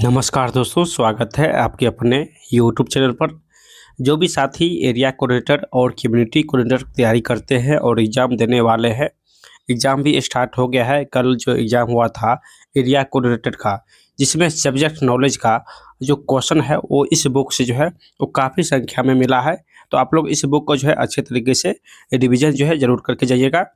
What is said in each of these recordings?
नमस्कार दोस्तों, स्वागत है आपके अपने यूट्यूब चैनल पर। जो भी साथी एरिया कोऑर्डिनेटर और कम्युनिटी कोऑर्डिनेटर की तैयारी करते हैं और एग्ज़ाम देने वाले हैं, एग्ज़ाम भी स्टार्ट हो गया है। कल जो एग्ज़ाम हुआ था एरिया कोऑर्डिनेटर का, जिसमें सब्जेक्ट नॉलेज का जो क्वेश्चन है वो इस बुक से जो है वो काफ़ी संख्या में मिला है। तो आप लोग इस बुक को जो है अच्छे तरीके से रिविज़न जो है ज़रूर करके जाइएगा।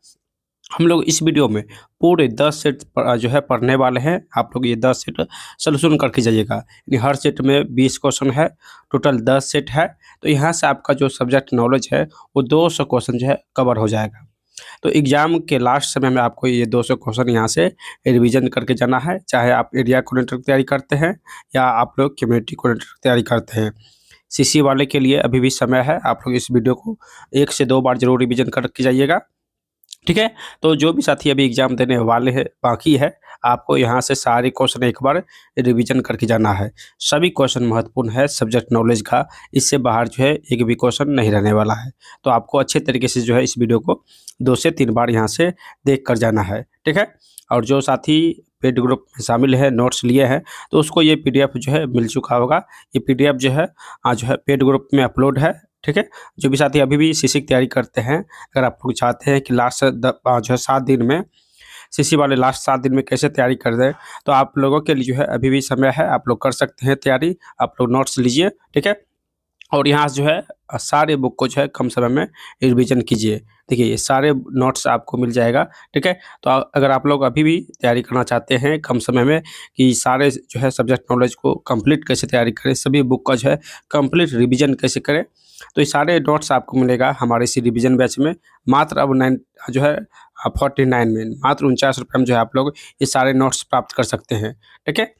हम लोग इस वीडियो में पूरे 10 सेट जो है पढ़ने वाले हैं। आप लोग ये 10 सेट सॉल्यूशन करके जाइएगा। यानी हर सेट में 20 क्वेश्चन है, टोटल 10 सेट है। तो यहाँ से आपका जो सब्जेक्ट नॉलेज है वो 200 क्वेश्चन जो है कवर हो जाएगा। तो एग्ज़ाम के लास्ट समय में आपको ये 200 क्वेश्चन यहाँ से रिवीजन करके जाना है, चाहे आप एरिया कोऑर्डिनेटर की तैयारी करते हैं या आप लोग कम्युनिटी कोऑर्डिनेटर की तैयारी करते हैं। सीसी वाले के लिए अभी भी समय है, आप लोग इस वीडियो को 1 से 2 बार ज़रूर रिवीजन करके जाइएगा। ठीक है? तो जो भी साथी अभी एग्ज़ाम देने वाले हैं, बाकी है, आपको यहाँ से सारे क्वेश्चन एक बार रिवीजन करके जाना है। सभी क्वेश्चन महत्वपूर्ण है सब्जेक्ट नॉलेज का, इससे बाहर जो है एक भी क्वेश्चन नहीं रहने वाला है। तो आपको अच्छे तरीके से जो है इस वीडियो को 2 से 3 बार यहाँ से देख कर जाना है। ठीक है? और जो साथी पेड ग्रुप में शामिल है, नोट्स लिए हैं, तो उसको ये पीडीएफ जो है मिल चुका होगा। ये पीडीएफ जो है जो है पेड ग्रुप में अपलोड है। ठीक है? जो भी साथी अभी भी सीसी की तैयारी करते हैं, अगर आप लोग चाहते हैं कि लास्ट जो है 7 दिन में सीसी वाले लास्ट 7 दिन में कैसे तैयारी कर दें, तो आप लोगों के लिए जो है अभी भी समय है, आप लोग कर सकते हैं तैयारी। आप लोग नोट्स लीजिए, ठीक है? और यहाँ से जो है सारे बुक को जो है कम समय में रिवीजन कीजिए। देखिए ये सारे नोट्स आपको मिल जाएगा, ठीक है? तो अगर आप लोग अभी भी तैयारी करना चाहते हैं कम समय में कि सारे जो है सब्जेक्ट नॉलेज को कंप्लीट कैसे तैयारी करें, सभी बुक का जो है कंप्लीट रिवीजन कैसे करें, तो ये सारे नोट्स आपको मिलेगा हमारे इसी रिवीजन बैच में। मात्र अब 9 जो है 49 में, मात्र 49 रुपये में जो है आप लोग ये सारे नोट्स प्राप्त कर सकते हैं, ठीक है?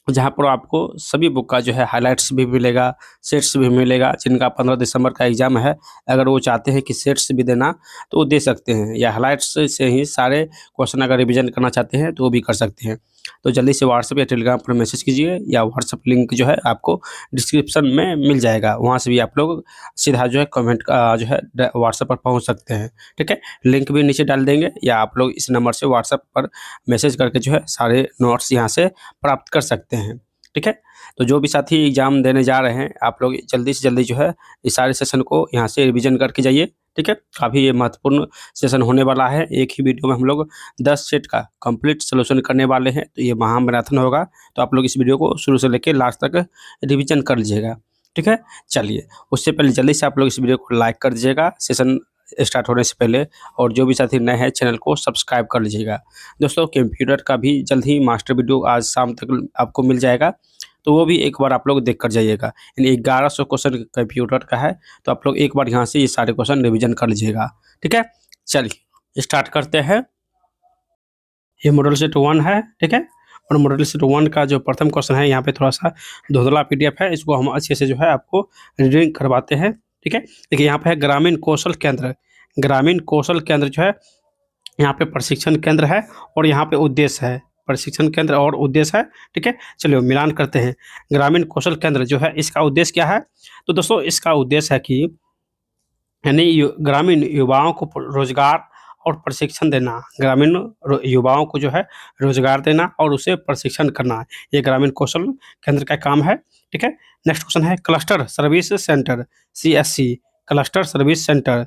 जहाँ पर आपको सभी बुक का जो है हाइलाइट्स भी मिलेगा, सेट्स भी मिलेगा। जिनका 15 दिसंबर का एग्ज़ाम है, अगर वो चाहते हैं कि सेट्स भी देना तो वो दे सकते हैं, या हाइलाइट्स से ही सारे क्वेश्चन अगर रिवीजन करना चाहते हैं तो वो भी कर सकते हैं। तो जल्दी से व्हाट्सएप या टेलीग्राम पर मैसेज कीजिए, या व्हाट्सएप लिंक जो है आपको डिस्क्रिप्शन में मिल जाएगा, वहाँ से भी आप लोग सीधा जो है कमेंट जो है व्हाट्सएप पर पहुँच सकते हैं, ठीक है? लिंक भी नीचे डाल देंगे, या आप लोग इस नंबर से व्हाट्सएप पर मैसेज करके जो है सारे नोट्स यहाँ से प्राप्त कर सकते हैं, ठीक है? तो जो भी साथी एग्ज़ाम देने जा रहे हैं, आप लोग जल्दी से जल्दी जो है इस सारे सेशन को यहाँ से रिवीजन करके जाइए, ठीक है? काफ़ी ये महत्वपूर्ण सेशन होने वाला है। एक ही वीडियो में हम लोग 10 सेट का कंप्लीट सॉल्यूशन करने वाले हैं, तो ये महामैराथन होगा। तो आप लोग इस वीडियो को शुरू से लेके लास्ट तक रिवीजन कर लीजिएगा, ठीक है? चलिए, उससे पहले जल्दी से आप लोग इस वीडियो को लाइक कर दीजिएगा सेशन स्टार्ट होने से पहले, और जो भी साथी नए हैं चैनल को सब्सक्राइब कर लीजिएगा। दोस्तों कंप्यूटर का भी जल्द ही मास्टर वीडियो आज शाम तक आपको मिल जाएगा, तो वो भी एक बार आप लोग देख कर जाइएगा। यानी 1100 क्वेश्चन कंप्यूटर का है, तो आप लोग एक बार यहाँ से ये सारे क्वेश्चन रिवीजन कर लीजिएगा, ठीक है? चलिए स्टार्ट करते हैं। ये मॉडल सेट 1 है, ठीक है? और मॉडल सेट 1 का जो प्रथम क्वेश्चन है, यहाँ पे थोड़ा सा धुंधला पीडीएफ है, इसको हम अच्छे से जो है आपको रीडिंग करवाते हैं, ठीक है? देखिए यहाँ पे है ग्रामीण कौशल केंद्र। ग्रामीण कौशल केंद्र जो है, यहाँ पे प्रशिक्षण केंद्र है, और यहाँ पे उद्देश्य है। प्रशिक्षण केंद्र और उद्देश्य है, ठीक है? चलिए मिलान करते हैं। ग्रामीण कौशल केंद्र जो है, इसका उद्देश्य क्या है? तो दोस्तों इसका उद्देश्य है कि यानी ग्रामीण युवाओं को रोजगार और प्रशिक्षण देना। ग्रामीण युवाओं को जो है रोजगार देना और उसे प्रशिक्षण करना, ये ग्रामीण कौशल केंद्र का काम है, ठीक है? नेक्स्ट क्वेश्चन है cluster service centre, CSC, cluster service centre.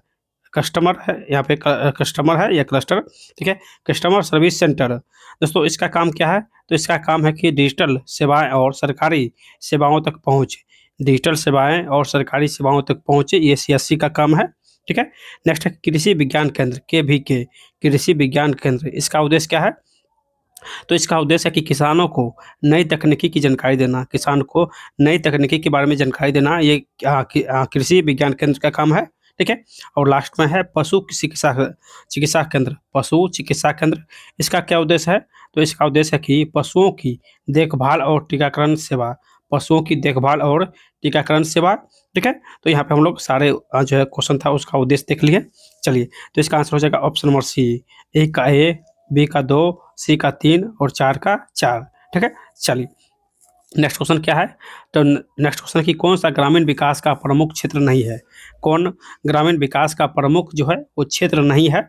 Customer है, यहाँ पे कस्टमर है या क्लस्टर, ठीक है? Customer service centre. दोस्तों इसका काम क्या है? तो इसका काम है कि डिजिटल सेवाएं और सरकारी सेवाओं तक पहुँच, डिजिटल सेवाएं और सरकारी सेवाओं तक पहुँचे, ये CSC का काम है, ठीक है? नेक्स्ट है कृषि विज्ञान केंद्र, KVK, कृषि विज्ञान केंद्र। इसका उद्देश्य क्या है? तो इसका उद्देश्य है कि किसानों को नई तकनीकी की जानकारी देना, किसान को नई तकनीकी के बारे में जानकारी देना, ये कृषि विज्ञान केंद्र का काम है, ठीक है? और लास्ट में है पशु चिकित्सा केंद्र, पशु चिकित्सा केंद्र। इसका क्या उद्देश्य है? तो इसका उद्देश्य है कि पशुओं की देखभाल और टीकाकरण सेवा, पशुओं की देखभाल और टीकाकरण सेवा, ठीक है? तो यहाँ पे हम लोग सारे जो है क्वेश्चन था उसका उद्देश्य देख लिए। चलिए, तो इसका आंसर हो जाएगा ऑप्शन नंबर C, A का A, B का 2, C का 3 और 4 का 4, ठीक है? चलिए नेक्स्ट क्वेश्चन क्या है? तो नेक्स्ट क्वेश्चन है कि कौन सा ग्रामीण विकास का प्रमुख क्षेत्र नहीं है? कौन ग्रामीण विकास का प्रमुख जो है वो क्षेत्र नहीं है,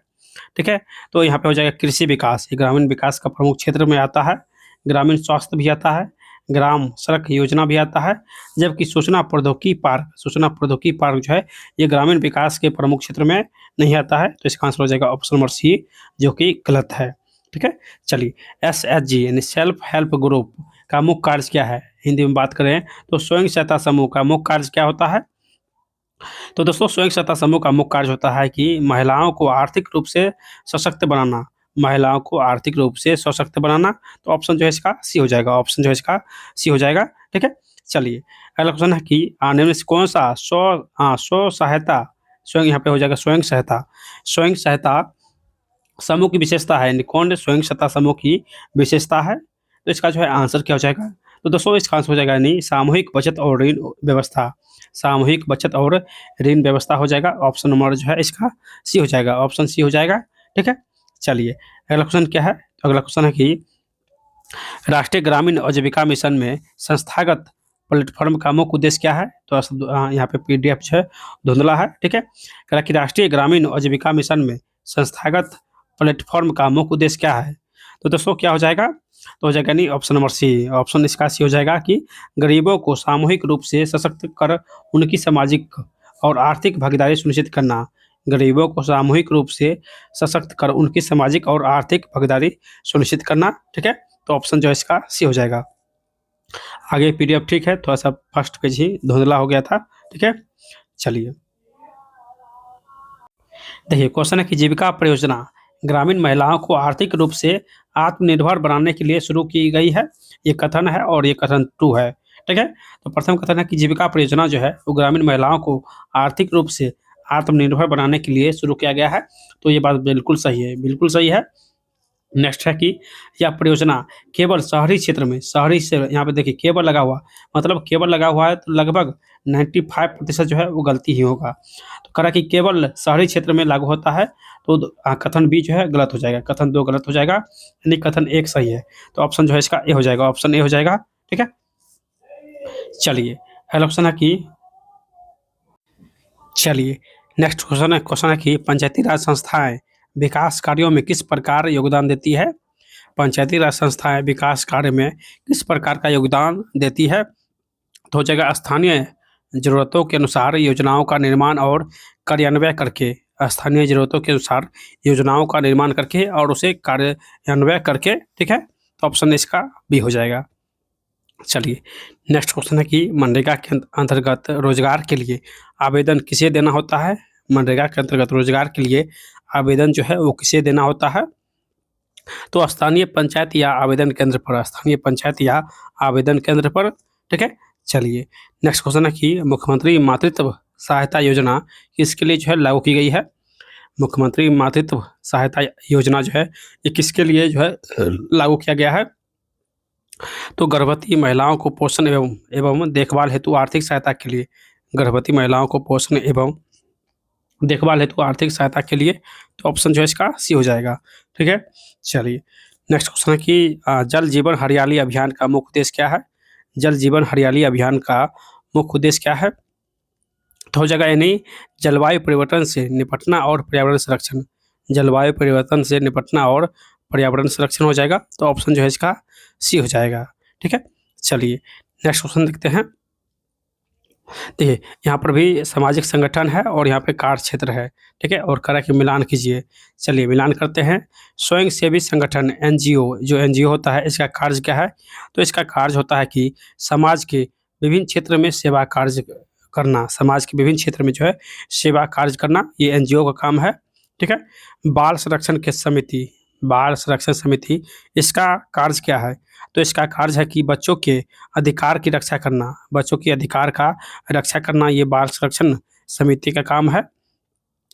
ठीक है? तो यहाँ पे हो जाएगा कृषि विकास, ये ग्रामीण विकास का प्रमुख क्षेत्र में आता है। ग्रामीण स्वास्थ्य भी आता है, ग्राम सड़क योजना भी आता है, जबकि सूचना प्रौद्योगिकी पार्क जो है ये ग्रामीण विकास के प्रमुख क्षेत्र में नहीं आता है। तो इसका आंसर हो जाएगा ऑप्शन नंबर सी, जो कि गलत है। ठीक है, चलिए SHG यानी सेल्फ हेल्प ग्रुप का मुख्य कार्य क्या है? हिंदी में बात करें तो स्वयं सहायता समूह का मुख्य कार्य क्या होता है? तो दोस्तों स्वयं सहायता समूह का मुख्य कार्य होता है कि महिलाओं को आर्थिक रूप से सशक्त बनाना, महिलाओं को आर्थिक रूप से सशक्त बनाना। तो ऑप्शन जो है इसका सी हो जाएगा, ऑप्शन जो है इसका सी हो जाएगा। ठीक है, चलिए अगला क्वेश्चन है कि निम्न में से कौन सा स्व सहायता स्वयं, यहाँ पे हो जाएगा स्वयं सहायता समूह की विशेषता है, यानी कौन स्वयं सहायता समूह की विशेषता है? तो इसका जो है आंसर क्या हो जाएगा? तो दोस्तों इसका आंसर हो जाएगा यानी सामूहिक बचत और ऋण व्यवस्था, सामूहिक बचत और ऋण व्यवस्था हो जाएगा। ऑप्शन नंबर जो है इसका सी हो जाएगा, ऑप्शन सी हो जाएगा। ठीक है, चलिए अगला क्वेश्चन क्या है? तो अगला क्वेश्चन है कि राष्ट्रीय ग्रामीण आजीविका मिशन में संस्थागत प्लेटफॉर्म का मुख्य उद्देश्य क्या है? तो यहाँ पे PDF जो है धुंधला है। ठीक है, कह रहा कि राष्ट्रीय ग्रामीण आजीविका मिशन में संस्थागत प्लेटफॉर्म का मुख्य उद्देश्य क्या है? तो दोस्तों क्या हो जाएगा? तो हो जाएगा नहीं ऑप्शन नंबर सी, ऑप्शन इसका सी हो जाएगा कि गरीबों को सामूहिक रूप से सशक्त कर उनकी सामाजिक और आर्थिक भागीदारी सुनिश्चित करना, गरीबों को सामूहिक रूप से सशक्त कर उनकी सामाजिक और आर्थिक भागीदारी सुनिश्चित करना। ठीक है, तो ऑप्शन जो है इसका सी हो जाएगा। आगे PDF ठीक है, थोड़ा सा फर्स्ट पेज ही धुंधला हो गया था। ठीक है, चलिए देखिए क्वेश्चन है कि जीविका परियोजना ग्रामीण महिलाओं को आर्थिक रूप से आत्मनिर्भर बनाने के लिए शुरू की गई है, ये कथन है और ये कथन ट्रू है। ठीक है, तो प्रथम कथन है कि जीविका परियोजना जो है वो ग्रामीण महिलाओं को आर्थिक रूप से आत्मनिर्भर बनाने के लिए शुरू किया गया है। तो ये बात बिल्कुल सही है, बिल्कुल सही है। नेक्स्ट है कि यह परियोजना केवल शहरी क्षेत्र में, शहरी से यहाँ पे देखिए केवल लगा हुआ, मतलब केवल लगा हुआ है तो लगभग 95% जो है वो गलती ही होगा। तो कह रहा कि केवल शहरी क्षेत्र में लागू होता है, तो कथन बी जो है गलत हो जाएगा, कथन 2 गलत हो जाएगा, यानी कथन 1 सही है। तो ऑप्शन जो है इसका ए हो जाएगा, ऑप्शन ए हो जाएगा। ठीक है, चलिए अगला क्वेश्चन है कि चलिए नेक्स्ट क्वेश्चन है कि पंचायती राज संस्थाएं विकास कार्यों में किस प्रकार योगदान देती है? पंचायती राज संस्थाएं विकास कार्य में किस प्रकार का योगदान देती है? तो हो जाएगा स्थानीय ज़रूरतों के अनुसार योजनाओं का निर्माण और कार्यान्वयन करके, स्थानीय ज़रूरतों के अनुसार योजनाओं का निर्माण करके और उसे कार्यान्वयन करके। ठीक है, तो ऑप्शन इसका बी हो जाएगा। चलिए नेक्स्ट क्वेश्चन है कि मनरेगा के अंतर्गत रोजगार के लिए आवेदन किसे देना होता है? मनरेगा के अंतर्गत रोजगार के लिए आवेदन जो है वो किसे देना होता है? तो स्थानीय पंचायत या आवेदन केंद्र पर, स्थानीय पंचायत या आवेदन केंद्र पर। ठीक है, चलिए नेक्स्ट क्वेश्चन है कि मुख्यमंत्री मातृत्व सहायता योजना किसके लिए जो है लागू की गई है? मुख्यमंत्री मातृत्व सहायता योजना जो है ये किसके लिए जो है लागू किया गया है? तो गर्भवती महिलाओं को पोषण एवं देखभाल हेतु आर्थिक सहायता के लिए, गर्भवती महिलाओं को पोषण एवं देखभाल हेतु आर्थिक सहायता के लिए। तो ऑप्शन जो है इसका सी हो जाएगा। ठीक है, चलिए नेक्स्ट क्वेश्चन है कि जल जीवन हरियाली अभियान का मुख्य उद्देश्य क्या है? जल जीवन हरियाली अभियान का मुख्य उद्देश्य क्या है? तो हो जाएगा यानी जलवायु परिवर्तन से निपटना और पर्यावरण संरक्षण, जलवायु परिवर्तन से निपटना और पर्यावरण संरक्षण हो जाएगा। तो ऑप्शन जो है इसका सी हो जाएगा। ठीक है, चलिए नेक्स्ट क्वेश्चन देखते हैं। देखिए यहाँ पर भी सामाजिक संगठन है और यहाँ पे कार्य क्षेत्र है। ठीक है, और करा कि मिलान कीजिए। चलिए मिलान करते हैं। स्वयं सेवी संगठन NGO, जो NGO होता है इसका कार्य क्या है? तो इसका कार्य होता है कि समाज के विभिन्न क्षेत्र में सेवा कार्य करना, समाज के विभिन्न क्षेत्र में जो है सेवा कार्य करना, ये NGO का काम है। ठीक है, बाल संरक्षण के समिति, बाल संरक्षण समिति इसका कार्य क्या है? तो इसका कार्य है कि बच्चों के अधिकार की रक्षा करना, बच्चों के अधिकार का रक्षा करना, ये बाल संरक्षण समिति का काम है।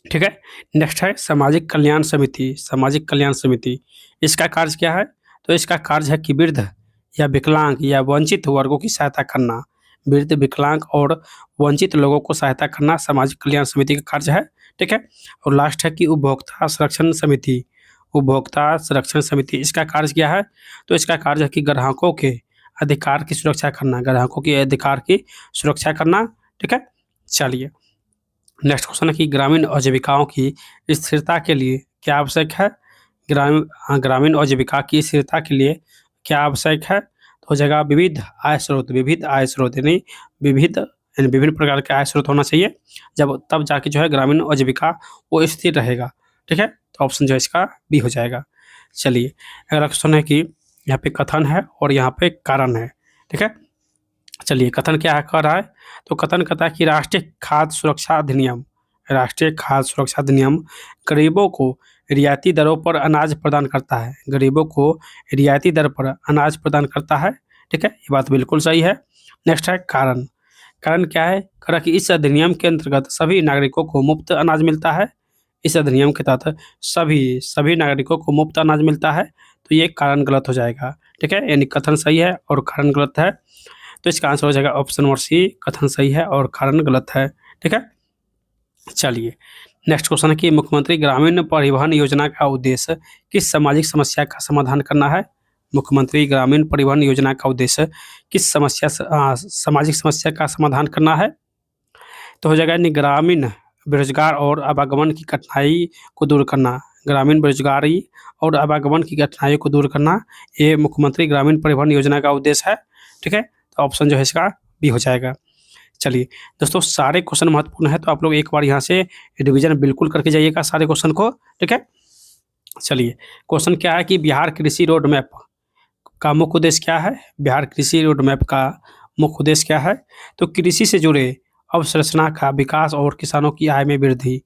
ठीक है, नेक्स्ट है सामाजिक कल्याण समिति, सामाजिक कल्याण समिति इसका कार्य क्या है? तो इसका कार्य है कि वृद्ध या विकलांग या वंचित वर्गों की सहायता करना, वृद्ध विकलांग और वंचित लोगों को सहायता करना सामाजिक कल्याण समिति का कार्य है। ठीक है, और लास्ट है कि उपभोक्ता संरक्षण समिति, उपभोक्ता संरक्षण समिति इसका कार्य क्या है? तो इसका कार्य है कि ग्राहकों के अधिकार की सुरक्षा करना, ग्राहकों के अधिकार की सुरक्षा करना। ठीक है, चलिए नेक्स्ट क्वेश्चन है कि ग्रामीण आजीविकाओं की स्थिरता के लिए क्या आवश्यक है? ग्रामीण आजीविका की स्थिरता के लिए क्या आवश्यक है? तो हो जाएगा विविध आय स्रोत, विविध आय स्रोत यानी विभिन्न प्रकार के आय स्रोत होना चाहिए, जब तब जाके जो है ग्रामीण आजीविका वो स्थिर रहेगा। ठीक है, तो ऑप्शन जो है इसका बी हो जाएगा। चलिए, अगला क्वेश्चन है कि यहाँ पे कथन है और यहाँ पे कारण है। ठीक है, चलिए कथन क्या है कर रहा है, तो कथन कहता है कि राष्ट्रीय खाद्य सुरक्षा अधिनियम, राष्ट्रीय खाद्य सुरक्षा अधिनियम गरीबों को रियायती दरों पर अनाज प्रदान करता है, गरीबों को रियायती दर पर अनाज प्रदान करता है। ठीक है, ये बात बिल्कुल सही है। नेक्स्ट है कारण, कारण क्या है, कहा कि इस अधिनियम के अंतर्गत सभी नागरिकों को मुफ्त अनाज मिलता है, इस अधिनियम के तहत सभी नागरिकों को मुफ्त अनाज मिलता है, तो ये कारण गलत हो जाएगा। ठीक है, यानी कथन सही है और कारण गलत है, तो इसका आंसर हो जाएगा ऑप्शन नंबर सी, कथन सही है और कारण गलत है। ठीक है, चलिए नेक्स्ट क्वेश्चन है कि मुख्यमंत्री ग्रामीण परिवहन योजना का उद्देश्य किस सामाजिक समस्या का समाधान करना है, मुख्यमंत्री ग्रामीण परिवहन योजना का उद्देश्य किस सामाजिक समस्या का समाधान करना है, तो हो जाएगा ग्रामीण बेरोजगार और आवागमन की कठिनाई को दूर करना, ग्रामीण बेरोजगारी और आवागमन की कठिनाइयों को दूर करना, ये मुख्यमंत्री ग्रामीण परिवहन योजना का उद्देश्य है। ठीक है, तो ऑप्शन जो है इसका बी हो जाएगा। चलिए दोस्तों, सारे क्वेश्चन महत्वपूर्ण है, तो आप लोग एक बार यहाँ से रिवीजन बिल्कुल करके जाइएगा सारे क्वेश्चन को। ठीक है, चलिए क्वेश्चन क्या है कि बिहार कृषि रोड मैप का मुख्य उद्देश्य क्या है, बिहार कृषि रोड मैप का मुख्य उद्देश्य क्या है, तो कृषि से जुड़े अवसंरचना का विकास और किसानों की आय में वृद्धि,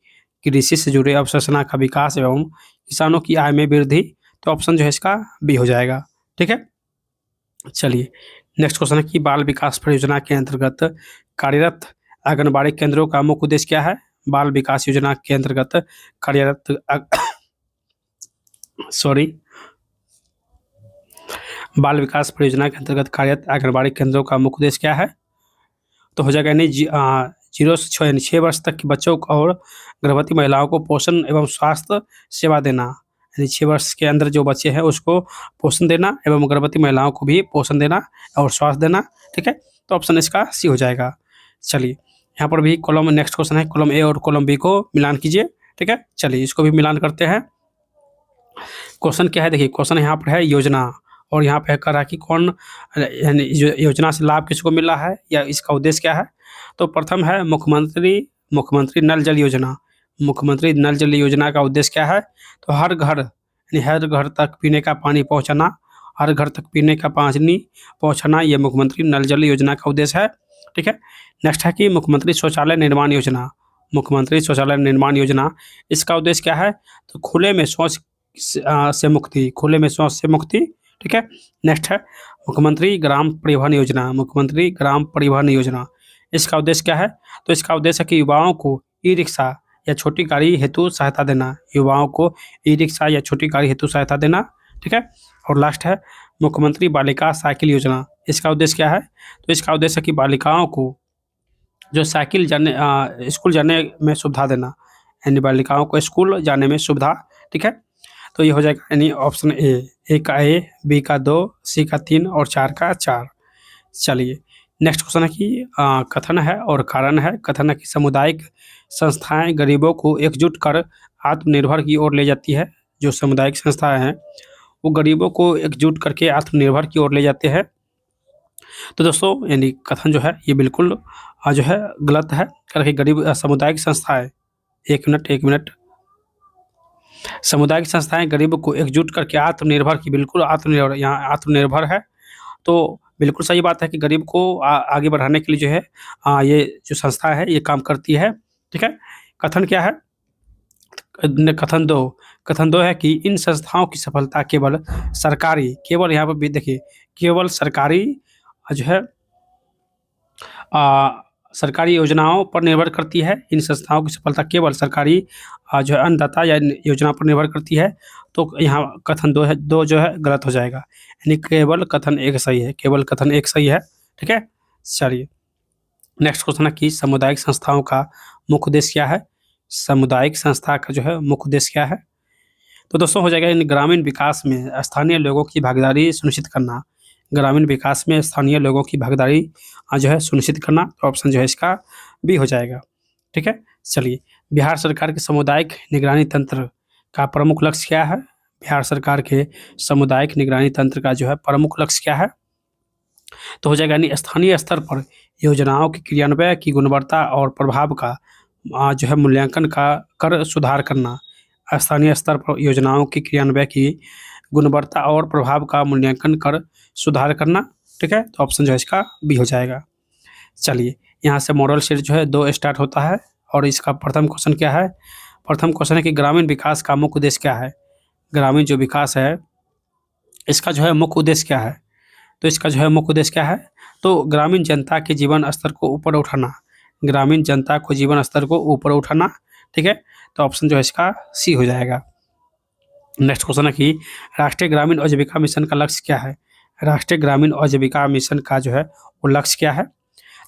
कृषि से जुड़े अवसंरचना का विकास एवं किसानों की आय में वृद्धि, तो ऑप्शन जो है इसका बी हो जाएगा। ठीक है, चलिए नेक्स्ट क्वेश्चन है कि बाल विकास परियोजना के अंतर्गत कार्यरत आंगनबाड़ी केंद्रों का मुख्य उद्देश्य क्या है, बाल विकास योजना के अंतर्गत कार्यरत बाल विकास परियोजना के अंतर्गत कार्यरत आंगनबाड़ी केंद्रों का मुख्य उद्देश्य क्या है, तो हो जाएगा यानी 0 से 6 यानी 6 वर्ष तक के बच्चों को और गर्भवती महिलाओं को पोषण एवं स्वास्थ्य सेवा देना, यानी 6 वर्ष के अंदर जो बच्चे हैं उसको पोषण देना एवं गर्भवती महिलाओं को भी पोषण देना और स्वास्थ्य देना। ठीक है, तो ऑप्शन इसका सी हो जाएगा। चलिए यहाँ पर भी कॉलम नेक्स्ट क्वेश्चन है, कॉलम ए और कॉलम बी को मिलान कीजिए। ठीक है, चलिए इसको भी मिलान करते हैं। क्वेश्चन क्या है, देखिए क्वेश्चन यहाँ पर है योजना, और यहाँ पे कर रहा है कि कौन यानी योजना से लाभ किसको मिल रहा है या इसका उद्देश्य क्या है, तो प्रथम है मुख्यमंत्री नल जल योजना, मुख्यमंत्री नल जल योजना का उद्देश्य क्या है, तो हर घर तक पीने का पानी पहुँचाना, हर घर तक पीने का पानी पहुँचाना, ये मुख्यमंत्री नल जल योजना का उद्देश्य है। ठीक है, नेक्स्ट है कि मुख्यमंत्री शौचालय निर्माण योजना, मुख्यमंत्री शौचालय निर्माण योजना, इसका उद्देश्य क्या है, तो खुले में शौच से मुक्ति, खुले में शौच से मुक्ति। ठीक है, नेक्स्ट है मुख्यमंत्री ग्राम परिवहन योजना, मुख्यमंत्री ग्राम परिवहन योजना, इसका उद्देश्य क्या है, तो इसका उद्देश्य है कि युवाओं को ई रिक्शा या छोटी गाड़ी हेतु सहायता देना, युवाओं को ई रिक्शा या छोटी गाड़ी हेतु सहायता देना। ठीक है, और लास्ट है मुख्यमंत्री बालिका साइकिल योजना, इसका उद्देश्य क्या है, तो इसका उद्देश्य है कि बालिकाओं को जो साइकिल स्कूल जाने में सुविधा देना, यानी बालिकाओं को स्कूल जाने में सुविधा। ठीक है, तो ये हो जाएगा यानी ऑप्शन ए का ए, बी का 2, सी का 3 और 4 का 4। चलिए नेक्स्ट क्वेश्चन है कि कथन है और कारण है, कथन है कि सामुदायिक संस्थाएं गरीबों को एकजुट कर आत्मनिर्भर की ओर ले जाती है, जो सामुदायिक संस्थाएं हैं वो गरीबों को एकजुट करके आत्मनिर्भर की ओर ले जाते हैं। तो दोस्तों यानी कथन जो है ये बिल्कुल जो है गलत है, करके गरीब सामुदायिक संस्थाएं, एक मिनट, सामुदायिक संस्थाएं गरीबों को एकजुट करके आत्मनिर्भर की, बिल्कुल आत्मनिर्भर, यहाँ आत्मनिर्भर है, तो बिल्कुल सही बात है कि गरीब को आगे बढ़ाने के लिए जो है ये जो संस्था है ये काम करती है। ठीक है, कथन क्या है, कथन दो है कि इन संस्थाओं की सफलता केवल यहाँ पर भी देखिए केवल सरकारी जो है सरकारी योजनाओं पर निर्भर करती है, इन संस्थाओं की सफलता केवल सरकारी जो है अन्नदाता या योजना पर निर्भर करती है, तो यहाँ कथन 2 जो है गलत हो जाएगा, यानी केवल कथन 1 सही है, केवल कथन 1 सही है। ठीक है, चलिए नेक्स्ट क्वेश्चन है कि सामुदायिक संस्थाओं का मुख्य उद्देश्य क्या है, सामुदायिक संस्था का जो है मुख्य उद्देश्य क्या है, तो दोस्तों हो जाएगा ग्रामीण विकास में स्थानीय लोगों की भागीदारी सुनिश्चित करना, ग्रामीण विकास में स्थानीय लोगों की भागीदारी जो है सुनिश्चित करना, तो ऑप्शन जो है इसका बी हो जाएगा। ठीक है, चलिए बिहार सरकार के सामुदायिक निगरानी तंत्र का प्रमुख लक्ष्य क्या है, बिहार सरकार के सामुदायिक निगरानी तंत्र का जो है प्रमुख लक्ष्य क्या है, तो हो जाएगा यानी स्थानीय स्तर पर योजनाओं के क्रियान्वयन की गुणवत्ता और प्रभाव का जो है मूल्यांकन का कर सुधार करना। स्थानीय स्तर पर योजनाओं के क्रियान्वयन की गुणवत्ता और प्रभाव का मूल्यांकन कर सुधार करना। ठीक है, तो ऑप्शन जो है इसका बी हो जाएगा। चलिए, यहाँ से मॉडल सेट जो है 2 स्टार्ट होता है और इसका प्रथम क्वेश्चन क्या है? प्रथम क्वेश्चन है कि ग्रामीण विकास का मुख्य उद्देश्य क्या है? ग्रामीण जो विकास है इसका जो है मुख्य उद्देश्य क्या है? तो इसका जो है मुख्य उद्देश्य क्या है? तो ग्रामीण जनता के जीवन स्तर को ऊपर उठाना। ग्रामीण जनता को जीवन स्तर को ऊपर उठाना। ठीक है, तो ऑप्शन जो है इसका सी हो जाएगा। नेक्स्ट क्वेश्चन है कि राष्ट्रीय ग्रामीण आजीविका मिशन का लक्ष्य क्या है? राष्ट्रीय ग्रामीण आजीविका मिशन का जो है वो लक्ष्य क्या है?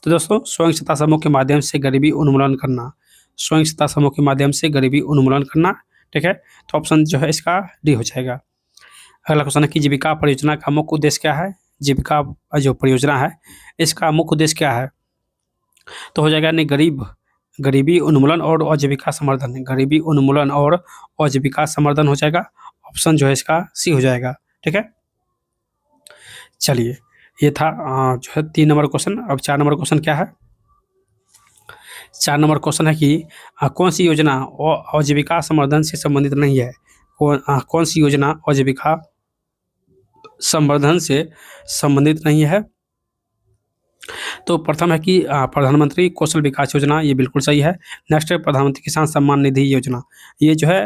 तो दोस्तों, स्वयं सहायता समूह के माध्यम से गरीबी उन्मूलन करना। स्वयं सहायता समूह के माध्यम से गरीबी उन्मूलन करना। ठीक है, तो ऑप्शन जो है इसका डी हो जाएगा। अगला क्वेश्चन है कि जीविका परियोजना का मुख्य उद्देश्य क्या है? जीविका जो परियोजना है इसका मुख्य उद्देश्य क्या है? तो हो जाएगा नहीं गरीबी उन्मूलन और आजीविका संवर्धन। गरीबी उन्मूलन और आजीविका संवर्धन हो जाएगा। ऑप्शन जो है इसका सी हो जाएगा। ठीक है, चलिए, ये था जो है 3 नंबर क्वेश्चन। अब 4 नंबर क्वेश्चन क्या है? 4 नंबर क्वेश्चन है कि कौन सी योजना आजीविका संवर्धन से संबंधित नहीं है? कौन सी योजना आजीविका संवर्धन से संबंधित नहीं है? तो प्रथम है कि प्रधानमंत्री कौशल विकास योजना, ये बिल्कुल सही है। नेक्स्ट है प्रधानमंत्री किसान सम्मान निधि योजना, ये जो है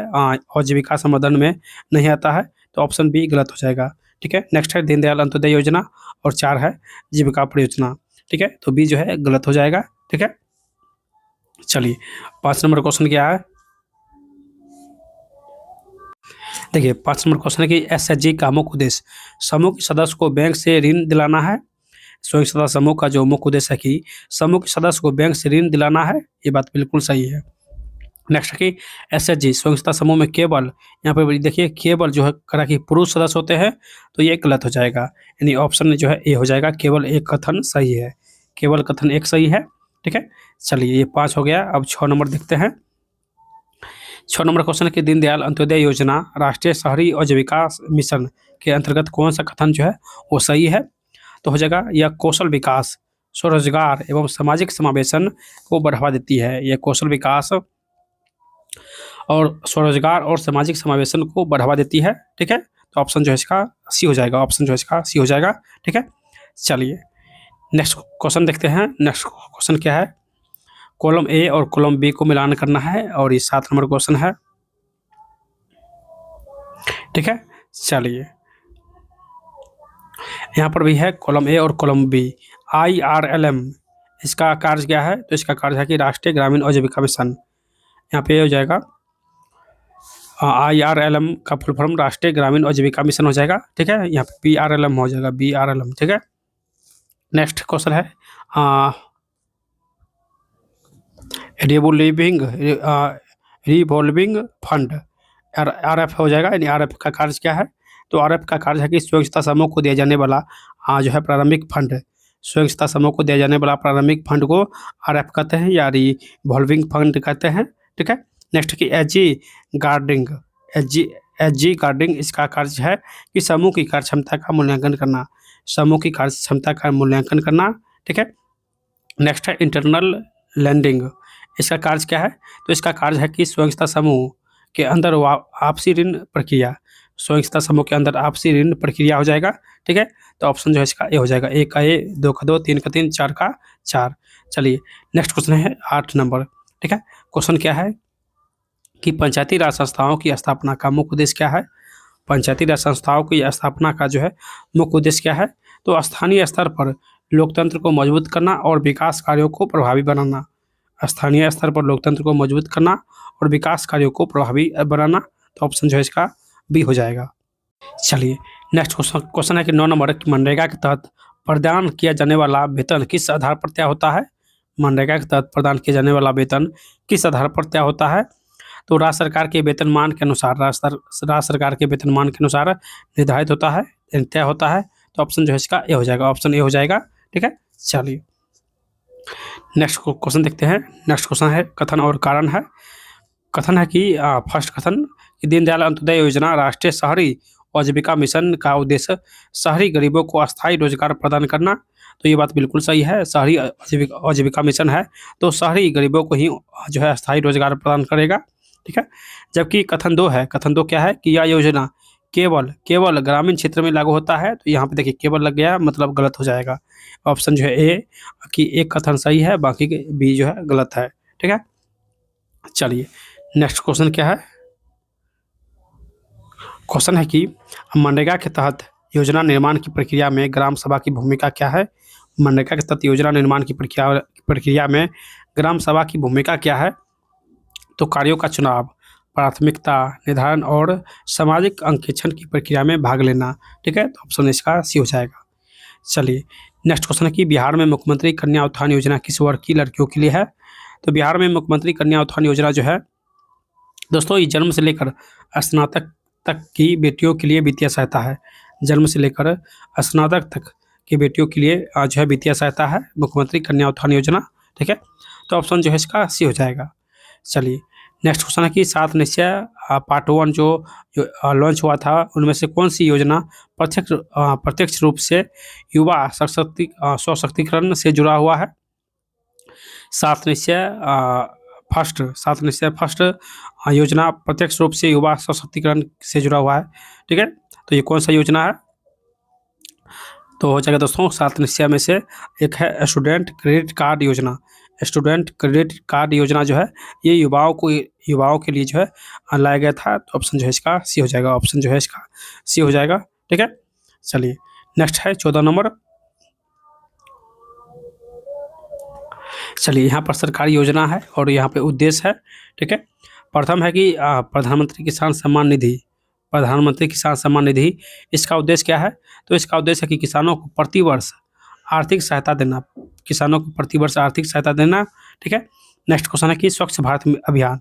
आजीविका संवर्धन में नहीं आता है, तो ऑप्शन बी गलत हो जाएगा। ठीक है, नेक्स्ट है दीनदयाल अंत्योदय योजना और 4 है जीविका परियोजना। ठीक है, तो बी जो है गलत हो जाएगा। ठीक है, चलिए 5 नंबर क्वेश्चन क्या है? देखिए, 5 नंबर क्वेश्चन है कि एसएचजी का मुख्य उद्देश्य समूह के सदस्य को बैंक से ऋण दिलाना है। स्वयं सहायता समूह का जो मुख्य उद्देश्य है कि समूह के सदस्य को बैंक से ऋण दिलाना है, ये बात बिल्कुल सही है। नेक्स्ट है कि एसएचजी स्वयं सहायता समूह में केवल, यहाँ पर देखिए केवल जो है करा कि पुरुष सदस्य होते हैं, तो ये गलत हो जाएगा। यानी ऑप्शन जो है ए हो जाएगा। केवल एक कथन सही है। केवल कथन एक सही है। ठीक है, चलिए, ये 5 हो गया। अब 6 नंबर देखते हैं। 6 नंबर क्वेश्चन है कि दीनदयाल अंत्योदय योजना राष्ट्रीय शहरी आजीविका मिशन के अंतर्गत कौन सा कथन जो है वो सही है? तो हो जाएगा यह कौशल विकास, स्वरोजगार एवं सामाजिक समावेशन को बढ़ावा देती है। यह कौशल विकास और स्वरोजगार और सामाजिक समावेशन को बढ़ावा देती है। ठीक है, तो ऑप्शन जो है इसका सी हो जाएगा। ऑप्शन जो है इसका सी हो जाएगा। ठीक है, चलिए नेक्स्ट क्वेश्चन देखते हैं। नेक्स्ट क्वेश्चन क्या है? कॉलम ए और कॉलम बी को मिलान करना है और ये 7 नंबर क्वेश्चन है। ठीक है, चलिए, यहाँ पर भी है कॉलम ए और कॉलम बी। IRLM इसका कार्य क्या है? तो इसका कार्य है कि राष्ट्रीय ग्रामीण आजीविका मिशन। यहाँ पे हो जाएगा IRLM का फुल फॉर्म राष्ट्रीय ग्रामीण आजीविका मिशन हो जाएगा। ठीक है, यहाँ पे BRLM हो जाएगा, BRLM। ठीक है, नेक्स्ट क्वेश्चन है रिवॉल्विंग फंड, RF हो जाएगा। यानी RF का कार्य क्या है? तो RF का कार्य है कि स्वयं सहायता समूह को दिया जाने वाला जो है प्रारंभिक फंड, स्वयं सहायता समूह को दिया जाने वाला प्रारंभिक फंड को RF कहते हैं या रिवॉल्विंग फंड कहते हैं। ठीक है, नेक्स्ट की एसजी गार्डिंग, इसका कार्य है कि समूह की कार्य क्षमता का मूल्यांकन करना। समूह की कार्य क्षमता का मूल्यांकन करना। ठीक है, नेक्स्ट है इंटरनल लैंडिंग, इसका कार्य क्या है? तो इसका कार्य है कि स्वयं सहायता समूह के अंदर आपसी ऋण प्रक्रिया, स्वयं सहायता समूह के अंदर आपसी ऋण प्रक्रिया हो जाएगा। ठीक है, तो ऑप्शन जो है इसका ए हो जाएगा। 1 का ए, 2 का 2, 3 का 3, 4 का 4। चलिए नेक्स्ट क्वेश्चन है 8 नंबर। ठीक है, क्वेश्चन क्या है कि पंचायती राज संस्थाओं की स्थापना का मुख्य उद्देश्य क्या है? पंचायती राज संस्थाओं की स्थापना का जो है मुख्य उद्देश्य क्या है? तो स्थानीय स्तर पर लोकतंत्र को मजबूत करना और विकास कार्यों को प्रभावी बनाना। स्थानीय स्तर पर लोकतंत्र को मजबूत करना और विकास कार्यों को प्रभावी बनाना, तो ऑप्शन जो है इसका बी हो जाएगा। चलिए नेक्स्ट क्वेश्चन है कि 9 नंबर मनरेगा के तहत प्रदान किया जाने वाला वेतन किस आधार पर तय होता है? मनरेगा के तहत प्रदान किया जाने वाला वेतन किस आधार पर तय होता है? तो राज्य सरकार के वेतनमान के अनुसार, राज्य सरकार के वेतनमान के अनुसार निर्धारित होता है, तय होता है। तो ऑप्शन जो है इसका ए हो जाएगा। ऑप्शन ए हो जाएगा। ठीक है, चलिए नेक्स्ट क्वेश्चन देखते हैं। नेक्स्ट क्वेश्चन है कथन और कारण है। कथन है कि फर्स्ट कथन कि दीनदयाल अंत्योदय योजना राष्ट्रीय शहरी आजीविका मिशन का उद्देश्य शहरी गरीबों को अस्थायी रोजगार प्रदान करना। तो ये बात बिल्कुल सही है, शहरी आजीविका मिशन है तो शहरी गरीबों को ही जो है अस्थायी रोजगार प्रदान करेगा। ठीक है। जबकि कथन 2 है, कथन 2 क्या है कि यह योजना केवल ग्रामीण क्षेत्र में लागू होता है। तो यहाँ पे देखिए केवल लग गया, मतलब गलत हो जाएगा। ऑप्शन जो है ए कि एक कथन सही है, बाकी के बी जो है गलत है। ठीक है। चलिए नेक्स्ट क्वेश्चन क्या है। क्वेश्चन है कि मनरेगा के तहत योजना निर्माण की प्रक्रिया में ग्राम सभा की भूमिका क्या है। मनरेगा के तहत योजना निर्माण की प्रक्रिया में ग्राम सभा की भूमिका क्या है। तो कार्यों का चुनाव, प्राथमिकता निर्धारण और सामाजिक अंकेक्षण की प्रक्रिया में भाग लेना। ठीक है। तो ऑप्शन इसका सी हो जाएगा। चलिए नेक्स्ट क्वेश्चन है कि बिहार में मुख्यमंत्री कन्या उत्थान योजना किस वर्ग की लड़कियों के लिए है। तो बिहार में मुख्यमंत्री कन्या उत्थान योजना जो है दोस्तों ये जन्म से लेकर स्नातक तक की बेटियों के लिए वित्तीय सहायता है। जन्म से लेकर स्नातक तक की बेटियों के लिए जो है वित्तीय सहायता है मुख्यमंत्री कन्या उत्थान योजना। ठीक है। तो ऑप्शन जो है इसका सी हो जाएगा। चलिए नेक्स्ट क्वेश्चन है कि 7 निश्चय पार्ट 1 जो लॉन्च हुआ था उनमें से कौन सी योजना प्रत्यक्ष रूप से युवा सशक्तिकरण से जुड़ा हुआ है। 7 निश्चय फर्स्ट योजना प्रत्यक्ष रूप से युवा सशक्तिकरण से जुड़ा हुआ है। ठीक है। तो ये कौन सा योजना है। तो हो जाएगा दोस्तों 7 निश्चय में से एक है स्टूडेंट क्रेडिट कार्ड योजना। स्टूडेंट क्रेडिट कार्ड योजना जो है ये युवाओं के लिए जो है लाया गया था। तो ऑप्शन जो है इसका सी हो जाएगा। ऑप्शन जो है इसका सी हो जाएगा। ठीक है। चलिए नेक्स्ट है 14 नंबर। चलिए यहाँ पर सरकारी योजना है और यहाँ पे उद्देश्य है। ठीक है। प्रथम है कि प्रधानमंत्री किसान सम्मान निधि। इसका उद्देश्य क्या है। तो इसका उद्देश्य है कि किसानों को प्रतिवर्ष आर्थिक सहायता देना। ठीक है। नेक्स्ट क्वेश्चन है कि स्वच्छ भारत अभियान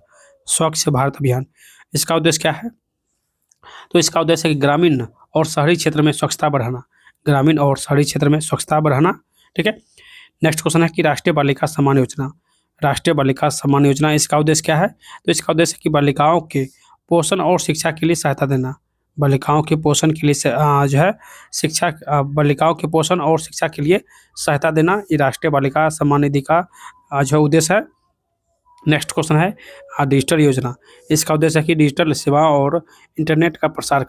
इसका उद्देश्य क्या है। तो इसका उद्देश्य है कि ग्रामीण और शहरी क्षेत्र में स्वच्छता बढ़ाना। ठीक है। नेक्स्ट क्वेश्चन है कि राष्ट्रीय बालिका सम्मान योजना इसका उद्देश्य क्या है। तो इसका उद्देश्य है कि बालिकाओं के पोषण और शिक्षा के लिए सहायता देना। बालिकाओं के पोषण के लिए बालिकाओं के पोषण और शिक्षा के लिए सहायता देना ये राष्ट्रीय बालिका सम्मान निधि का जो उद्देश्य है। नेक्स्ट क्वेश्चन है डिजिटल योजना। इसका उद्देश्य है कि डिजिटल सेवाओं और इंटरनेट का प्रसार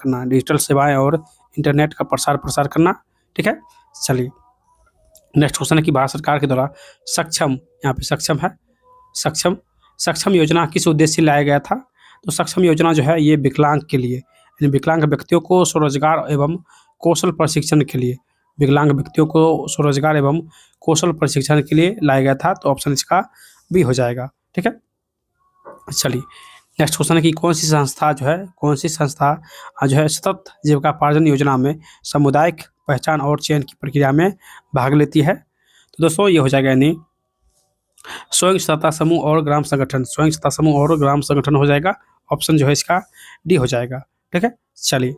करना। ठीक है। चलिए नेक्स्ट क्वेश्चन है कि भारत सरकार के द्वारा यहाँ पे सक्षम योजना किस उद्देश्य से लाया गया था। तो सक्षम योजना जो है ये विकलांग व्यक्तियों को स्वरोजगार एवं कौशल प्रशिक्षण के लिए लाया गया था। तो ऑप्शन इसका बी हो जाएगा। ठीक है। चलिए नेक्स्ट क्वेश्चन है कि कौन सी संस्था जो है सतत जीविकोपार्जन योजना में सामुदायिक पहचान और चयन की प्रक्रिया में भाग लेती है। तो दोस्तों ये हो जाएगा यानी स्वयं सहायता समूह और ग्राम संगठन हो जाएगा। ऑप्शन जो है इसका डी हो जाएगा। ठीक है। चलिए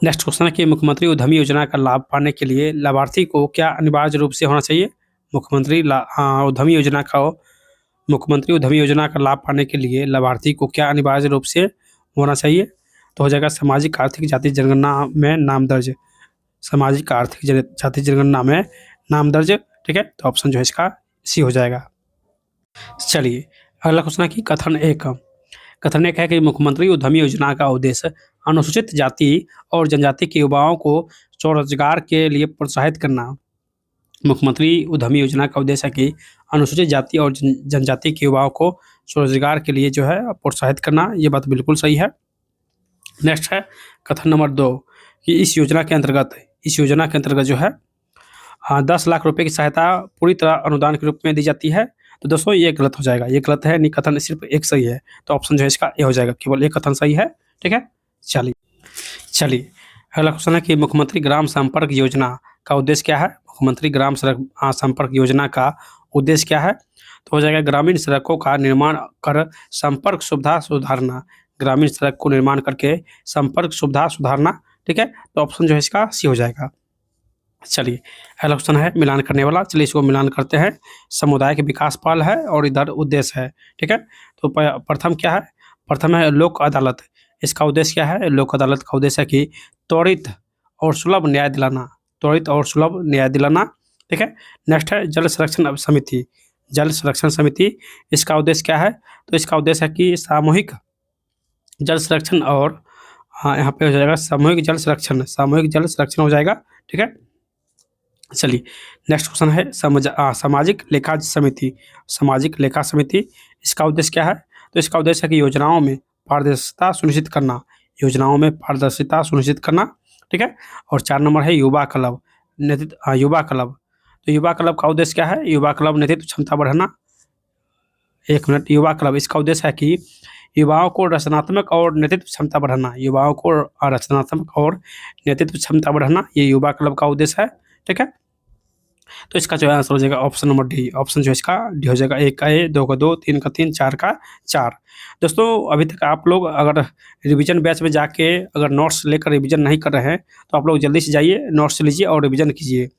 नेक्स्ट क्वेश्चन है कि मुख्यमंत्री उद्यमी योजना का लाभ पाने के लिए लाभार्थी को क्या अनिवार्य रूप से होना चाहिए। मुख्यमंत्री उद्यमी योजना का लाभ पाने के लिए लाभार्थी को क्या अनिवार्य रूप से होना चाहिए। तो हो जाएगा सामाजिक आर्थिक जाति जनगणना में नाम दर्ज। ठीक है। तो ऑप्शन जो है इसका सी हो जाएगा। चलिए अगला क्वेश्चन है कि कथन एक है कि मुख्यमंत्री उद्यमी योजना का उद्देश्य अनुसूचित जाति और जनजाति के युवाओं को स्वरोजगार के लिए प्रोत्साहित करना। मुख्यमंत्री उद्यमी योजना का उद्देश्य है कि अनुसूचित जाति और जनजाति के युवाओं को स्वरोजगार के लिए जो है प्रोत्साहित करना। ये बात बिल्कुल सही है। नेक्स्ट है कथन नंबर 2 कि इस योजना के अंतर्गत जो है 10 लाख रुपए की सहायता पूरी तरह अनुदान के रूप में दी जाती है। तो दोस्तों ये गलत हो जाएगा, ये गलत है। नहीं, कथन सिर्फ एक सही है। तो ऑप्शन जो है इसका ए हो जाएगा, केवल एक कथन सही है। ठीक है। चलिए अगला क्वेश्चन है कि मुख्यमंत्री ग्राम संपर्क योजना का उद्देश्य क्या है। मुख्यमंत्री ग्राम संपर्क योजना का उद्देश्य क्या है। तो हो जाएगा ग्रामीण सड़कों का निर्माण कर संपर्क सुविधा सुधारना। ग्रामीण सड़क को निर्माण करके संपर्क सुविधा सुधारना। ठीक है। तो ऑप्शन जो है इसका सी हो जाएगा। चलिए अगला क्वेश्चन है मिलान करने वाला। चलिए इसको मिलान करते हैं। सामुदायिक विकास पहल है और इधर उद्देश्य है। ठीक है। तो प्रथम क्या है। प्रथम है लोक अदालत। इसका उद्देश्य क्या है? लोक अदालत का उद्देश्य है कि त्वरित और सुलभ न्याय दिलाना, त्वरित और सुलभ न्याय दिलाना। ठीक है। नेक्स्ट है जल संरक्षण समिति, जल संरक्षण समिति, इसका उद्देश्य क्या है? तो इसका उद्देश्य है कि सामूहिक जल संरक्षण और यहाँ पे हो जाएगा सामूहिक जल संरक्षण, सामूहिक जल संरक्षण हो जाएगा। ठीक है। चलिए नेक्स्ट क्वेश्चन है सामाजिक लेखा समिति, सामाजिक लेखा समिति, इसका उद्देश्य क्या है? तो इसका उद्देश्य है कि योजनाओं में पारदर्शिता सुनिश्चित करना, योजनाओं में पारदर्शिता सुनिश्चित करना। ठीक है। और 4 नंबर है युवा क्लब, नेतृत्व, युवा क्लब, तो युवा क्लब का उद्देश्य क्या है? युवा क्लब नेतृत्व क्षमता बढ़ाना। 1 मिनट, युवा क्लब इसका उद्देश्य है कि युवाओं को रचनात्मक और नेतृत्व क्षमता बढ़ाना, युवाओं को रचनात्मक और नेतृत्व क्षमता बढ़ाना, ये युवा क्लब का उद्देश्य है। ठीक है। तो इसका जो आंसर हो जाएगा ऑप्शन नंबर डी, ऑप्शन जो इसका डी हो जाएगा। 1 का ए, 2 का 2, 3 का 3, 4 का 4। दोस्तों अभी तक आप लोग अगर रिवीजन बैच में जाके अगर नोट्स लेकर रिवीजन नहीं कर रहे हैं तो आप लोग जल्दी से जाइए, नोट्स लीजिए और रिवीजन कीजिए,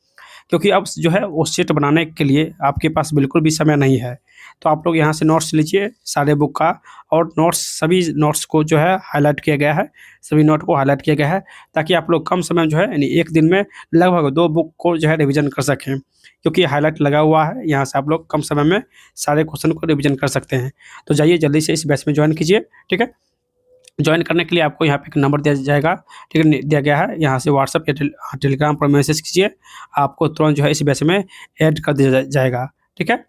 क्योंकि अब जो है वो सेट बनाने के लिए आपके पास बिल्कुल भी समय नहीं है। तो आप लोग यहाँ से नोट्स लीजिए सारे बुक का, और नोट्स सभी नोट्स को जो है हाईलाइट किया गया है, सभी नोट को हाईलाइट किया गया है, ताकि आप लोग कम समय में जो है यानी 1 दिन में लगभग 2 बुक को जो है रिवीजन कर सकें, क्योंकि हाईलाइट लगा हुआ है, यहाँ से आप लोग कम समय में सारे क्वेश्चन को रिवीजन कर सकते हैं। तो जाइए जल्दी से इस बैच में ज्वाइन कीजिए। ठीक है। ज्वाइन करने के लिए आपको यहाँ पे एक नंबर दिया जाएगा, ठीक है, दिया गया है, यहाँ से व्हाट्सएप या टेलीग्राम पर मैसेज कीजिए, आपको तुरंत जो है इस बैच में ऐड कर दिया जाएगा। ठीक है।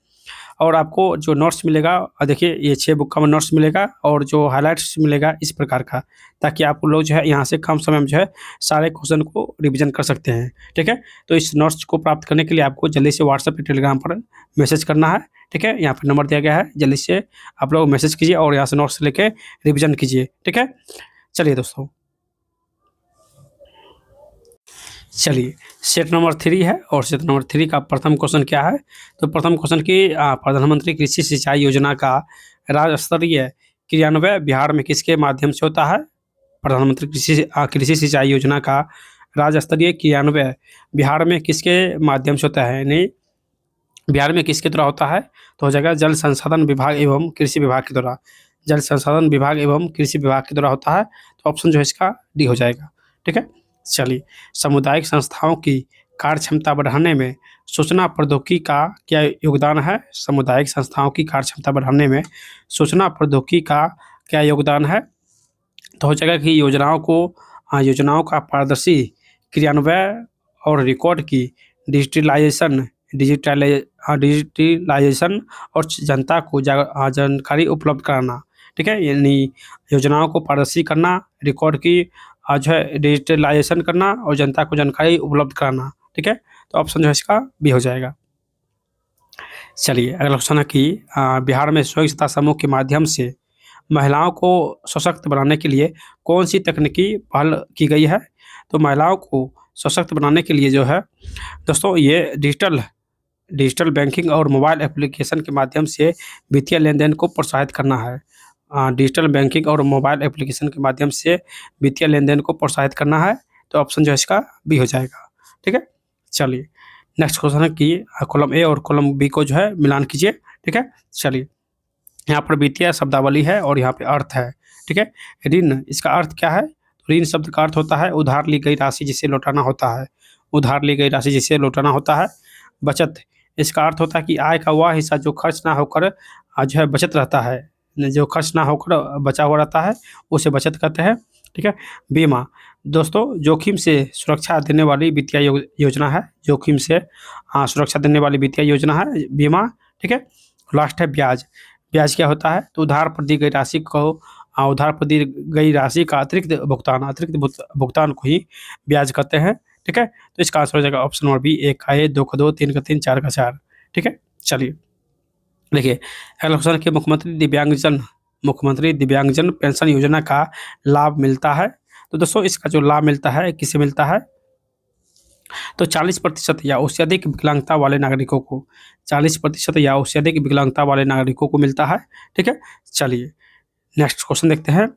और आपको जो नोट्स मिलेगा, देखिए ये 6 बुक का नोट्स मिलेगा और जो हाइलाइट्स मिलेगा इस प्रकार का, ताकि आप लोग जो है यहाँ से कम समय में जो है सारे क्वेश्चन को रिवीजन कर सकते हैं। ठीक है। तो इस नोट्स को प्राप्त करने के लिए आपको जल्दी से व्हाट्सएप या टेलीग्राम पर मैसेज करना है। ठीक है। यहाँ पर नंबर दिया गया है, जल्दी से आप लोग मैसेज कीजिए और यहाँ से नोट्स लेके रिवीजन कीजिए। ठीक है। चलिए दोस्तों, चलिए सेट नंबर 3 है, और सेट नंबर 3 का प्रथम क्वेश्चन क्या है? तो प्रथम क्वेश्चन की प्रधानमंत्री कृषि सिंचाई योजना का राज्य स्तरीय क्रियान्वयन बिहार में किसके माध्यम से होता है? प्रधानमंत्री कृषि सिंचाई योजना का राज्य स्तरीय क्रियान्वयन बिहार में किसके माध्यम से होता है, यानी बिहार में किसके द्वारा होता है? तो हो जाएगा जल संसाधन विभाग एवं कृषि विभाग के द्वारा, जल संसाधन विभाग एवं कृषि विभाग के द्वारा होता है। तो ऑप्शन जो है इसका डी हो जाएगा। ठीक है। चलिए, सामुदायिक संस्थाओं की कार्य क्षमता बढ़ाने में सूचना प्रौद्योगिकी का क्या योगदान है? सामुदायिक संस्थाओं की कार्य क्षमता बढ़ाने में सूचना प्रौद्योगिकी का क्या योगदान है? तो हो जाएगा कि योजनाओं का पारदर्शी क्रियान्वयन और रिकॉर्ड की डिजिटलाइजेशन और जनता को जानकारी उपलब्ध कराना। ठीक है। यानी योजनाओं को पारदर्शी करना, रिकॉर्ड की जो है डिजिटलाइजेशन करना और जनता को जानकारी उपलब्ध कराना। ठीक है। तो ऑप्शन जो है इसका बी हो जाएगा। चलिए अगला क्वेश्चन है कि बिहार में स्वयं सहायता समूह के माध्यम से महिलाओं को सशक्त बनाने के लिए कौन सी तकनीकी पहल की गई है? तो महिलाओं को सशक्त बनाने के लिए जो है दोस्तों ये डिजिटल बैंकिंग और मोबाइल एप्लीकेशन के माध्यम से वित्तीय लेन देन को प्रोत्साहित करना है। डिजिटल बैंकिंग और मोबाइल एप्लीकेशन के माध्यम से वित्तीय लेन देन को प्रोत्साहित करना है। तो ऑप्शन जो है इसका बी हो जाएगा। ठीक है। चलिए नेक्स्ट क्वेश्चन है कि कॉलम ए और कॉलम बी को जो है मिलान कीजिए। ठीक है। चलिए, यहाँ पर वित्तीय शब्दावली है और यहाँ पे अर्थ है। ठीक है। ऋण, इसका अर्थ क्या है? ऋण शब्द का अर्थ होता है उधार ली गई राशि जिसे लौटाना होता है, उधार ली गई राशि जिसे लौटाना होता है। बचत, इसका अर्थ होता है कि आय का वह हिस्सा जो खर्च ना होकर जो है बचत रहता है, जो खर्च ना होकर बचा हुआ रहता है उसे बचत कहते हैं। ठीक है। बीमा, दोस्तों जोखिम से सुरक्षा देने वाली वित्तीय योजना है, जोखिम से सुरक्षा देने वाली वित्तीय योजना है बीमा। ठीक है। लास्ट है ब्याज, ब्याज क्या होता है? तो उधार पर दी गई राशि का अतिरिक्त भुगतान को ही ब्याज कहते हैं। ठीक है। तो इसका आंसर हो जाएगा ऑप्शन नंबर बी, 1 का ए, 2 का 2, 3 का 3, 4 का 4। ठीक है। चलिए देखिए अगला क्वेश्चन कि मुख्यमंत्री दिव्यांगजन पेंशन योजना का लाभ मिलता है। तो दोस्तों इसका जो लाभ मिलता है किसे मिलता है? तो 40% या उससे अधिक विकलांगता वाले नागरिकों को, 40% या उससे अधिक विकलांगता वाले नागरिकों को मिलता है। ठीक है। चलिए नेक्स्ट क्वेश्चन देखते हैं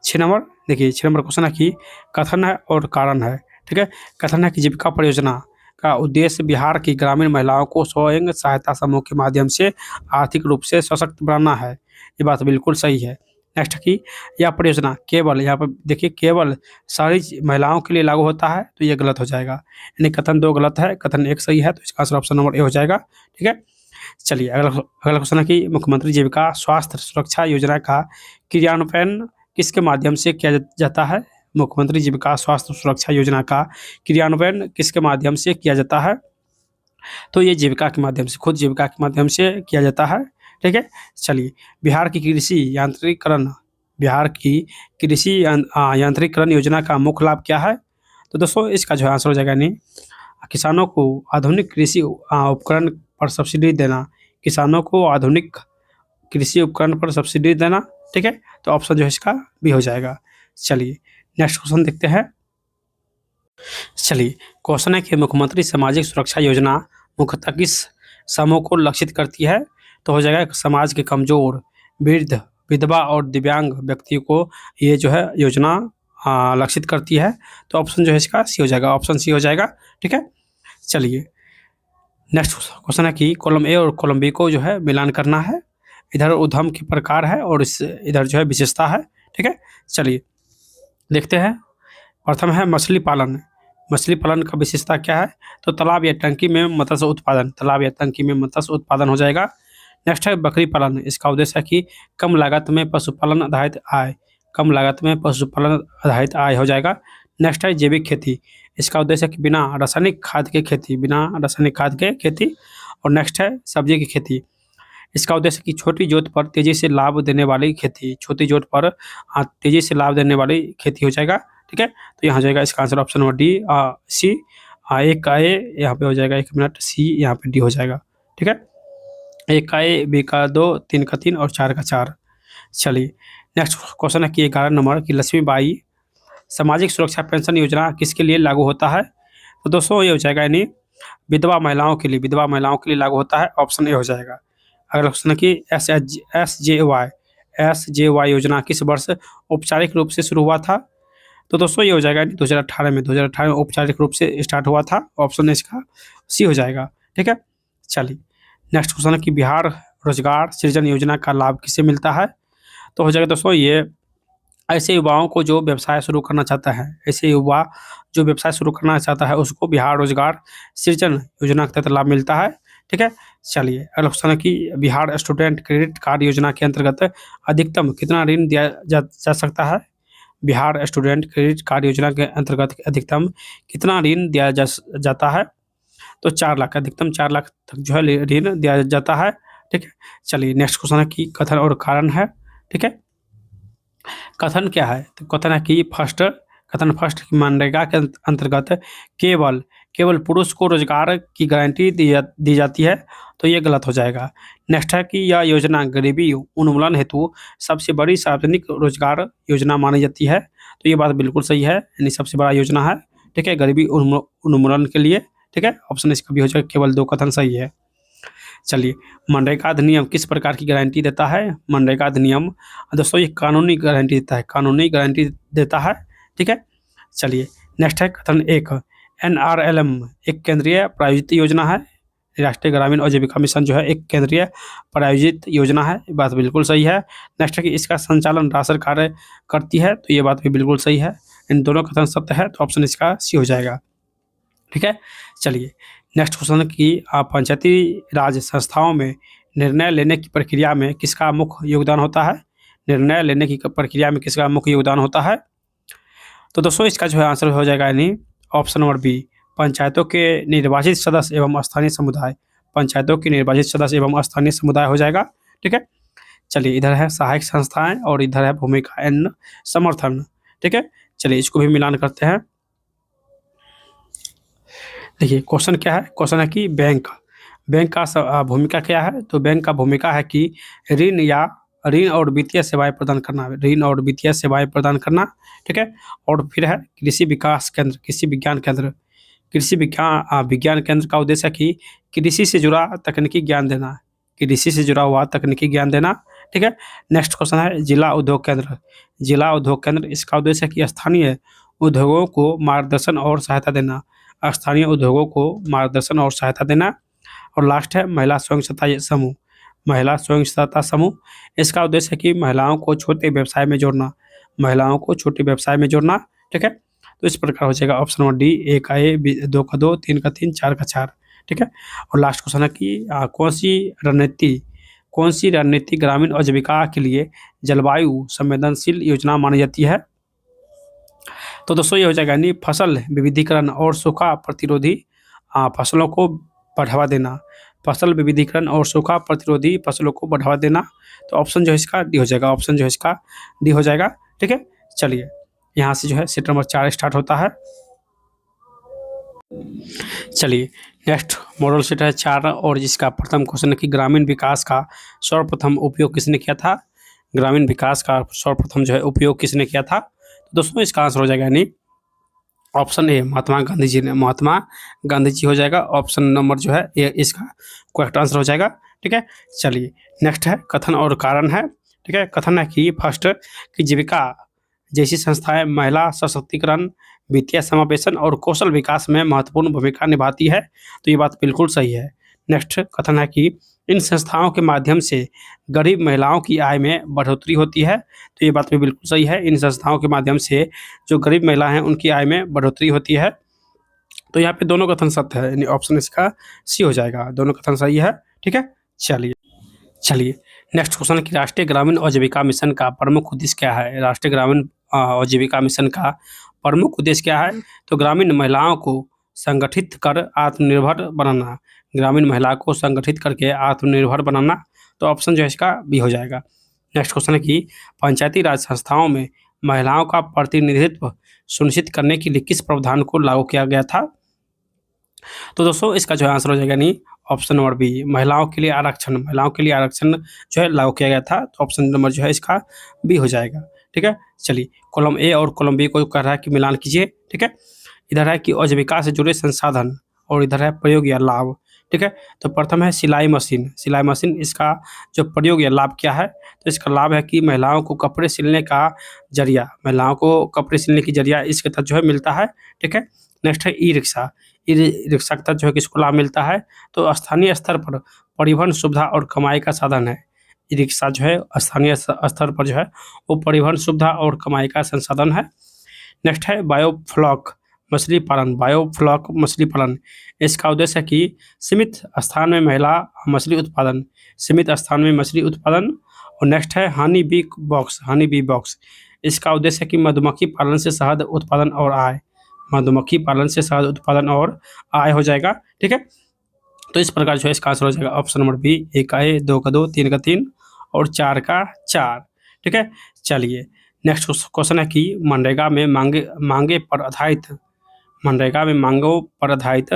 6 नंबर। देखिए 6 नंबर क्वेश्चन है कि कथन है और कारण है। ठीक है। कथन है कि जीविका परियोजना का उद्देश्य बिहार की ग्रामीण महिलाओं को स्वयं सहायता समूह के माध्यम से आर्थिक रूप से सशक्त बनाना है। ये बात बिल्कुल सही है। नेक्स्ट की यह परियोजना केवल, यहाँ पर देखिए केवल शहरी महिलाओं के लिए लागू होता है, तो ये गलत हो जाएगा, यानी कथन 2 गलत है, कथन 1 सही है, तो इसका आंसर ऑप्शन नंबर ए हो जाएगा। ठीक है, चलिए अगला अगला क्वेश्चन है कि मुख्यमंत्री जीविका स्वास्थ्य सुरक्षा योजना का क्रियान्वयन किसके माध्यम से किया जाता है? मुख्यमंत्री जीविका स्वास्थ्य सुरक्षा योजना का क्रियान्वयन किसके माध्यम से किया जाता है? तो ये जीविका के माध्यम से, खुद जीविका के माध्यम से किया जाता है। ठीक है, चलिए बिहार की कृषि यांत्रिकरण, बिहार की कृषि यांत्रिकरण योजना का मुख्य लाभ क्या है? तो दोस्तों इसका जो आंसर हो जाएगा नहीं, किसानों को आधुनिक कृषि उपकरण पर सब्सिडी देना, किसानों को आधुनिक कृषि उपकरण पर सब्सिडी देना। ठीक है, तो ऑप्शन जो है इसका भी हो जाएगा। चलिए नेक्स्ट क्वेश्चन देखते हैं। चलिए क्वेश्चन है कि मुख्यमंत्री सामाजिक सुरक्षा योजना मुख्यतः किस समूह को लक्षित करती है? तो हो जाएगा समाज के कमजोर, वृद्ध, विधवा और दिव्यांग व्यक्तियों को ये जो है योजना लक्षित करती है। तो ऑप्शन जो है इसका सी हो जाएगा, ऑप्शन सी हो जाएगा। ठीक है, चलिए नेक्स्ट क्वेश्चन है कि कॉलम ए और कॉलम बी को जो है मिलान करना है। इधर उद्यम के प्रकार है और इस इधर जो है विशेषता है। ठीक है, चलिए देखते हैं। प्रथम है मछली पालन। मछली पालन का विशेषता क्या है? तो तालाब या टंकी में मत्स्य उत्पादन, तालाब या टंकी में मत्स्य उत्पादन हो जाएगा। नेक्स्ट है बकरी पालन। इसका उद्देश्य है कि कम लागत में पशुपालन आधारित आय, कम लागत में पशुपालन आधारित आय हो जाएगा। नेक्स्ट है जैविक खेती। इसका उद्देश्य है कि बिना रासायनिक खाद के खेती, बिना रासायनिक खाद के खेती। और नेक्स्ट है सब्जी की खेती। इसका उद्देश्य कि छोटी जोत पर तेजी से लाभ देने वाली खेती, छोटी जोत पर तेजी से लाभ देने वाली खेती हो जाएगा। ठीक है, तो यहाँ हो जाएगा इसका आंसर ऑप्शन नंबर डी, सी। एक का ए यहाँ पे हो जाएगा, 1 मिनट, सी यहाँ पे डी हो जाएगा। ठीक है, 1 का ए, बी का 2, 3 का 3 और 4 का 4। चलिए नेक्स्ट क्वेश्चन है कि 11 नंबर की लक्ष्मीबाई सामाजिक सुरक्षा पेंशन योजना किसके लिए लागू होता है? तो दोस्तों ये हो जाएगा यानी विधवा महिलाओं के लिए, विधवा महिलाओं के लिए लागू होता है, ऑप्शन ए हो जाएगा। अगला क्वेश्चन है कि एस जे वाई योजना किस वर्ष औपचारिक रूप से शुरू हुआ था? तो दोस्तों ये हो जाएगा 2018 में, 2018 में औपचारिक रूप से स्टार्ट हुआ था, ऑप्शन इसका सी हो जाएगा। ठीक है, चलिए नेक्स्ट क्वेश्चन है कि बिहार रोजगार सृजन योजना का लाभ किसे मिलता है? तो हो जाएगा दोस्तों ये ऐसे युवाओं को जो व्यवसाय शुरू करना चाहता है, ऐसे युवा जो व्यवसाय शुरू करना चाहता है उसको बिहार रोजगार सृजन योजना के तहत लाभ मिलता है। ठीक है, चलिए अगला क्वेश्चन है कि बिहार स्टूडेंट क्रेडिट कार्ड योजना के अंतर्गत अधिकतम कितना ऋण दिया जा सकता है? बिहार स्टूडेंट क्रेडिट कार्ड योजना के अंतर्गत अधिकतम कितना ऋण दिया जाता है? तो 4 लाख, अधिकतम 4 लाख तक जो है ऋण दिया जाता है। ठीक है, चलिए नेक्स्ट क्वेश्चन है कि कथन और कारण है। ठीक है, कथन क्या है? तो कथन है कि कथन फर्स्ट मनरेगा के अंतर्गत केवल पुरुष को रोजगार की गारंटी दी जाती है, तो ये गलत हो जाएगा। नेक्स्ट है कि यह योजना गरीबी उन्मूलन हेतु सबसे बड़ी सार्वजनिक रोजगार योजना मानी जाती है, तो ये बात बिल्कुल सही है, यानी सबसे बड़ा योजना है। ठीक है, गरीबी उन्मूलन के लिए। ठीक है, ऑप्शन इसका भी हो जाएगा, केवल 2 कथन सही है। चलिए मनरेगा अधिनियम किस प्रकार की गारंटी देता है? मनरेगा अधिनियम दोस्तों ये कानूनी गारंटी देता है, कानूनी गारंटी देता है। ठीक है, चलिए नेक्स्ट है कथन 1, NRLM एक केंद्रीय प्रायोजित योजना है, राष्ट्रीय ग्रामीण आजीविका मिशन जो है एक केंद्रीय प्रायोजित योजना है, ये बात बिल्कुल सही है। नेक्स्ट है कि इसका संचालन राज्य सरकार करती है, तो ये बात भी बिल्कुल सही है, इन दोनों कथन सत्य है, तो ऑप्शन इसका सी हो जाएगा। ठीक है, चलिए नेक्स्ट क्वेश्चन की पंचायती राज संस्थाओं में निर्णय लेने की प्रक्रिया में किसका मुख्य योगदान होता है? निर्णय लेने की प्रक्रिया में किसका मुख्य योगदान होता है? तो दोस्तों इसका जो है आंसर हो जाएगा यानी ऑप्शन नंबर बी, पंचायतों के निर्वाचित सदस्य एवं स्थानीय समुदाय, पंचायतों के निर्वाचित सदस्य एवं स्थानीय समुदाय हो जाएगा। ठीक है, चलिए इधर है सहायक संस्थाएं और इधर है भूमिका एंड समर्थन। ठीक है, चलिए इसको भी मिलान करते हैं। देखिए क्वेश्चन क्या है? क्वेश्चन है कि बैंक का भूमिका क्या है? तो बैंक का भूमिका है कि ऋण और वित्तीय सेवाएं प्रदान करना, ऋण और वित्तीय सेवाएं प्रदान करना। ठीक है, और फिर है कृषि विकास केंद्र, कृषि विज्ञान केंद्र, कृषि विज्ञान केंद्र का उद्देश्य है कि कृषि से जुड़ा तकनीकी ज्ञान देना, कृषि से जुड़ा हुआ तकनीकी ज्ञान देना। ठीक है, नेक्स्ट क्वेश्चन है जिला उद्योग केंद्र, जिला उद्योग केंद्र इसका उद्देश्य है कि स्थानीय उद्योगों को मार्गदर्शन और सहायता देना, स्थानीय उद्योगों को मार्गदर्शन और सहायता देना। और लास्ट है महिला स्वयं सहायता समूह, महिला स्वयं सहायता समूह। इसका उद्देश्य है कि महिलाओं को छोटे व्यवसाय में जोड़ना, महिलाओं को छोटे व्यवसाय में जोड़ना। ठीक है, तो इस प्रकार हो जाएगा ऑप्शन नंबर डी, ए का ए, दो का दो, तीन का तीन, चार का चार। ठीक है, और लास्ट क्वेश्चन है कि कौन सी रणनीति ग्रामीण आजीविका के लिए जलवायु संवेदनशील योजना मानी जाती है? तो दोस्तों ये हो जाएगा यानी फसल विविधीकरण और सूखा प्रतिरोधी फसलों को बढ़ावा देना, फसल विविधीकरण और सूखा प्रतिरोधी फसलों को बढ़ावा देना। तो ऑप्शन जो है इसका डी हो जाएगा, ऑप्शन जो है इसका डी हो जाएगा। ठीक है, चलिए यहाँ से जो है सेट नंबर 4 स्टार्ट होता है। चलिए नेक्स्ट मॉडल सेट है 4 और जिसका प्रथम क्वेश्चन है कि ग्रामीण विकास का सर्वप्रथम उपयोग किसने किया था? ग्रामीण विकास का सर्वप्रथम जो है उपयोग किसने किया था? तो दोस्तों इसका आंसर हो जाएगा यानी ऑप्शन ए, महात्मा गांधी जी ने, महात्मा गांधी जी हो जाएगा। ऑप्शन नंबर जो है ये इसका करेक्ट आंसर हो जाएगा। ठीक है, चलिए नेक्स्ट है कथन और कारण है। ठीक है, कथन है कि फर्स्ट कि जीविका जैसी संस्थाएं महिला सशक्तिकरण, वित्तीय समावेशन और कौशल विकास में महत्वपूर्ण भूमिका निभाती है। तो ये बात बिल्कुल सही है। नेक्स्ट कथन है कि इन संस्थाओं के माध्यम से गरीब महिलाओं की आय में बढ़ोतरी होती है। तो ये बात भी बिल्कुल सही है, इन संस्थाओं के माध्यम से जो गरीब महिला हैं उनकी आय में बढ़ोतरी होती है। तो यहाँ पे दोनों कथन सत्य है, यानी ऑप्शन इसका सी हो जाएगा, दोनों कथन सही है। ठीक है, चलिए नेक्स्ट क्वेश्चन है कि राष्ट्रीय ग्रामीण आजीविका मिशन का प्रमुख उद्देश्य क्या है? राष्ट्रीय ग्रामीण आजीविका मिशन का प्रमुख उद्देश्य क्या है? तो ग्रामीण महिलाओं को संगठित कर आत्मनिर्भर बनाना, ग्रामीण महिला को संगठित करके आत्मनिर्भर बनाना। तो ऑप्शन जो है इसका बी हो जाएगा। नेक्स्ट क्वेश्चन है कि पंचायती राज संस्थाओं में महिलाओं का प्रतिनिधित्व सुनिश्चित करने के लिए किस प्रावधान को लागू किया गया था? तो दोस्तों इसका जो आंसर हो जाएगा नहीं ऑप्शन नंबर बी, महिलाओं के लिए आरक्षण, महिलाओं के लिए आरक्षण जो है लागू किया गया था। तो ऑप्शन नंबर जो है इसका बी हो जाएगा। ठीक है, चलिए कॉलम ए और कॉलम बी को कह रहा है कि मिलान कीजिए। ठीक है, इधर है कि आजीविका से जुड़े संसाधन और इधर है प्रयोग या लाभ। ठीक है, तो प्रथम है सिलाई मशीन, सिलाई मशीन इसका जो प्रयोग या लाभ क्या है? तो इसका लाभ है कि महिलाओं को कपड़े सिलने का जरिया, महिलाओं को कपड़े सिलने की जरिया इसके तहत जो है मिलता है। ठीक है, नेक्स्ट है ई रिक्शा, ई रिक्शा के तहत जो है किसको लाभ मिलता है? तो स्थानीय स्तर पर परिवहन सुविधा और कमाई का साधन है। ई रिक्शा जो है स्थानीय स्तर पर जो है वो परिवहन सुविधा और कमाई का संसाधन है। नेक्स्ट है बायोफ्लॉक मछली पालन, बायोफ्लॉक मछली पालन इसका उद्देश्य है कि सीमित स्थान में महिला मछली उत्पादन, सीमित स्थान में मछली उत्पादन। और नेक्स्ट है honey bee box, honey bee box इसका उद्देश्य है कि मधुमक्खी पालन से शहद उत्पादन और आय, मधुमक्खी पालन से शहद उत्पादन और आय हो जाएगा। ठीक है, तो इस प्रकार जो है इसका आंसर हो जाएगा ऑप्शन नंबर बी, एक का ए, दो का दो, तीन का तीन और चार का चार। ठीक है, चलिए नेक्स्ट क्वेश्चन है कि मनरेगा में मांगे पर आधारित, मनरेगा में मांगों पर आधारित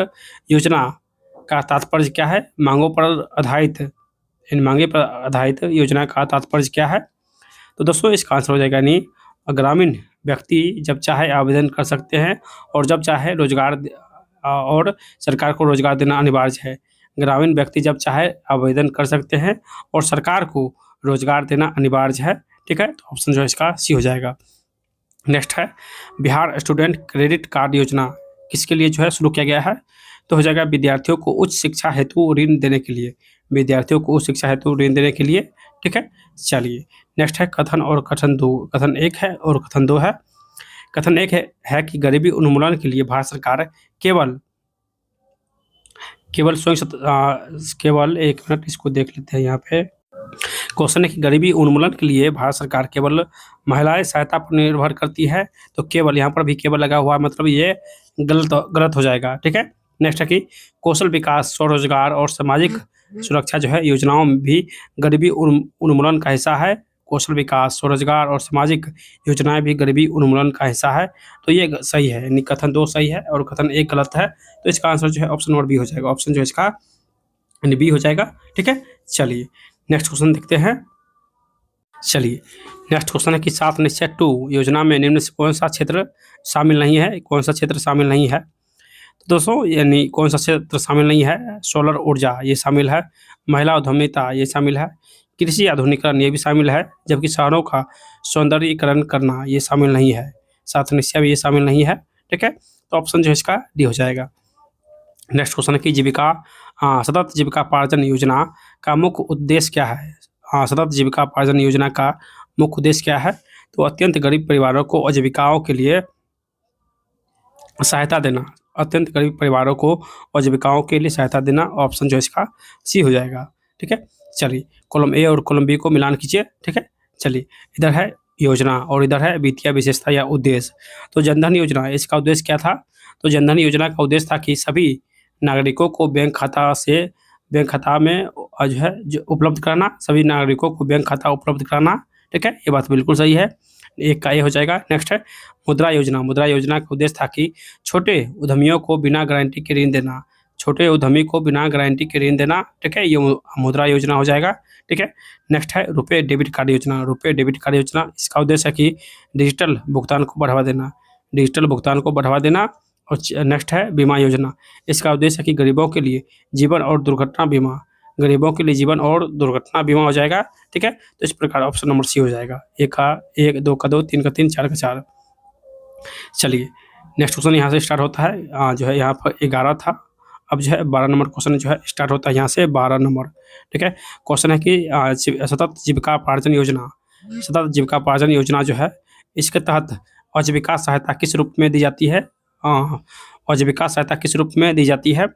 योजना का तात्पर्य क्या है? मांगों पर आधारित, इन मांगे पर आधारित योजना का तात्पर्य क्या है? तो दोस्तों इसका आंसर हो जाएगा नहीं ग्रामीण व्यक्ति जब चाहे आवेदन कर सकते हैं और जब चाहे रोजगार और सरकार को रोजगार देना अनिवार्य है। ग्रामीण व्यक्ति जब चाहे आवेदन कर सकते हैं और सरकार को रोजगार देना अनिवार्य है। ठीक है, तो ऑप्शन जो है इसका सी हो जाएगा। नेक्स्ट है बिहार स्टूडेंट क्रेडिट कार्ड योजना किसके लिए जो है शुरू किया गया है? तो हो जाएगा विद्यार्थियों को उच्च शिक्षा हेतु ऋण देने के लिए, विद्यार्थियों को उच्च शिक्षा हेतु ऋण देने के लिए। ठीक है, चलिए नेक्स्ट है कथन और कथन दो, कथन एक है और कथन दो है। कथन एक है कि गरीबी उन्मूलन के लिए भारत सरकार केवल केवल एक मिनट इसको देख लेते हैं। यहाँ पे क्वेश्चन है कि गरीबी उन्मूलन के लिए भारत सरकार केवल महिलाएं सहायता पर निर्भर करती है। तो केवल यहाँ पर भी केवल लगा हुआ है, मतलब ये गलत हो जाएगा। ठीक है, नेक्स्ट है कि कौशल विकास, स्वरोजगार और सामाजिक सुरक्षा जो है योजनाओं में भी गरीबी उन्मूलन का हिस्सा है। कौशल विकास, स्वरोजगार और सामाजिक योजनाएं भी गरीबी उन्मूलन का हिस्सा है। तो ये सही है, यानी कथन दो सही है और कथन एक गलत है। तो इसका आंसर जो है ऑप्शन नंबर बी हो जाएगा, ऑप्शन जो है इसका यानी बी हो जाएगा। ठीक है, चलिए नेक्स्ट क्वेश्चन देखते हैं। चलिए नेक्स्ट क्वेश्चन है कि 7 निश्चय 2 योजना में निम्न से कौन सा क्षेत्र शामिल नहीं है? कौन सा क्षेत्र शामिल नहीं है? तो दोस्तों यानी कौन सा क्षेत्र शामिल नहीं है? सोलर ऊर्जा ये शामिल है, महिला उद्यमिता ये शामिल है, कृषि आधुनिकीकरण ये भी शामिल है, जबकि शहरों का सौंदर्यीकरण करना ये शामिल नहीं है। 7 निश्चय भी ये शामिल नहीं है। ठीक है, तो ऑप्शन जो है इसका डी हो जाएगा। नेक्स्ट क्वेश्चन है कि सतत जीविकापार्जन योजना का मुख्य उद्देश्य क्या है? सतत जीविकापार्जन योजना का मुख्य उद्देश्य क्या है? तो अत्यंत गरीब परिवारों को आजीविकाओं के लिए सहायता देना। अत्यंत गरीब परिवारों को आजीविकाओं के लिए सहायता देना, ऑप्शन जो है इसका सी हो जाएगा। ठीक है, चलिए कॉलम ए और कॉलम बी को मिलान कीजिए। ठीक है, चलिए इधर है योजना और इधर है वित्तीय विशेषता या उद्देश्य। तो जनधन योजना, इसका उद्देश्य क्या था? तो जनधन योजना का उद्देश्य था कि सभी नागरिकों को बैंक खाता में जो है जो उपलब्ध कराना, सभी नागरिकों को बैंक खाता उपलब्ध कराना। ठीक है, ये बात बिल्कुल सही है, एक का ये हो जाएगा। नेक्स्ट है मुद्रा योजना। मुद्रा योजना का उद्देश्य था कि छोटे उद्यमियों को बिना गारंटी के ऋण देना, छोटे उद्यमी को बिना गारंटी के ऋण देना। ठीक है, ये मुद्रा योजना हो जाएगा। ठीक है, नेक्स्ट है रुपए डेबिट कार्ड योजना। रुपए डेबिट कार्ड योजना, इसका उद्देश्य है कि डिजिटल भुगतान को बढ़ावा देना, डिजिटल भुगतान को बढ़ावा देना। और नेक्स्ट है बीमा योजना। इसका उद्देश्य है कि गरीबों के लिए जीवन और दुर्घटना बीमा, गरीबों के लिए जीवन और दुर्घटना बीमा हो जाएगा। ठीक है, तो इस प्रकार ऑप्शन नंबर सी हो जाएगा। एक का एक, दो का दो, तीन का तीन, चार का चार। चलिए नेक्स्ट क्वेश्चन यहाँ से स्टार्ट होता है, जो है यहाँ पर 11 था, अब जो है 12 नंबर क्वेश्चन जो है स्टार्ट होता है यहाँ से 12 नंबर। ठीक है, क्वेश्चन है कि सतत जीविकापार्जन योजना, सतत जीविकापार्जन योजना जो है इसके तहत आजीविका सहायता किस रूप में दी जाती है? आजीविका सहायता किस रूप में दी जाती है?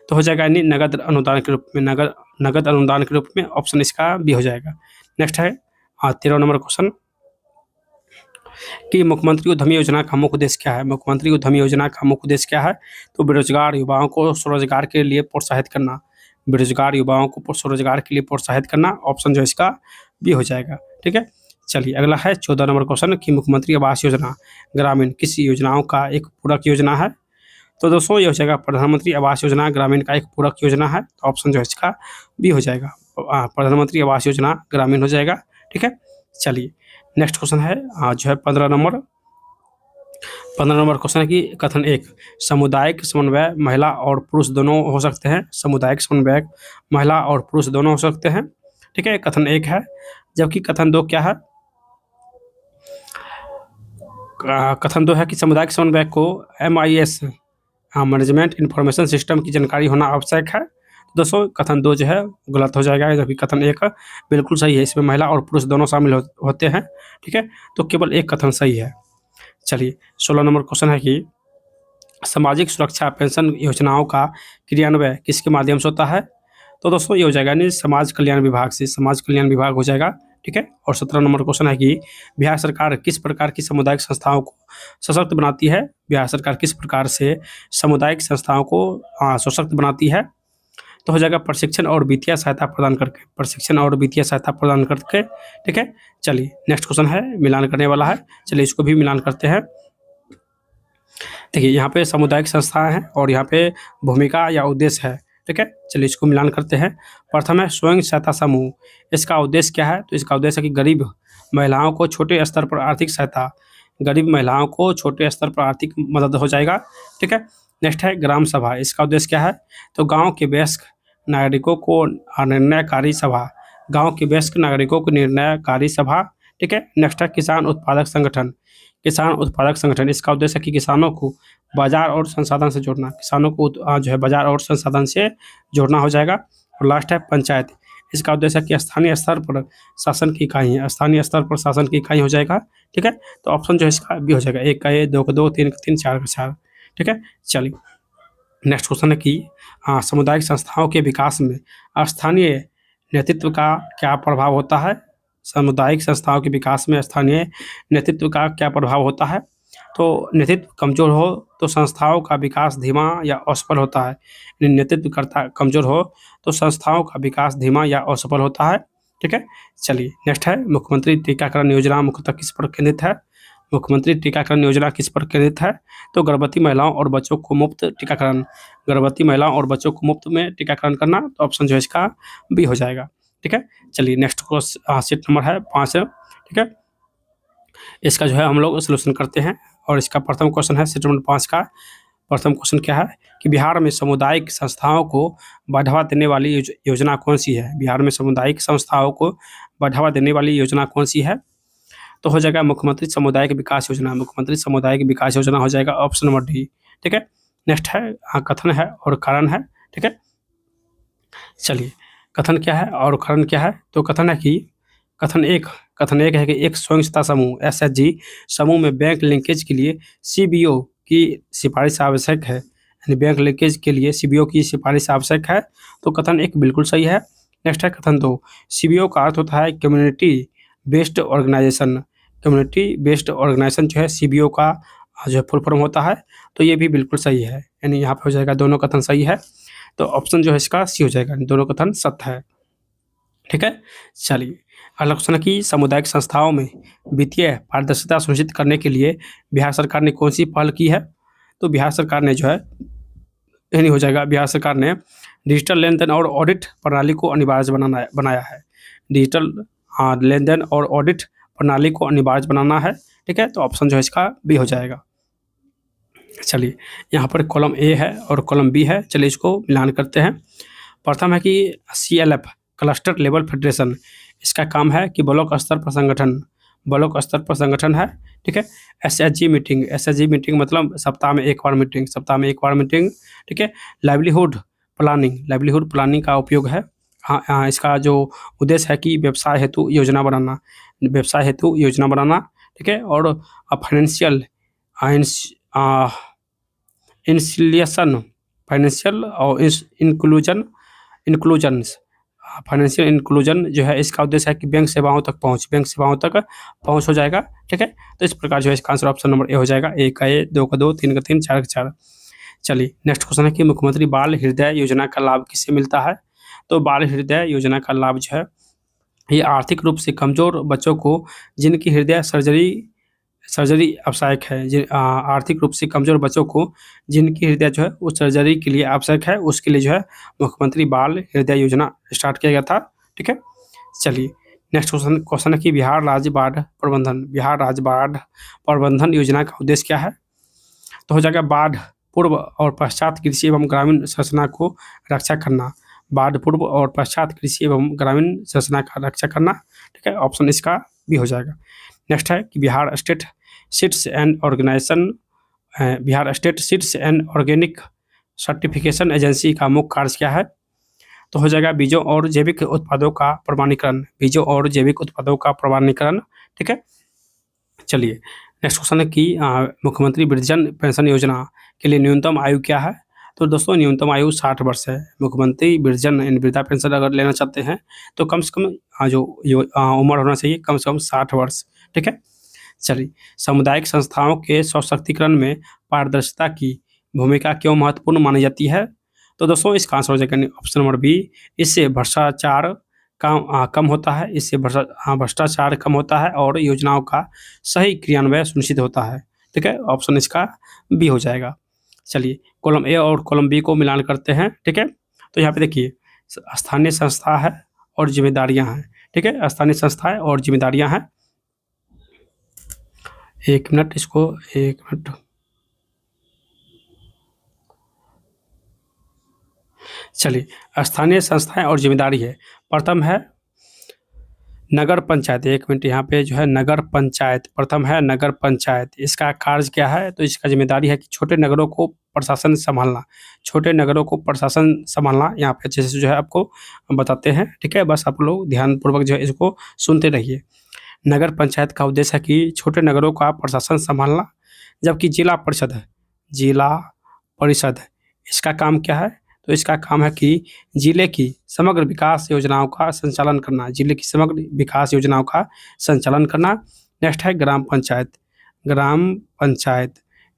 तो हो जाएगा यानी नगद अनुदान के रूप में, नगद अनुदान के रूप में, ऑप्शन इसका बी हो जाएगा। नेक्स्ट है 13 नंबर क्वेश्चन कि मुख्यमंत्री उद्यमी योजना का मुख्य उद्देश्य क्या है? मुख्यमंत्री उद्यमी योजना का मुख्य उद्देश्य क्या है? तो बेरोजगार युवाओं को स्वरोजगार के लिए प्रोत्साहित करना, बेरोजगार युवाओं को स्वरोजगार के लिए प्रोत्साहित करना, ऑप्शन जो है इसका बी हो जाएगा। ठीक है, चलिए अगला है 14 नंबर क्वेश्चन कि मुख्यमंत्री आवास योजना ग्रामीण किस योजनाओं का एक पूरक योजना है? तो दोस्तों ये हो जाएगा प्रधानमंत्री आवास योजना ग्रामीण का एक पूरक योजना है, तो ऑप्शन जो है इसका बी हो जाएगा, प्रधानमंत्री आवास योजना ग्रामीण हो जाएगा। ठीक है, चलिए नेक्स्ट क्वेश्चन है जो है 15 नंबर क्वेश्चन है कि कथन एक, सामुदायिक समन्वय महिला और पुरुष दोनों हो सकते हैं। सामुदायिक समन्वय महिला और पुरुष दोनों हो सकते हैं। ठीक है, कथन एक है। जबकि कथन दो क्या है? कथन दो है कि सामुदायिक समन्वय को MIS मैनेजमेंट इंफॉर्मेशन सिस्टम की जानकारी होना आवश्यक है। दोस्तों कथन दो जो है गलत हो जाएगा, जबकि कथन एक बिल्कुल सही है, इसमें महिला और पुरुष दोनों शामिल होते हैं। ठीक है, तो केवल एक कथन सही है। चलिए 16 नंबर क्वेश्चन है कि सामाजिक सुरक्षा पेंशन योजनाओं का क्रियान्वयन किसके माध्यम से होता है? तो दोस्तों ये हो जाएगा यानी समाज कल्याण विभाग से, समाज कल्याण विभाग हो जाएगा। ठीक है, और 17 नंबर क्वेश्चन है कि बिहार सरकार किस प्रकार की सामुदायिक संस्थाओं को सशक्त बनाती है? बिहार सरकार किस प्रकार से सामुदायिक संस्थाओं को सशक्त बनाती है? तो हो जाएगा प्रशिक्षण और वित्तीय सहायता प्रदान करके, प्रशिक्षण और वित्तीय सहायता प्रदान करके। ठीक है, चलिए नेक्स्ट क्वेश्चन है मिलान करने वाला है, चलिए इसको भी मिलान करते हैं। देखिए यहाँ पे सामुदायिक संस्थाएं हैं और यहाँ पे भूमिका या उद्देश्य है। ठीक है, चलिए इसको मिलान करते हैं। प्रथम है स्वयं सहायता समूह, इसका उद्देश्य क्या है? तो इसका उद्देश्य है कि गरीब महिलाओं को छोटे स्तर पर आर्थिक सहायता, गरीब महिलाओं को छोटे स्तर पर आर्थिक मदद हो जाएगा। ठीक है, नेक्स्ट है ग्राम सभा, इसका उद्देश्य क्या है? तो गाँव के वयस्क नागरिकों को निर्णयकारी सभा, गाँव के वयस्क नागरिकों को निर्णयकारी सभा। ठीक है, नेक्स्ट है किसान उत्पादक संगठन, किसान उत्पादक संगठन, इसका उद्देश्य है कि किसानों को बाजार और संसाधन से जोड़ना, किसानों को जो है बाजार और संसाधन से जोड़ना हो जाएगा। और लास्ट है पंचायत, इसका उद्देश्य है कि स्थानीय स्तर पर शासन की इकाई है, स्थानीय स्तर पर शासन की इकाई हो जाएगा। ठीक है, तो ऑप्शन जो है इसका भी हो जाएगा, एक का ए, दो का दो, तीन का तीन, चार का चार। ठीक है, चलिए नेक्स्ट क्वेश्चन है कि सामुदायिक संस्थाओं के विकास में स्थानीय नेतृत्व का क्या प्रभाव होता है? सामुदायिक संस्थाओं के विकास में स्थानीय नेतृत्व का क्या प्रभाव होता है? तो नेतृत्व कमजोर हो तो संस्थाओं का विकास धीमा या असफल होता है। नेतृत्व करता कमजोर हो तो संस्थाओं का विकास धीमा या असफल होता है। ठीक है, चलिए नेक्स्ट है मुख्यमंत्री टीकाकरण योजना मुख्यतः किस पर केंद्रित है? मुख्यमंत्री टीकाकरण योजना किस पर केंद्रित है? तो गर्भवती महिलाओं और बच्चों को मुफ्त टीकाकरण, गर्भवती महिलाओं और बच्चों को मुफ्त में टीकाकरण करना, तो ऑप्शन जो है इसका बी हो जाएगा। ठीक है, चलिए नेक्स्ट सीट नंबर है 5। ठीक है, इसका जो है हम लोग सोल्यूशन करते हैं और इसका प्रथम क्वेश्चन है सीट नंबर 5 का। प्रथम क्वेश्चन क्या है कि बिहार में सामुदायिक संस्थाओं को बढ़ावा देने वाली योजना कौन सी है? बिहार में सामुदायिक संस्थाओं को बढ़ावा देने वाली योजना कौन सी है? तो हो जाएगा मुख्यमंत्री सामुदायिक विकास योजना, मुख्यमंत्री सामुदायिक विकास योजना हो जाएगा, ऑप्शन नंबर डी। ठीक है, नेक्स्ट है कथन है और कारण है, ठीक है। चलिए, कथन क्या है और कारण क्या है? तो कथन है कि कथन एक है कि एक स्वयं सहायता समूह एसएचजी समूह में बैंक लिंकेज के लिए सीबीओ की सिफारिश आवश्यक है, यानी बैंक लिंकेज के लिए सीबीओ की सिफारिश आवश्यक है। तो कथन एक बिल्कुल सही है। नेक्स्ट है कथन दो, सीबीओ का अर्थ होता है community based organization. Community based organization जो है सीबीओ का जो है फुल फॉर्म होता है। तो ये भी बिल्कुल सही है, यानी यहाँ पे हो जाएगा दोनों कथन सही है। तो ऑप्शन जो है इसका सी हो जाएगा, दोनों कथन सत्य है, ठीक है। चलिए, अगला क्वेश्चन है कि सामुदायिक संस्थाओं में वित्तीय पारदर्शिता सुनिश्चित करने के लिए बिहार सरकार ने कौन सी पहल की है? तो बिहार सरकार ने जो है, यानी हो जाएगा बिहार सरकार ने डिजिटल लेन देन और ऑडिट प्रणाली को अनिवार्य बनाया है। डिजिटल लेन देन और ऑडिट प्रणाली को अनिवार्य बनाना है, ठीक है। तो ऑप्शन जो है इसका बी हो जाएगा। चलिए, यहाँ पर कॉलम ए है और कॉलम बी है, चलिए इसको मिलान करते हैं। प्रथम है कि CLF क्लस्टर लेवल फेडरेशन, इसका काम है कि ब्लॉक स्तर पर संगठन है, ठीक है। SHG मीटिंग मतलब सप्ताह में एक बार मीटिंग, ठीक है। लाइवलीहुड प्लानिंग का उपयोग है। हाँ, इसका जो उद्देश्य है कि व्यवसाय हेतु योजना बनाना, ठीक है। और फाइनेंशियल इंसलिएशन फाइनेंशियल और फाइनेंशियल इंक्लूजन जो है, इसका उद्देश्य है कि बैंक सेवाओं तक पहुंच हो जाएगा, ठीक है। तो इस प्रकार जो है इसका आंसर ऑप्शन नंबर ए हो जाएगा। 1 का ए, 2 का 2, 3 का 3, 4 का 4। चलिए, नेक्स्ट क्वेश्चन है कि मुख्यमंत्री बाल हृदय योजना का लाभ किससे मिलता है? तो बाल हृदय योजना का लाभ जो है, ये आर्थिक रूप से कमजोर बच्चों को जिनकी हृदय सर्जरी आवश्यक है, आर्थिक रूप से कमजोर बच्चों को जिनकी हृदय जो है वो सर्जरी के लिए आवश्यक है, उसके लिए जो है मुख्यमंत्री बाल हृदय योजना स्टार्ट किया गया था, ठीक है। चलिए, नेक्स्ट क्वेश्चन है कि बिहार राज्य बाढ़ प्रबंधन योजना का उद्देश्य क्या है? तो हो जाएगा बाढ़ पूर्व और पश्चात कृषि एवं ग्रामीण संरचना को रक्षा करना। बाढ़ पूर्व और पश्चात कृषि एवं ग्रामीण संरचना का रक्षा करना, ठीक है। ऑप्शन इसका भी हो जाएगा। नेक्स्ट है कि Bihar state seeds and organic certification agency का मुख्य कार्य क्या है? तो हो जाएगा बीजों और जैविक उत्पादों का प्रमाणीकरण, ठीक है। चलिए, नेक्स्ट क्वेश्चन है कि मुख्यमंत्री वृद्धजन पेंशन योजना के लिए न्यूनतम आयु क्या है? तो दोस्तों, न्यूनतम आयु 60 वर्ष है। मुख्यमंत्री वृद्धजन वृद्धा पेंशन अगर लेना चाहते हैं तो कम से कम उम्र होना चाहिए कम से कम 60 वर्ष, ठीक है। चलिए, सामुदायिक संस्थाओं के सशक्तिकरण में पारदर्शिता की भूमिका क्यों महत्वपूर्ण मानी जाती है? तो दोस्तों, इसका आंसर हो जाएगा ऑप्शन नंबर बी, इससे भ्रष्टाचार कम होता है और योजनाओं का सही क्रियान्वयन सुनिश्चित होता है, ठीक है। ऑप्शन इसका बी हो जाएगा। चलिए, कॉलम ए और कॉलम बी को मिलान करते हैं, ठीक है। तो यहाँ पे देखिए, स्थानीय संस्था है और जिम्मेदारियां हैं, ठीक है। स्थानीय संस्थाएं और जिम्मेदारियां हैं। एक मिनट, चलिए, स्थानीय संस्थाएं और जिम्मेदारी है। प्रथम है नगर पंचायत, एक मिनट, यहाँ पे जो है नगर पंचायत, प्रथम है नगर पंचायत। इसका कार्य क्या है? तो इसका जिम्मेदारी है कि छोटे नगरों को प्रशासन संभालना। यहाँ पे अच्छे से जो है आपको बताते हैं, ठीक है। बस आप लोग ध्यानपूर्वक जो है इसको सुनते रहिए। नगर पंचायत का उद्देश्य है कि छोटे नगरों का प्रशासन संभालना, जबकि जिला परिषद इसका काम क्या है? तो इसका काम है कि जिले की समग्र विकास योजनाओं का संचालन करना। नेक्स्ट है ग्राम पंचायत,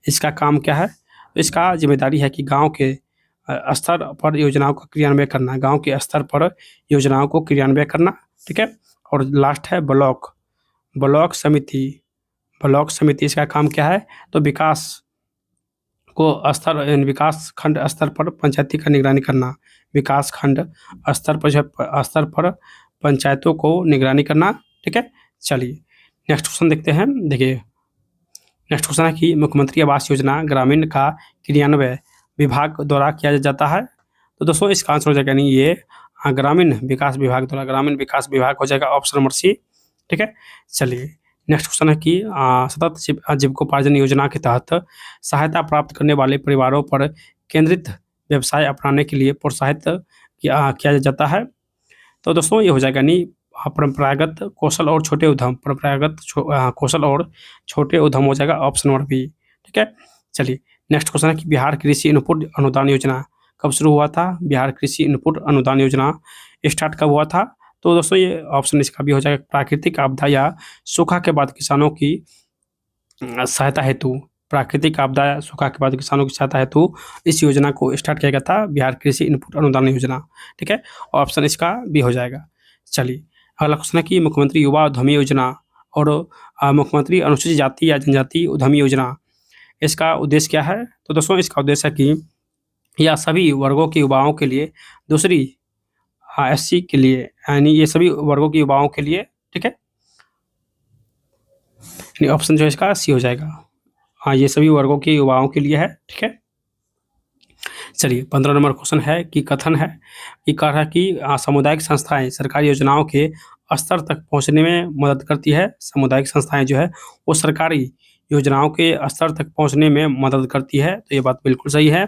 इसका काम क्या है? तो इसका जिम्मेदारी है कि गांव के स्तर पर योजनाओं का क्रियान्वयन करना, ठीक है। और लास्ट है ब्लॉक समिति, इसका काम क्या है? तो विकास खंड स्तर पर पंचायती का निगरानी करना, विकास खंड स्तर पर पंचायतों को निगरानी करना, ठीक है। चलिए, नेक्स्ट क्वेश्चन देखते हैं। देखिए, नेक्स्ट क्वेश्चन है कि मुख्यमंत्री आवास योजना ग्रामीण का क्रियान्वयन विभाग द्वारा किया जाता है। तो दोस्तों, इसका आंसर हो जाएगा नहीं, ये ग्रामीण विकास विभाग हो जाएगा, ऑप्शन नंबर सी, ठीक है। चलिए, नेक्स्ट क्वेश्चन है कि सतत जीविकोपार्जन योजना के तहत सहायता प्राप्त करने वाले परिवारों पर केंद्रित व्यवसाय अपनाने के लिए प्रोत्साहित किया जाता है। तो दोस्तों ये हो जाएगा यानी परंपरागत कौशल और छोटे उद्यम, कौशल और छोटे उद्यम हो जाएगा ऑप्शन नंबर बी। ठीक है, चलिए नेक्स्ट क्वेश्चन है कि बिहार कृषि इनपुट अनुदान योजना कब शुरू हुआ था? बिहार कृषि इनपुट अनुदान योजना स्टार्ट कब हुआ था? तो दोस्तों ये ऑप्शन इसका भी हो जाएगा प्राकृतिक आपदा या सूखा के बाद किसानों की सहायता हेतु। प्राकृतिक आपदा या सूखा के बाद किसानों की सहायता हेतु इस योजना को स्टार्ट किया गया था, बिहार कृषि इनपुट अनुदान योजना। ठीक है, ऑप्शन इसका बी हो जाएगा। चलिए अगला क्वेश्चन है कि मुख्यमंत्री युवा उद्यमी योजना और मुख्यमंत्री अनुसूचित जाति या जनजाति उद्यमी योजना, इसका उद्देश्य क्या है? तो दोस्तों इसका उद्देश्य है कि यह सभी वर्गों के युवाओं के लिए दूसरी एससी के लिए, यानी ये सभी वर्गों के युवाओं के लिए। ठीक है, यानी ऑप्शन जो है इसका सी हो जाएगा। हाँ, ये सभी वर्गों के युवाओं के लिए है। ठीक है, चलिए 15 नंबर क्वेश्चन है कि कथन है कि कह रहा है कि सामुदायिक संस्थाएं सरकारी योजनाओं के स्तर तक पहुंचने में मदद करती है। सामुदायिक संस्थाएं जो है वो सरकारी योजनाओं के स्तर तक पहुंचने में मदद करती है, तो ये बात बिल्कुल सही है।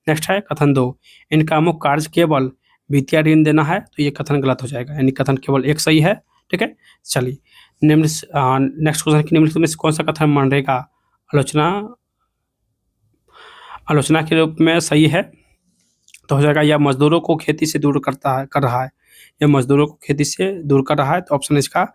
नेक्स्ट है कथन 2, इनका मुख्य कार्य केवल वित्तीय ऋण देना है, तो ये कथन गलत हो जाएगा, यानी कथन केवल एक सही है। ठीक है, चलिए नेक्स्ट क्वेश्चन कि निम्नलिखित में से कौन सा कथन मनरेगा आलोचना के रूप में सही है? तो हो जाएगा यह मजदूरों को खेती से दूर कर रहा है, यह मजदूरों को खेती से दूर कर रहा है, तो ऑप्शन इसका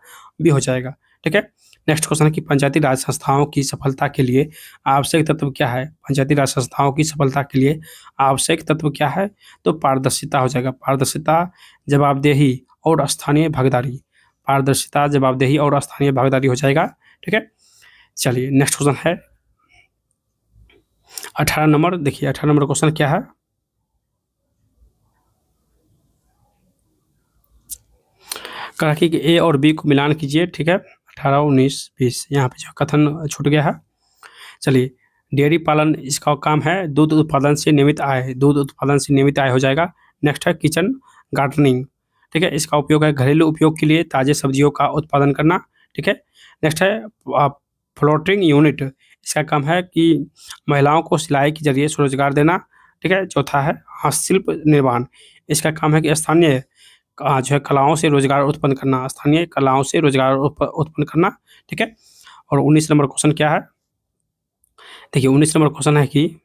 भी हो जाएगा। ठीक है, नेक्स्ट क्वेश्चन है कि पंचायती राज संस्थाओं की सफलता के लिए आवश्यक तत्व क्या है? पंचायती राज संस्थाओं की सफलता के लिए आवश्यक तत्व क्या है? तो पारदर्शिता हो जाएगा। पारदर्शिता, जवाबदेही और स्थानीय भागीदारी। पारदर्शिता, जवाबदेही और स्थानीय भागीदारी हो जाएगा। ठीक है, चलिए नेक्स्ट क्वेश्चन है 18 नंबर। देखिए 18 नंबर क्वेश्चन क्या है? कहा कि ए और बी को मिलान कीजिए। ठीक है, 18, 19, 20, यहाँ पे जो कथन छूट गया है। चलिए डेयरी पालन इसका काम है, दूध उत्पादन से नियमित आय, दूध उत्पादन से नियमित आय हो जाएगा। नेक्स्ट है किचन गार्डनिंग। ठीक है, इसका उपयोग है घरेलू उपयोग के लिए ताज़े सब्जियों का उत्पादन करना। ठीक है, नेक्स्ट है फ्लोटिंग यूनिट, इसका काम है कि महिलाओं को सिलाई के जरिए स्वरोजगार देना। ठीक है, चौथा है हस्तशिल्प निर्माण, इसका काम है कि स्थानीय जो है कलाओं से रोजगार उत्पन्न करना, स्थानीय कलाओं से रोजगार उत्पन्न करना। ठीक है, और 19 नंबर क्वेश्चन क्या है? देखिए 19 नंबर क्वेश्चन है कि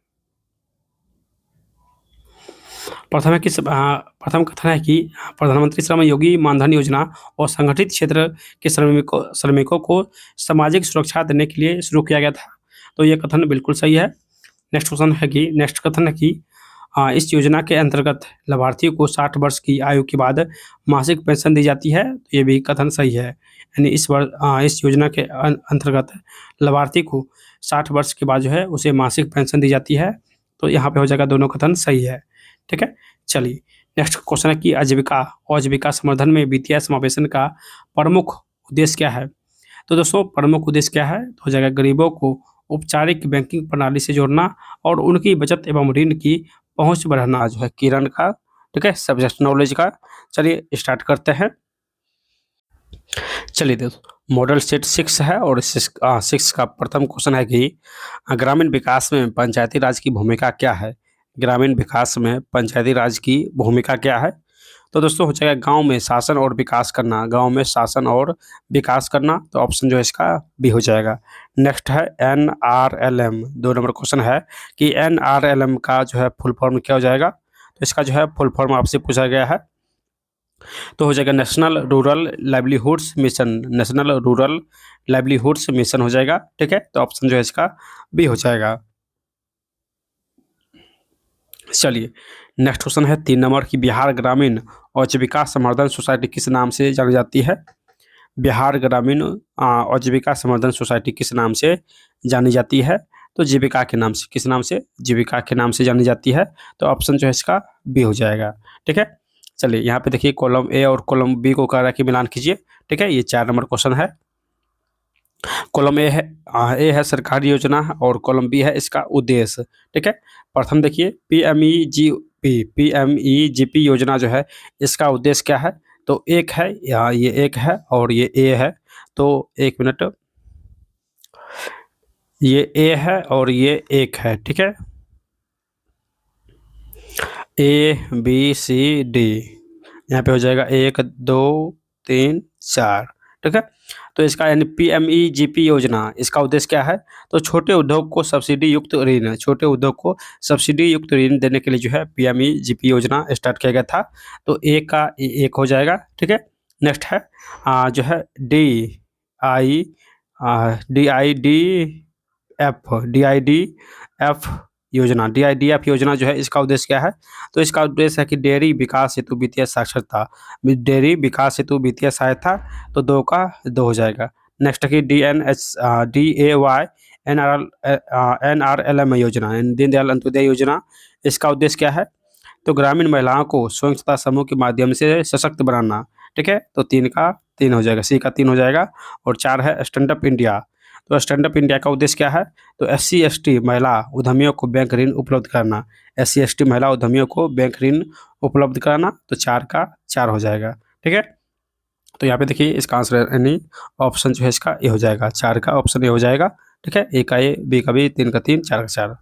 प्रथम कथन है कि प्रधानमंत्री श्रम योगी मानधन योजना और संगठित क्षेत्र के श्रमिकों को सामाजिक सुरक्षा देने के लिए शुरू किया गया था, तो ये कथन बिल्कुल सही है। नेक्स्ट कथन है कि इस योजना के अंतर्गत लाभार्थियों को 60 वर्ष की आयु के बाद मासिक पेंशन दी जाती है, तो ये भी कथन सही है। यानी इस योजना के अंतर्गत लाभार्थी को 60 वर्ष के बाद जो है उसे मासिक पेंशन दी जाती है, तो यहाँ पे हो जाएगा दोनों कथन सही है। ठीक है, चलिए नेक्स्ट क्वेश्चन है कि आजीविका संवर्धन में वित्तीय समावेशन का प्रमुख उद्देश्य क्या है? तो दोस्तों प्रमुख उद्देश्य क्या है? तो हो जाएगा गरीबों को औपचारिक बैंकिंग प्रणाली से जोड़ना और उनकी बचत एवं ऋण की पहुंच बढ़ाना, जो है किरण का। ठीक है, सब्जेक्ट नॉलेज का। चलिए स्टार्ट करते हैं। चलिए दोस्तों मॉडल सेट 6 है और 6 का प्रथम क्वेश्चन है कि ग्रामीण विकास में पंचायती राज की भूमिका क्या है? ग्रामीण विकास में पंचायती राज की भूमिका क्या है? तो दोस्तों हो जाएगा गांव में शासन और विकास करना, गांव में शासन और विकास करना, तो ऑप्शन जो है इसका बी हो जाएगा। नेक्स्ट है NRLM, 2 नंबर क्वेश्चन है कि NRLM का जो है फुल फॉर्म क्या हो जाएगा? तो इसका जो है फुल फॉर्म आपसे पूछा गया है, तो हो जाएगा national rural livelihoods mission, national rural livelihoods mission हो जाएगा। ठीक है, तो ऑप्शन जो है इसका बी हो जाएगा। चलिए नेक्स्ट क्वेश्चन है 3 नंबर की बिहार ग्रामीण आजीविका संवर्धन सोसाइटी किस नाम से जानी जाती है? बिहार ग्रामीण आजीविका संवर्धन सोसाइटी किस नाम से जानी जाती है? तो जीविका के नाम से, किस नाम से? जीविका के नाम से जानी जाती है, तो ऑप्शन जो है इसका बी हो जाएगा। ठीक है, चलिए यहाँ पे देखिए कॉलम ए और कॉलम बी को कह रहा है कि मिलान कीजिए। ठीक है, ये 4 नंबर क्वेश्चन है। कॉलम ए है सरकारी योजना और कॉलम बी है इसका उद्देश्य। ठीक है, प्रथम देखिए PMEGP योजना जो है इसका उद्देश्य क्या है? तो एक है, ये एक है और ये ए है, तो 1 मिनट। ये ए है और ये 1 है, ठीक है। ए बी सी डी, यहाँ पे हो जाएगा 1 2 3 4, ठीक है। तो इसका यानी पीएमईजीपी योजना, इसका उद्देश्य क्या है? तो छोटे उद्योग को सब्सिडी युक्त ऋण, छोटे उद्योग को सब्सिडी युक्त ऋण देने के लिए जो है पीएमईजीपी योजना स्टार्ट किया गया था। तो ए का 1 हो जाएगा, ठीक है। नेक्स्ट है जो है DIDF योजना। DIDF योजना जो है इसका उद्देश्य क्या है? तो इसका उद्देश्य है कि डेयरी विकास हेतु वित्तीय साक्षरता, डेयरी विकास हेतु वित्तीय सहायता, तो 2 का 2 हो जाएगा। नेक्स्ट है कि DAY NRLM योजना, दीनदयाल अंत्योदय योजना, इसका उद्देश्य क्या है? तो ग्रामीण महिलाओं को स्वयं सहायता समूह के माध्यम से सशक्त बनाना, ठीक है। तो 3 का 3 हो जाएगा, सी का 3 हो जाएगा। और 4 है स्टैंड अप इंडिया। तो स्टैंड अप इंडिया का उद्देश्य क्या है? तो SC/ST महिला उद्यमियों को बैंक ऋण उपलब्ध कराना, SC/ST महिला उद्यमियों को बैंक ऋण उपलब्ध कराना, तो 4 का 4 हो जाएगा, ठीक है। तो यहाँ पे देखिए इसका आंसर यानी ऑप्शन जो है इसका ए हो जाएगा, 4 का ऑप्शन ए हो जाएगा, ठीक है। ए का ए, बी का बी, 3 का 3, 4 का 4।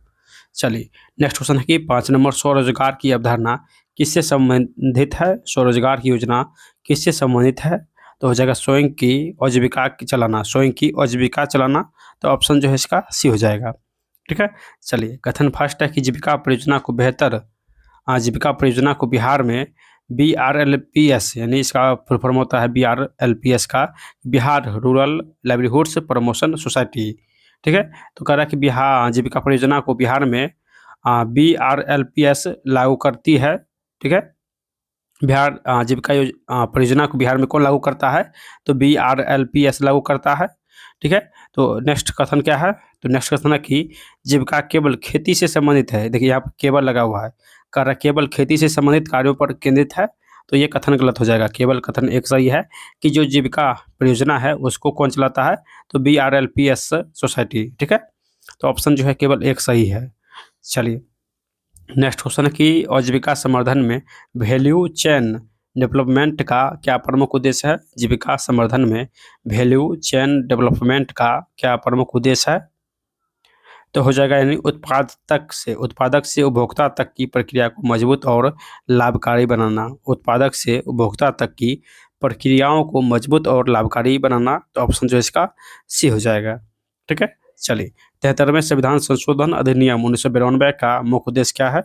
चलिए नेक्स्ट क्वेश्चन है कि 5 नंबर, स्वरोजगार की अवधारणा किससे संबंधित है? स्वरोजगार की योजना किससे संबंधित है? तो हो जाएगा स्वयं की आजीविका चलाना, स्वयं की आजीविका चलाना, तो ऑप्शन जो है इसका सी हो जाएगा, ठीक है। चलिए कथन फर्स्ट है कि जीविका परियोजना को बेहतर, आजीविका परियोजना को बिहार में BRLPS, यानी इसका फुल फॉर्म होता है BRLPS का, Bihar rural livelihoods promotion society, ठीक है। तो कह रहा है कि बिहार आजीविका परियोजना को बिहार में BRLPS लागू करती है, ठीक है। बिहार आजीविका परियोजना को बिहार में कौन लागू करता है? तो BRLPS लागू करता है, ठीक है। तो नेक्स्ट कथन क्या है? तो नेक्स्ट कथन है कि जीविका केवल खेती से संबंधित है। देखिए यहाँ पर केवल लगा हुआ है, कह रहा है केवल खेती से संबंधित कार्यों पर केंद्रित है, तो ये कथन गलत हो जाएगा। केवल कथन एक सही है कि जो जीविका परियोजना है उसको कौन चलाता है? तो BRLPS सोसाइटी, ठीक है। तो ऑप्शन जो है केवल एक सही है। चलिए नेक्स्ट क्वेश्चन है कि आजीविका संवर्धन में वैल्यू चेन डेवलपमेंट का क्या प्रमुख उद्देश्य है? जीविका संवर्धन में वैल्यू चेन डेवलपमेंट का क्या प्रमुख उद्देश्य है? तो हो जाएगा यानी उत्पादक से उपभोक्ता तक की प्रक्रिया को मजबूत और लाभकारी बनाना, उत्पादक से उपभोक्ता तक की प्रक्रियाओं को मजबूत और लाभकारी बनाना, तो ऑप्शन जो है इसका सी हो जाएगा, ठीक है। चलिए 73वें संविधान संशोधन अधिनियम 1992 का मुख्य उद्देश्य क्या है?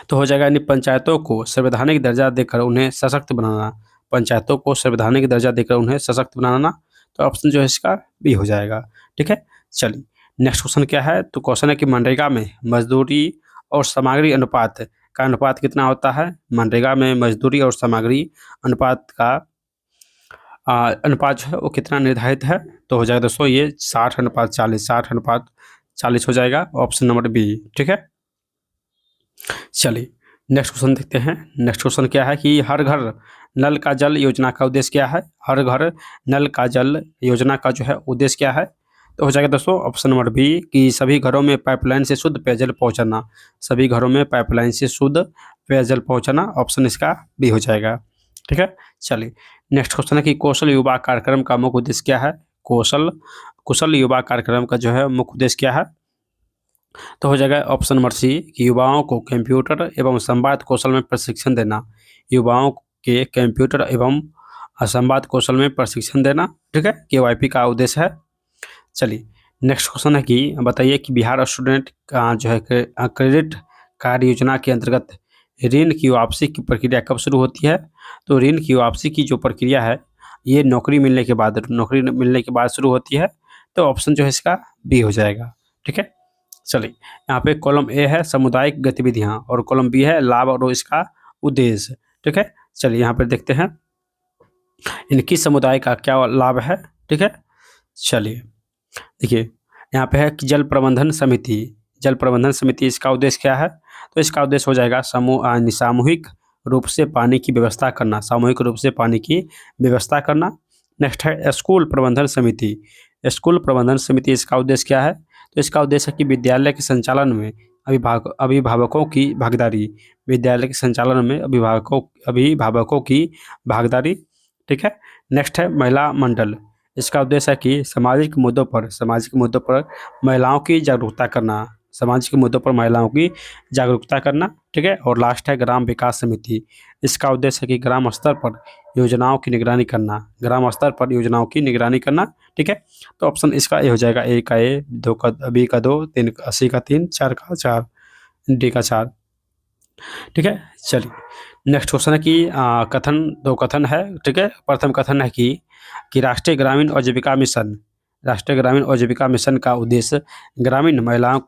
तो हो जाएगा यानी पंचायतों को संवैधानिक दर्जा देकर उन्हें सशक्त बनाना, पंचायतों को संवैधानिक दर्जा देकर उन्हें सशक्त बनाना, तो ऑप्शन जो है इसका बी हो जाएगा, ठीक है। चलिए नेक्स्ट क्वेश्चन क्या है? तो क्वेश्चन है कि मनरेगा में मजदूरी और सामग्री अनुपात का अनुपात कितना होता है? मनरेगा में मजदूरी और सामग्री अनुपात का अनुपात जो है वो कितना निर्धारित है? तो हो जाएगा दोस्तों ये 60:40, 60:40 हो जाएगा, ऑप्शन नंबर बी, ठीक है। चलिए नेक्स्ट क्वेश्चन देखते हैं। नेक्स्ट क्वेश्चन क्या है कि हर घर नल का जल योजना का उद्देश्य क्या है? हर घर नल का जल योजना का जो है उद्देश्य क्या है? तो हो जाएगा दोस्तों ऑप्शन नंबर बी कि सभी घरों में पाइपलाइन से शुद्ध पेयजल पहुंचाना, सभी घरों में पाइपलाइन से शुद्ध पेयजल पहुंचाना, ऑप्शन इसका बी हो जाएगा, ठीक है। चलिए नेक्स्ट क्वेश्चन है कि कौशल युवा कार्यक्रम का मुख्य उद्देश्य क्या है? कुशल युवा कार्यक्रम का जो है मुख्य उद्देश्य क्या है? तो हो जाएगा ऑप्शन नंबर सी कि युवाओं को कंप्यूटर एवं संवाद कौशल में प्रशिक्षण देना, युवाओं के कंप्यूटर एवं संवाद कौशल में प्रशिक्षण देना, ठीक है। KYP का उद्देश्य है। चलिए नेक्स्ट क्वेश्चन है कि बताइए कि बिहार स्टूडेंट का जो है क्रेडिट कार्ड योजना के अंतर्गत ऋण की वापसी की प्रक्रिया कब शुरू होती है? तो ऋण की वापसी की जो प्रक्रिया है ये नौकरी मिलने के बाद शुरू होती है, तो ऑप्शन जो है इसका बी हो जाएगा, ठीक है। चलिए यहाँ पे कॉलम ए है सामुदायिक गतिविधियाँ और कॉलम बी है लाभ और इसका उद्देश्य, ठीक है। चलिए यहाँ पे देखते हैं इनकी समुदाय का क्या लाभ है, ठीक है। चलिए देखिए यहाँ पे है कि जल प्रबंधन समिति, इसका उद्देश्य क्या है? तो इसका उद्देश्य हो जाएगा सामूहिक रूप से पानी की व्यवस्था करना, सामूहिक रूप से पानी की व्यवस्था करना। नेक्स्ट है स्कूल प्रबंधन समिति, इसका उद्देश्य क्या है? तो इसका उद्देश्य है कि विद्यालय के संचालन में अभिभावकों की भागीदारी, विद्यालय के संचालन में अभिभावकों की भागीदारी, ठीक है। नेक्स्ट है महिला मंडल, इसका उद्देश्य है कि सामाजिक मुद्दों पर महिलाओं की जागरूकता करना, सामाजिक मुद्दों पर महिलाओं की जागरूकता करना, ठीक है। और लास्ट है ग्राम विकास समिति। इसका उद्देश्य है कि ग्राम स्तर पर योजनाओं की निगरानी करना, ग्राम स्तर पर योजनाओं की निगरानी करना, ठीक है। तो ऑप्शन इसका ए हो जाएगा, ए का ए, दो का बी का 2, 3 का सी का 3, 4 का 4, डी का 4, ठीक है। चलिए नेक्स्ट क्वेश्चन है कि कथन, दो कथन है, ठीक है। प्रथम कथन है कि राष्ट्रीय ग्रामीण आजीविका मिशन, राष्ट्रीय ग्रामीण आजीविका मिशन का उद्देश्य ग्रामीण महिलाओं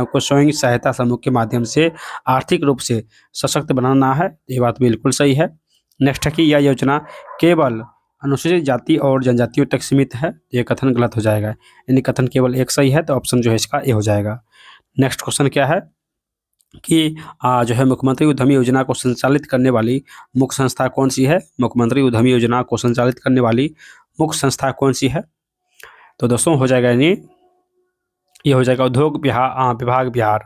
को स्वयं सहायता समूह के माध्यम से आर्थिक रूप से सशक्त बनाना है। ये बात बिल्कुल सही है। नेक्स्ट है कि यह योजना केवल अनुसूचित जाति और जनजातियों तक सीमित है। ये कथन गलत हो जाएगा, यानी कथन केवल एक सही है, तो ऑप्शन जो है इसका ए हो जाएगा। नेक्स्ट क्वेश्चन क्या है कि जो है मुख्यमंत्री उद्यमी योजना को संचालित करने वाली मुख्य संस्था कौन सी है? मुख्यमंत्री उद्यमी योजना को संचालित करने वाली मुख्य संस्था कौन सी है? तो दोस्तों हो जाएगा, यानी ये हो जाएगा उद्योग विभाग बिहार,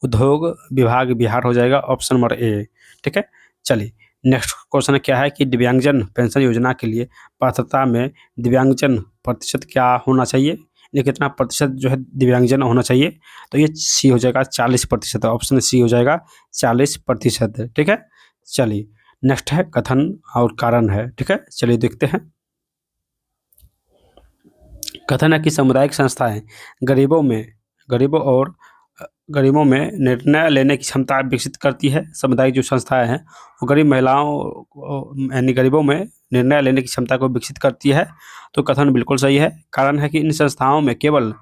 उद्योग विभाग बिहार हो जाएगा, ऑप्शन नंबर ए, ठीक है। चलिए नेक्स्ट क्वेश्चन क्या है कि दिव्यांगजन पेंशन योजना के लिए पात्रता में दिव्यांगजन प्रतिशत क्या होना चाहिए, ये कितना प्रतिशत जो है दिव्यांगजन होना चाहिए? तो ये सी हो जाएगा 40%, ऑप्शन सी हो जाएगा 40%, ठीक है। चलिए नेक्स्ट है कथन और कारण है, ठीक है। चलिए देखते हैं। कथन है कि सामुदायिक संस्थाएं गरीबों में निर्णय लेने की क्षमता विकसित करती है। सामुदायिक जो संस्थाएं हैं वो गरीब महिलाओं यानी गरीबों में निर्णय लेने की क्षमता को विकसित करती है। तो कथन बिल्कुल सही है। कारण है कि इन संस्थाओं में केवल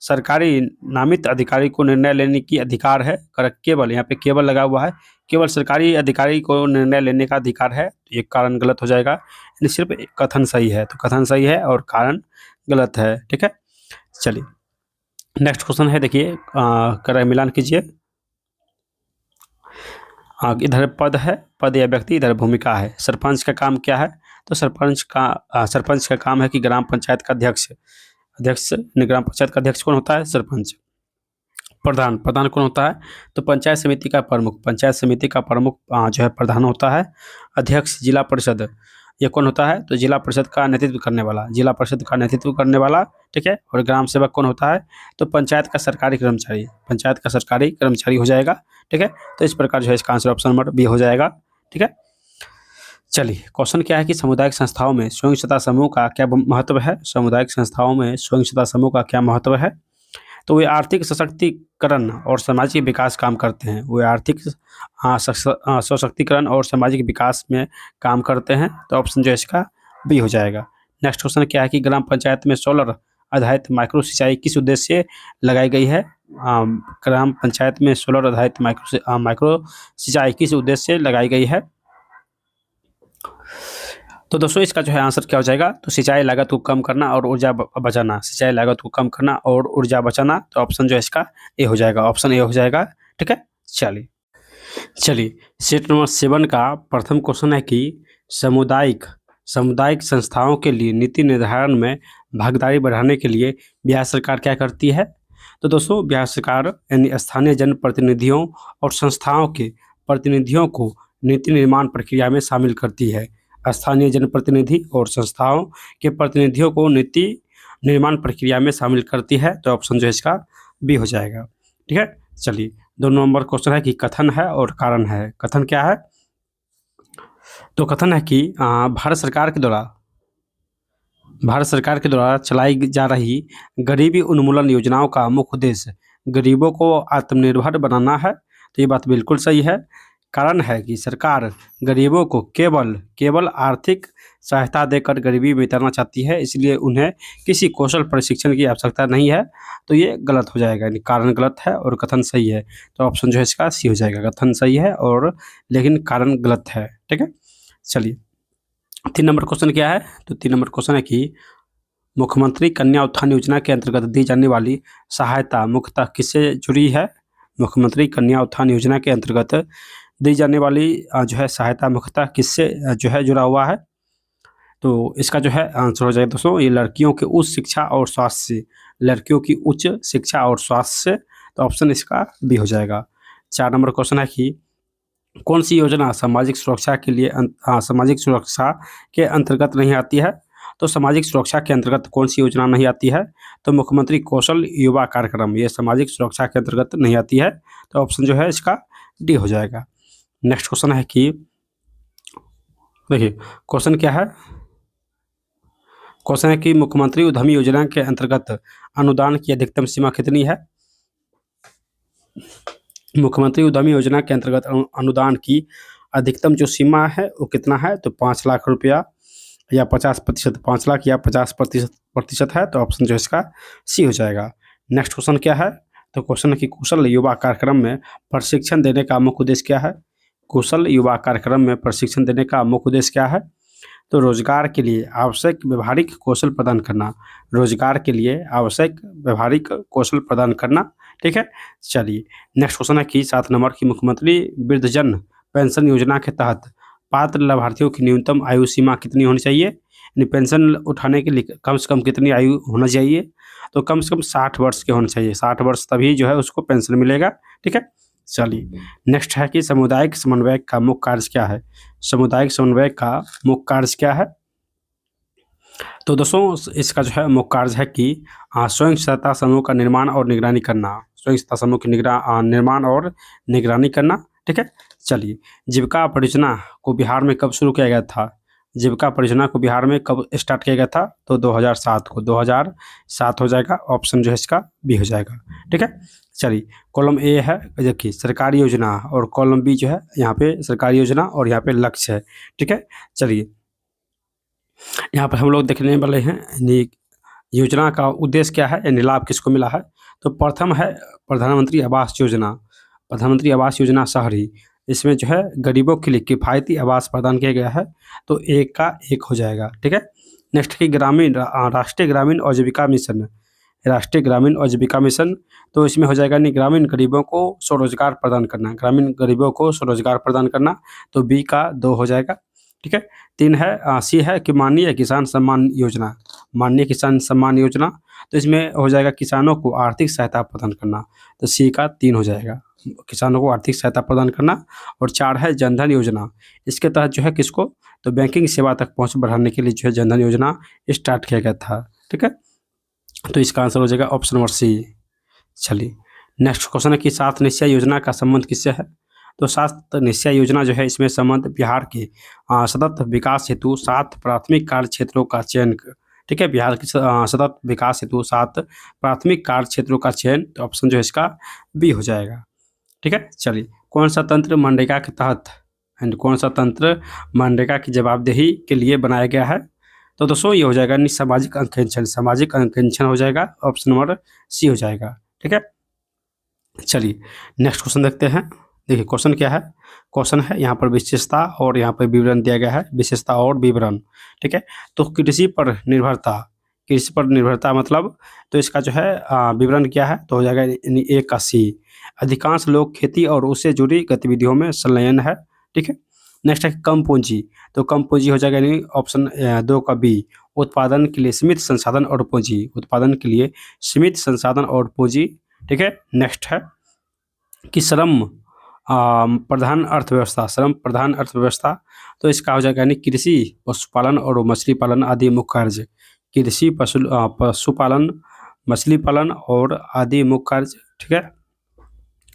सरकारी नामित अधिकारी को निर्णय लेने की अधिकार है। केवल, यहाँ पे केवल लगा हुआ है, केवल सरकारी अधिकारी को निर्णय लेने का अधिकार है। ये कारण गलत हो जाएगा, यानी सिर्फ कथन सही है। तो कथन सही है और कारण गलत है, ठीक है। चलिए नेक्स्ट क्वेश्चन है, देखिए क्रय मिलान कीजिए। इधर पद है, पद या व्यक्ति, इधर भूमिका है। सरपंच का काम क्या है? तो सरपंच का काम है कि ग्राम पंचायत का अध्यक्ष, ग्राम पंचायत का अध्यक्ष कौन होता है? सरपंच। प्रधान कौन होता है? तो पंचायत समिति का प्रमुख जो है प्रधान होता है। अध्यक्ष जिला परिषद, ये कौन होता है? तो जिला परिषद का नेतृत्व करने वाला, ठीक है। और ग्राम सेवक कौन होता है? तो पंचायत का सरकारी कर्मचारी हो जाएगा, ठीक है। तो इस प्रकार जो है इसका आंसर ऑप्शन नंबर बी हो जाएगा, ठीक है। चलिए क्वेश्चन क्या है कि सामुदायिक संस्थाओं में स्वयं सहायता समूह का क्या महत्व है? सामुदायिक संस्थाओं में स्वयं सहायता समूह का क्या महत्व है? तो वे आर्थिक सशक्तिकरण और सामाजिक विकास काम करते हैं। वे आर्थिक सशक्तिकरण और सामाजिक विकास में काम करते हैं। तो ऑप्शन जो है इसका बी हो जाएगा। नेक्स्ट क्वेश्चन क्या है कि ग्राम पंचायत में सोलर आधारित माइक्रो सिंचाई किस उद्देश्य से लगाई गई है? ग्राम पंचायत में सोलर आधारित माइक्रो सिंचाई किस उद्देश्य से लगाई गई है? तो दोस्तों इसका जो है आंसर क्या हो जाएगा? तो सिंचाई लागत को कम करना और ऊर्जा बचाना, सिंचाई लागत को कम करना और ऊर्जा बचाना। तो ऑप्शन जो है इसका ए हो जाएगा, ऑप्शन ए हो जाएगा, ठीक है। चलिए सेट नंबर 7 का प्रथम क्वेश्चन है कि सामुदायिक संस्थाओं के लिए नीति निर्धारण में भागीदारी बढ़ाने के लिए बिहार सरकार क्या करती है? तो दोस्तों बिहार सरकार यानी स्थानीय जनप्रतिनिधियों और संस्थाओं के प्रतिनिधियों को नीति निर्माण प्रक्रिया में शामिल करती है। स्थानीय जनप्रतिनिधि और संस्थाओं के प्रतिनिधियों को नीति निर्माण प्रक्रिया में शामिल करती है। तो ऑप्शन जो है इसका बी हो जाएगा, ठीक है। चलिए 2 नंबर क्वेश्चन है कि कथन है और कारण है। कथन क्या है? तो कथन है कि भारत सरकार के द्वारा चलाई जा रही गरीबी उन्मूलन योजनाओं का मुख्य उद्देश्य गरीबों को आत्मनिर्भर बनाना है। तो ये बात बिल्कुल सही है। कारण है कि सरकार गरीबों को केवल आर्थिक सहायता देकर गरीबी मिटाना चाहती है, इसलिए उन्हें किसी कौशल प्रशिक्षण की आवश्यकता नहीं है। तो ये गलत हो जाएगा, यानी कारण गलत है और कथन सही है। तो ऑप्शन जो है इसका सी हो जाएगा, कथन सही है और लेकिन कारण गलत है, ठीक है। चलिए 3 नंबर क्वेश्चन क्या है? तो 3 नंबर क्वेश्चन है कि मुख्यमंत्री कन्या उत्थान योजना के अंतर्गत दी जाने वाली सहायता मुख्यतः किससे जुड़ी है? मुख्यमंत्री कन्या उत्थान योजना के अंतर्गत दी जाने वाली जो है सहायता मुख्यतः किससे जो है जुड़ा हुआ है? तो इसका जो है आंसर हो जाएगा दोस्तों, ये लड़कियों की उच्च शिक्षा और स्वास्थ्य से। तो ऑप्शन इसका बी हो जाएगा। 4 नंबर क्वेश्चन है कि कौन सी योजना सामाजिक सुरक्षा के अंतर्गत नहीं आती है? तो सामाजिक सुरक्षा के अंतर्गत कौन सी योजना नहीं आती है? तो मुख्यमंत्री कौशल युवा कार्यक्रम, ये सामाजिक सुरक्षा के अंतर्गत नहीं आती है। तो ऑप्शन जो है इसका डी हो जाएगा। नेक्स्ट क्वेश्चन है कि देखिए क्वेश्चन क्या है, क्वेश्चन है कि मुख्यमंत्री उद्यमी योजना के अंतर्गत अनुदान की अधिकतम सीमा कितनी है? मुख्यमंत्री उद्यमी योजना के अंतर्गत अनुदान की अधिकतम जो सीमा है वो कितना है? तो 5 लाख रुपया या 50%, 5 लाख या 50% है। तो ऑप्शन जो है इसका सी हो जाएगा। नेक्स्ट क्वेश्चन क्या है? तो क्वेश्चन है कि कुशल युवा कार्यक्रम में प्रशिक्षण देने का मुख्य उद्देश्य क्या है? कुशल युवा कार्यक्रम में प्रशिक्षण देने का मुख्य उद्देश्य क्या है? तो रोजगार के लिए आवश्यक व्यवहारिक कौशल प्रदान करना, रोजगार के लिए आवश्यक व्यवहारिक कौशल प्रदान करना। ठीक है, चलिए नेक्स्ट क्वेश्चन है कि 7 नंबर की मुख्यमंत्री वृद्धजन पेंशन योजना के तहत पात्र लाभार्थियों की न्यूनतम आयु सीमा कितनी होनी चाहिए? यानी पेंशन उठाने के लिए कम से कम कितनी आयु होना चाहिए? तो कम से कम 60 वर्ष के होना चाहिए। 60 वर्ष तभी जो है उसको पेंशन मिलेगा। ठीक है, चलिए नेक्स्ट है कि सामुदायिक समन्वयक का मुख्य कार्य क्या है? सामुदायिक समन्वयक का मुख्य कार्य क्या है? तो दोस्तों इसका जो है मुख्य कार्य है कि स्वयं सहायता समूह का निर्माण और निगरानी करना, स्वयं सहायता समूह की निर्माण और निगरानी करना। ठीक है, चलिए जीविका परियोजना को बिहार में कब शुरू किया गया था? जीविका परियोजना को बिहार में कब स्टार्ट किया गया था? तो 2007 को, 2007 हो जाएगा। ऑप्शन जो है इसका बी हो जाएगा। ठीक है, चलिए कॉलम ए है देखिए सरकारी योजना और कॉलम बी जो है यहाँ पे सरकारी योजना और यहाँ पे लक्ष्य है। ठीक है, चलिए यहाँ पर हम लोग देखने वाले हैं योजना का उद्देश्य क्या है, यानी लाभ किसको मिला है? तो प्रथम है प्रधानमंत्री आवास योजना, प्रधानमंत्री आवास योजना शहरी, इसमें जो है गरीबों के लिए किफ़ायती आवास प्रदान किया गया है। तो एक का एक हो जाएगा। ठीक है, नेक्स्ट की ग्रामीण राष्ट्रीय ग्रामीण आजीविका मिशन, राष्ट्रीय ग्रामीण आजीविका मिशन, तो इसमें हो जाएगा नहीं ग्रामीण गरीबों को स्वरोजगार प्रदान करना, ग्रामीण गरीबों को स्वरोजगार प्रदान करना। तो बी का 2 हो जाएगा। ठीक है, 3 है सी है कि माननीय किसान सम्मान योजना, माननीय किसान सम्मान योजना, तो इसमें हो जाएगा किसानों को आर्थिक सहायता प्रदान करना। तो सी का 3 हो जाएगा, किसानों को आर्थिक सहायता प्रदान करना। और 4 है जनधन योजना, इसके तहत जो है किसको? तो बैंकिंग सेवा तक पहुंच बढ़ाने के लिए जो है जनधन योजना स्टार्ट किया गया था। ठीक है, तो इसका आंसर हो जाएगा ऑप्शन नंबर सी। चलिए नेक्स्ट क्वेश्चन है कि 7 निश्चय योजना का संबंध किससे है? तो 7 निश्चय योजना जो है इसमें संबंध बिहार के सतत विकास हेतु 7 प्राथमिक कार्य क्षेत्रों का चयन। ठीक है, बिहार के सतत विकास हेतु 7 प्राथमिक कार्य क्षेत्रों का चयन। तो ऑप्शन जो है इसका बी हो जाएगा। ठीक है, चलिए कौन सा तंत्र मनरेगा के तहत एंड कौन सा तंत्र मनरेगा की जवाबदेही के लिए बनाया गया है? तो दोस्तों ये हो जाएगा सामाजिक अंकेक्षण, सामाजिक अंकेक्षण हो जाएगा। ऑप्शन नंबर सी हो जाएगा। ठीक है, चलिए नेक्स्ट क्वेश्चन देखते हैं। देखिए क्वेश्चन क्या है, क्वेश्चन है यहाँ पर विशेषता और यहाँ पर विवरण दिया गया है, विशेषता और विवरण। ठीक है, तो कृषि पर निर्भरता, कृषि पर निर्भरता मतलब, तो इसका जो है विवरण क्या है? तो हो जाएगा यानी ए का सी, अधिकांश लोग खेती और उससे जुड़ी गतिविधियों में संलग्न है। ठीक है, नेक्स्ट है कम पूंजी, तो कम पूंजी हो जाएगा यानी ऑप्शन 2 का बी, उत्पादन के लिए सीमित संसाधन और पूंजी, उत्पादन के लिए सीमित संसाधन और पूंजी। ठीक है, नेक्स्ट है कि श्रम प्रधान अर्थव्यवस्था, श्रम प्रधान अर्थव्यवस्था, तो इसका हो जाएगा यानी कृषि पशुपालन और मछली पालन आदि मुख्य कार्य, कृषि पशुपालन मछली पालन और आदि मुख्य कार्य। ठीक है,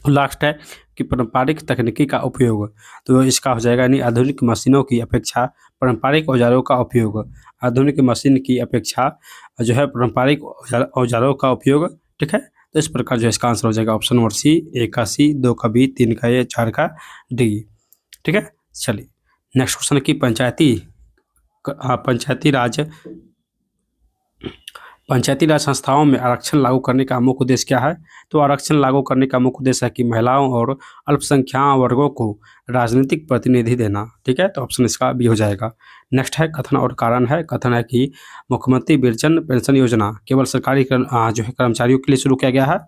लास्ट है कि पारंपरिक तकनीकी का उपयोग, तो इसका हो जाएगा यानी आधुनिक मशीनों की अपेक्षा पारंपरिक औजारों का उपयोग, आधुनिक मशीन की अपेक्षा जो है पारंपरिक औजारों का उपयोग। ठीक है, तो इस प्रकार जो इसका आंसर हो जाएगा ऑप्शन नंबर सी, 1 का सी, 2 का बी, 3 का ए, 4 का डी। ठीक है, चलिए नेक्स्ट क्वेश्चन है कि पंचायती राज संस्थाओं में आरक्षण लागू करने का मुख्य उद्देश्य क्या है? तो आरक्षण लागू करने का मुख्य उद्देश्य है कि महिलाओं और अल्पसंख्यक वर्गों को राजनीतिक प्रतिनिधि देना। ठीक है, तो ऑप्शन इसका बी हो जाएगा। नेक्स्ट है कथन और कारण है, कथन है कि मुख्यमंत्री वृद्धजन पेंशन योजना केवल सरकारी जो है कर्मचारियों के लिए शुरू किया गया है।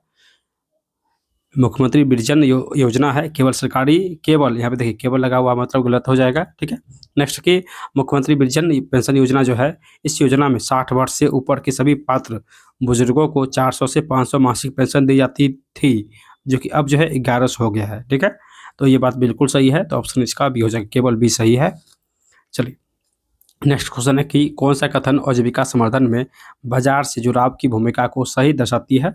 मुख्यमंत्री वृद्धजन योजना है केवल सरकारी, केवल यहाँ पे देखिए केवल लगा हुआ मतलब गलत हो जाएगा। ठीक है, नेक्स्ट की मुख्यमंत्री वृद्धजन पेंशन योजना जो है, इस योजना में 60 वर्ष से ऊपर के सभी पात्र बुजुर्गों को 400 से 500 मासिक पेंशन दी जाती थी, जो कि अब जो है 1100 हो गया है। ठीक है, तो ये बात बिल्कुल सही है, तो ऑप्शन इसका बी हो जाएगा, केवल बी सही है। चलिए नेक्स्ट क्वेश्चन है कि कौन सा कथन आजीविका संवर्धन में बाजार से जुड़ाव की भूमिका को सही दर्शाती है?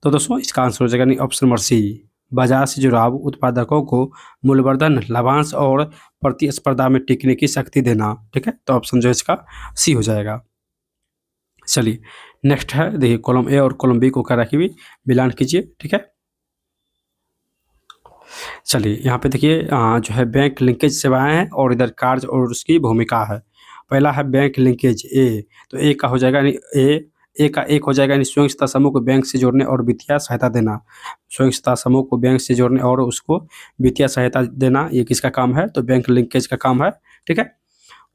तो दोस्तों इसका आंसर हो जाएगा नहीं ऑप्शन नंबर सी, बाजार से जुड़ाव उत्पादकों को मूल्यवर्धन, लाभांश और प्रतिस्पर्धा में टिकने की शक्ति देना। ठीक है, तो ऑप्शन जो है इसका सी हो जाएगा। चलिए नेक्स्ट है, देखिए कॉलम ए और कॉलम बी को क्या रखी हुई, मिलान कीजिए। ठीक है, चलिए यहाँ पे देखिए जो है बैंक लिंकेज सेवाएं हैं और इधर कार्य और उसकी भूमिका है। पहला है बैंक लिंकेज ए, तो ए का हो जाएगा यानी ए का एक हो जाएगा यानी स्वयं सहायता समूह को बैंक से जोड़ने और वित्तीय सहायता देना। स्वयं सहायता समूह को बैंक से जोड़ने और उसको वित्तीय सहायता देना, ये किसका काम है? तो बैंक लिंकेज का काम है। ठीक है,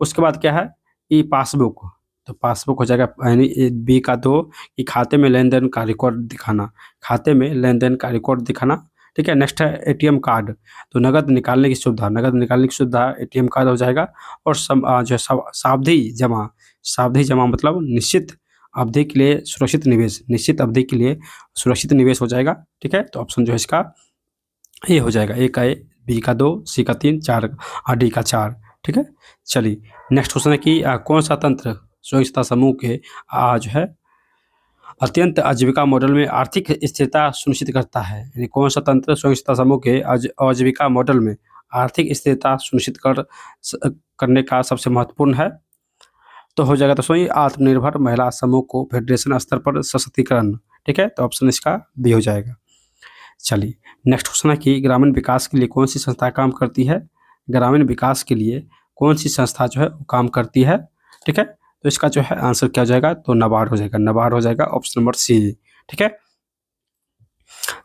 उसके बाद क्या है, ई पासबुक, तो पासबुक हो जाएगा यानी बी का दो, कि खाते में लेन देन का रिकॉर्ड दिखाना, खाते में लेन देन का रिकॉर्ड दिखाना। ठीक है, नेक्स्ट है एटीएम कार्ड, तो नगद निकालने की सुविधा, नगद निकालने की सुविधा एटीएम कार्ड हो जाएगा। और जो सावधि जमा, सावधि जमा मतलब निश्चित अवधि के लिए सुरक्षित निवेश, निश्चित अवधि के लिए सुरक्षित निवेश हो जाएगा। ठीक है, तो ऑप्शन जो है इसका ए हो जाएगा, ए का ए, बी का दो, सी का तीन, चार और डी का चार। ठीक है, चलिए नेक्स्ट क्वेश्चन है कि कौन सा तंत्र स्वयं सहायता समूह के जो है अत्यंत आजीविका मॉडल में आर्थिक स्थिरता सुनिश्चित करता है? यानी कौन सा तंत्र स्वयं सहायता समूह के आजीविका मॉडल में आर्थिक स्थिरता सुनिश्चित करने का सबसे महत्वपूर्ण है? तो हो जाएगा दोस्तों ये आत्मनिर्भर महिला समूह को फेडरेशन स्तर पर सशक्तिकरण। ठीक है, तो ऑप्शन इसका बी हो जाएगा। चलिए नेक्स्ट क्वेश्चन है कि ग्रामीण विकास के लिए कौन सी संस्था काम करती है? ग्रामीण विकास के लिए कौन सी संस्था जो है वो काम करती है? ठीक है, तो इसका जो है आंसर क्या हो जाएगा? तो नाबार्ड हो जाएगा, नाबार्ड हो जाएगा, ऑप्शन नंबर सी। ठीक है,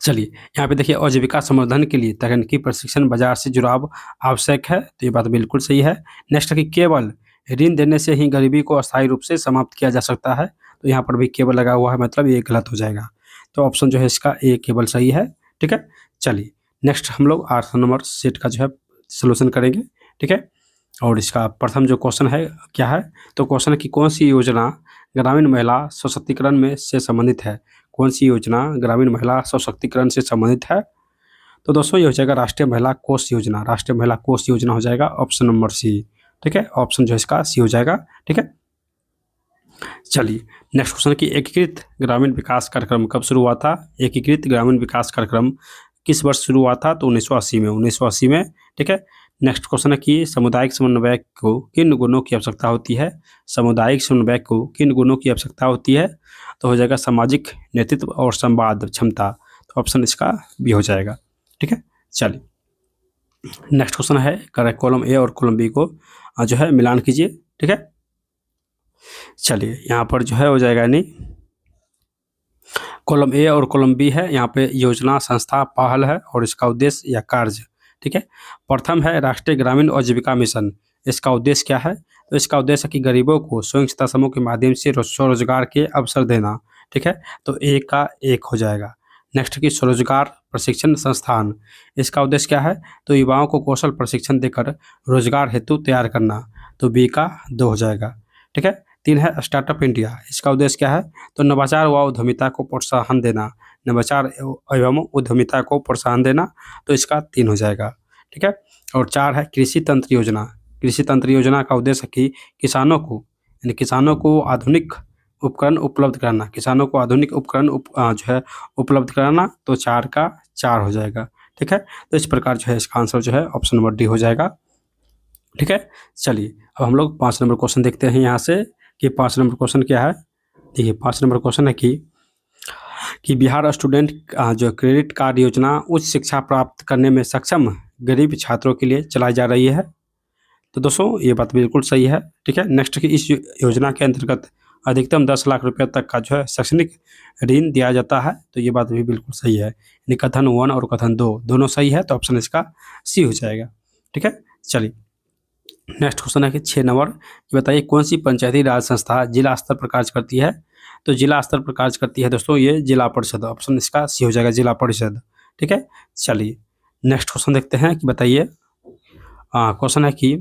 चलिए यहाँ पे देखिए आजीविका संवर्धन के लिए तकनीकी प्रशिक्षण, बाजार से जुड़ाव आवश्यक है, तो ये बात बिल्कुल सही है। नेक्स्ट है कि केवल ऋण देने से ही गरीबी को अस्थायी रूप से समाप्त किया जा सकता है, तो यहाँ पर भी केवल लगा हुआ है, मतलब ये गलत हो जाएगा। तो ऑप्शन जो है इसका ए केवल सही है। ठीक है, चलिए नेक्स्ट हम लोग 8 नंबर सेट का जो है सोल्यूशन करेंगे। ठीक है, और इसका प्रथम जो क्वेश्चन है क्या है, तो क्वेश्चन है कि कौन सी योजना ग्रामीण महिला सशक्तिकरण में से संबंधित है? कौन सी योजना ग्रामीण महिला सशक्तिकरण से संबंधित है? तो दोस्तों ये हो जाएगा राष्ट्रीय महिला कोष योजना, राष्ट्रीय महिला कोष योजना हो जाएगा, ऑप्शन नंबर सी। ठीक है, ऑप्शन जो है इसका सी हो जाएगा। ठीक है, चलिए नेक्स्ट क्वेश्चन कि एकीकृत ग्रामीण विकास कार्यक्रम कब शुरू हुआ था? एकीकृत ग्रामीण विकास कार्यक्रम किस वर्ष शुरू हुआ था? तो 1980 में, 1980 में। ठीक है, नेक्स्ट क्वेश्चन है कि सामुदायिक समन्वय को किन गुणों की आवश्यकता होती है? सामुदायिक समन्वय को किन गुणों की आवश्यकता होती है? तो हो जाएगा सामाजिक नेतृत्व और संवाद क्षमता, तो ऑप्शन इसका भी हो जाएगा। ठीक है, चलिए नेक्स्ट क्वेश्चन है करेक्ट कॉलम ए और कॉलम बी को जो है मिलान कीजिए। ठीक है, चलिए यहाँ पर जो है हो जाएगा यानी कॉलम ए और कॉलम बी है, यहाँ पे योजना, संस्था, पहल है और इसका उद्देश्य या कार्य। ठीक है, प्रथम है राष्ट्रीय ग्रामीण आजीविका मिशन, इसका उद्देश्य क्या है? तो इसका उद्देश्य है कि गरीबों को स्वयं सहायता समूह के माध्यम से स्वरोजगार के अवसर देना। ठीक है, तो ए का एक हो जाएगा। नेक्स्ट की स्वरोजगार प्रशिक्षण संस्थान, इसका उद्देश्य क्या है? तो युवाओं को कौशल प्रशिक्षण देकर रोजगार हेतु तैयार करना, तो बी का दो हो जाएगा। ठीक है, तीन है स्टार्टअप इंडिया, इसका उद्देश्य क्या है? तो नवाचार व उद्यमिता को प्रोत्साहन देना, नवाचार एवं उद्यमिता को प्रोत्साहन देना, तो इसका 3 हो जाएगा। ठीक है, और 4 है कृषि तंत्र योजना, कृषि तंत्र योजना का उद्देश्य है कि किसानों को यानी किसानों को आधुनिक उपकरण उपलब्ध कराना, किसानों को आधुनिक उपकरण जो है उपलब्ध कराना, तो 4 का 4 हो जाएगा। ठीक है, तो इस प्रकार जो है इसका आंसर जो है ऑप्शन नंबर डी हो जाएगा। ठीक है, चलिए अब हम लोग 5 नंबर क्वेश्चन देखते हैं यहाँ से कि 5 नंबर क्वेश्चन क्या है। देखिए 5 नंबर क्वेश्चन है कि बिहार स्टूडेंट जो क्रेडिट कार्ड योजना उच्च शिक्षा प्राप्त करने में सक्षम गरीब छात्रों के लिए चलाई जा रही है, तो दोस्तों ये बात बिल्कुल सही है। ठीक है, नेक्स्ट की इस योजना के अंतर्गत अधिकतम 10 लाख रुपये तक का जो है शैक्षणिक ऋण दिया जाता है, तो ये बात भी बिल्कुल सही है। यानी कथन 1 और कथन 2 दोनों सही है, तो ऑप्शन इसका सी हो जाएगा। ठीक है, चलिए नेक्स्ट क्वेश्चन है कि 6 नंबर, ये बताइए कौन सी पंचायती राज संस्था जिला स्तर पर कार्य करती है? तो जिला स्तर पर कार्य करती है दोस्तों ये जिला परिषद, ऑप्शन इसका सी हो जाएगा, जिला परिषद। ठीक है, चलिए नेक्स्ट क्वेश्चन देखते हैं कि बताइए क्वेश्चन है कि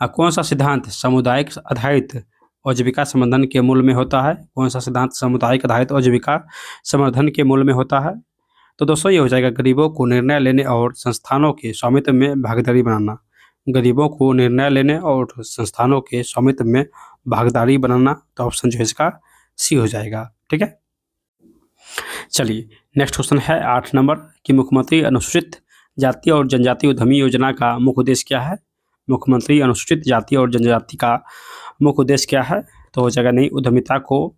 कौन सा सिद्धांत सामुदायिक आधारित आजीविका संवर्धन के मूल में होता है? कौन सा सिद्धांत सामुदायिक आधारित आजीविका संवर्धन के मूल में होता है? तो दोस्तों ये हो जाएगा गरीबों को निर्णय लेने और संस्थानों के स्वामित्व में भागीदारी बनाना, गरीबों को निर्णय लेने और संस्थानों के स्वामित्व में भागीदारी बनाना। तो ऑप्शन जो है इसका सी हो जाएगा। ठीक है, चलिए नेक्स्ट क्वेश्चन है 8 नंबर कि मुख्यमंत्री अनुसूचित जाति और जनजाति उद्यमी योजना का मुख्य उद्देश्य क्या है। मुख्यमंत्री अनुसूचित जाति और जनजाति का मुख्य उद्देश्य क्या है। तो हो जाएगा नहीं, उद्यमिता को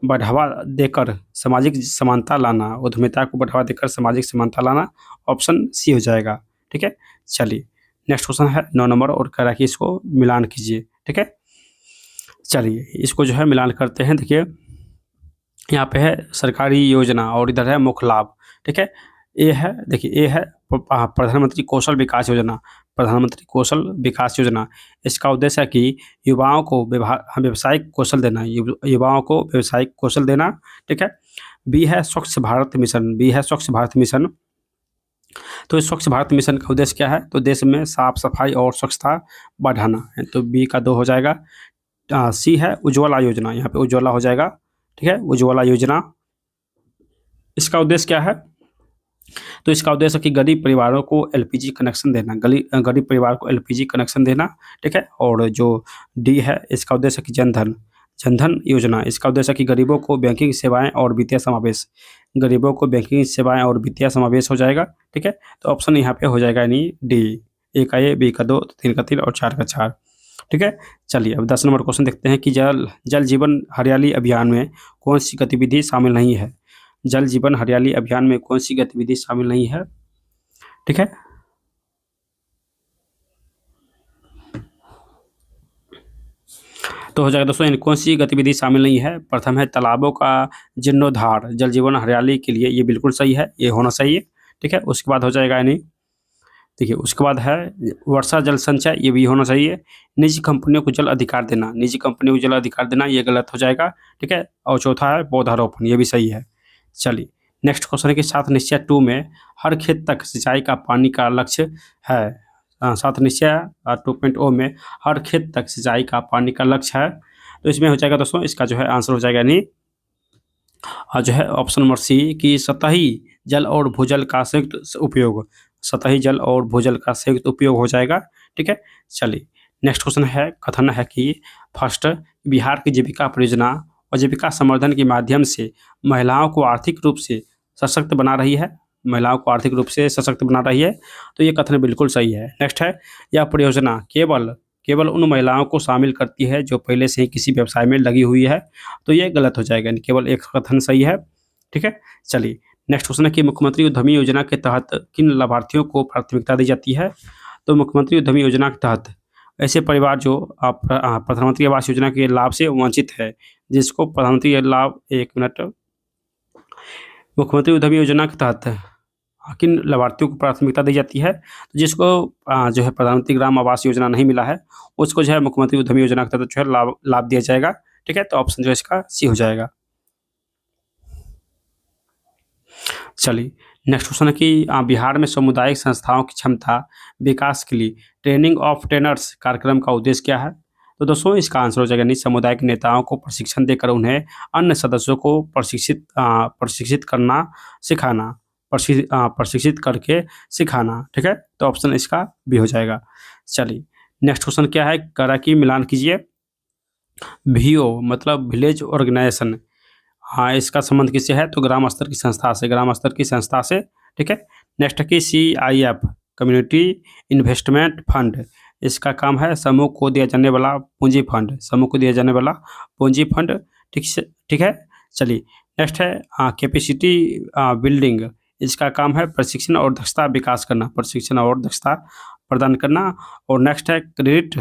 बढ़ावा देकर सामाजिक समानता लाना। उद्यमिता को बढ़ावा देकर सामाजिक समानता लाना, ऑप्शन सी हो जाएगा। ठीक है, चलिए नेक्स्ट क्वेश्चन है 9 नंबर और कह रहा है कि इसको मिलान कीजिए। ठीक है, चलिए इसको जो है मिलान करते हैं। देखिए यहाँ पे है सरकारी योजना और इधर है मुख्य लाभ। ठीक है, ए है, देखिए ए है प्रधानमंत्री कौशल विकास योजना। प्रधानमंत्री कौशल विकास योजना, इसका उद्देश्य है कि युवाओं को व्यावसायिक कौशल देना, युवाओं को व्यावसायिक कौशल देना। ठीक है, बी है स्वच्छ भारत मिशन। बी है स्वच्छ भारत मिशन। तो इस स्वच्छ भारत मिशन का उद्देश्य क्या है। तो देश में साफ सफाई और स्वच्छता बढ़ाना है। तो बी का 2 हो जाएगा। सी है उज्ज्वला योजना। यहाँ पे उज्ज्वला हो जाएगा। ठीक है, उज्ज्वला योजना, इसका उद्देश्य क्या है। तो इसका उद्देश्य है कि गरीब परिवारों को एलपीजी कनेक्शन देना, गरीब परिवार को एलपीजी कनेक्शन देना। ठीक है, और जो डी है इसका उद्देश्य है कि जनधन योजना, इसका उद्देश्य है कि गरीबों को बैंकिंग सेवाएं और वित्तीय समावेश, गरीबों को बैंकिंग सेवाएं और वित्तीय समावेश हो जाएगा। ठीक है, तो ऑप्शन यहाँ पे हो जाएगा यानी डी। ए का ए, बी का 2, 3 का 3 और 4 का 4। ठीक है, चलिए अब 10 नंबर क्वेश्चन देखते हैं कि जल जीवन हरियाली अभियान में कौन सी गतिविधि शामिल नहीं है। जल जीवन हरियाली अभियान में कौन सी गतिविधि शामिल नहीं है। ठीक है, तो हो जाएगा दोस्तों, कौन सी गतिविधि शामिल नहीं है। प्रथम है तालाबों का जीर्णोद्धार। जल जीवन हरियाली के लिए ये बिल्कुल सही है, ये होना चाहिए। ठीक है, उसके बाद हो जाएगा यानी, देखिए उसके बाद है वर्षा जल संचय, ये भी होना चाहिए। निजी कंपनियों को जल अधिकार देना, निजी कंपनियों को जल अधिकार देना ये गलत हो जाएगा। ठीक है, और चौथा है पौधारोपण, ये भी सही है। चलिए नेक्स्ट क्वेश्चन है कि 7 निश्चय 2 में हर खेत तक सिंचाई का पानी का लक्ष्य है। 7 निश्चय 2.0 में हर खेत तक सिंचाई का पानी का लक्ष्य है। तो इसमें हो जाएगा दोस्तों, इसका जो है आंसर हो जाएगा यानी जो है ऑप्शन नंबर सी कि सतही जल और भूजल का संयुक्त उपयोग, सतही जल और भूजल का संयुक्त उपयोग हो जाएगा। ठीक है, चलिए नेक्स्ट क्वेश्चन है, कथन है कि फर्स्ट बिहार की जीविका परियोजना और जीविका संवर्धन के माध्यम से महिलाओं को आर्थिक रूप से सशक्त बना रही है। महिलाओं को आर्थिक रूप से सशक्त बना रही है, तो ये कथन बिल्कुल सही है। नेक्स्ट है यह परियोजना केवल उन महिलाओं को शामिल करती है जो पहले से ही किसी व्यवसाय में लगी हुई है। तो ये गलत हो जाएगा, केवल एक कथन सही है। ठीक है, चलिए नेक्स्ट क्वेश्चन है कि मुख्यमंत्री उद्यमी योजना के तहत किन लाभार्थियों को प्राथमिकता दी जाती है। तो मुख्यमंत्री उद्यमी योजना के तहत ऐसे परिवार जो प्रधानमंत्री आवास योजना के लाभ से वंचित है, जिसको प्रधानमंत्री लाभ, एक मिनट, मुख्यमंत्री उद्यमी योजना के तहत किन लाभार्थियों को प्राथमिकता दी जाती है। तो जिसको जो है प्रधानमंत्री ग्राम आवास योजना नहीं मिला है, उसको जो है मुख्यमंत्री उद्यमी योजना के तहत जो है लाभ दिया जाएगा। ठीक है, तो ऑप्शन जो है इसका सी हो जाएगा। चलिए नेक्स्ट क्वेश्चन है कि बिहार में सामुदायिक संस्थाओं की क्षमता विकास के लिए ट्रेनिंग ऑफ ट्रेनर्स कार्यक्रम का उद्देश्य क्या है। तो दोस्तों इसका आंसर हो जाएगा नहीं, सामुदायिक नेताओं को प्रशिक्षण देकर उन्हें अन्य सदस्यों को प्रशिक्षित करना सिखाना, प्रशिक्षित करके सिखाना। ठीक है, तो ऑप्शन इसका भी हो जाएगा। चलिए नेक्स्ट क्वेश्चन क्या है, करा की मिलान कीजिए। VO मतलब विलेज ऑर्गेनाइजेशन, हाँ इसका संबंध किससे है। तो ग्राम स्तर की संस्था से, ग्राम स्तर की संस्था से। ठीक है, नेक्स्ट है कि CIF कम्युनिटी इन्वेस्टमेंट फंड, इसका काम है समूह को दिया जाने वाला पूंजी फंड, समूह को दिया जाने वाला पूंजी फंड। ठीक है, चलिए नेक्स्ट है कैपेसिटी बिल्डिंग, इसका काम है प्रशिक्षण और दक्षता विकास करना, प्रशिक्षण और दक्षता प्रदान करना। और नेक्स्ट है क्रेडिट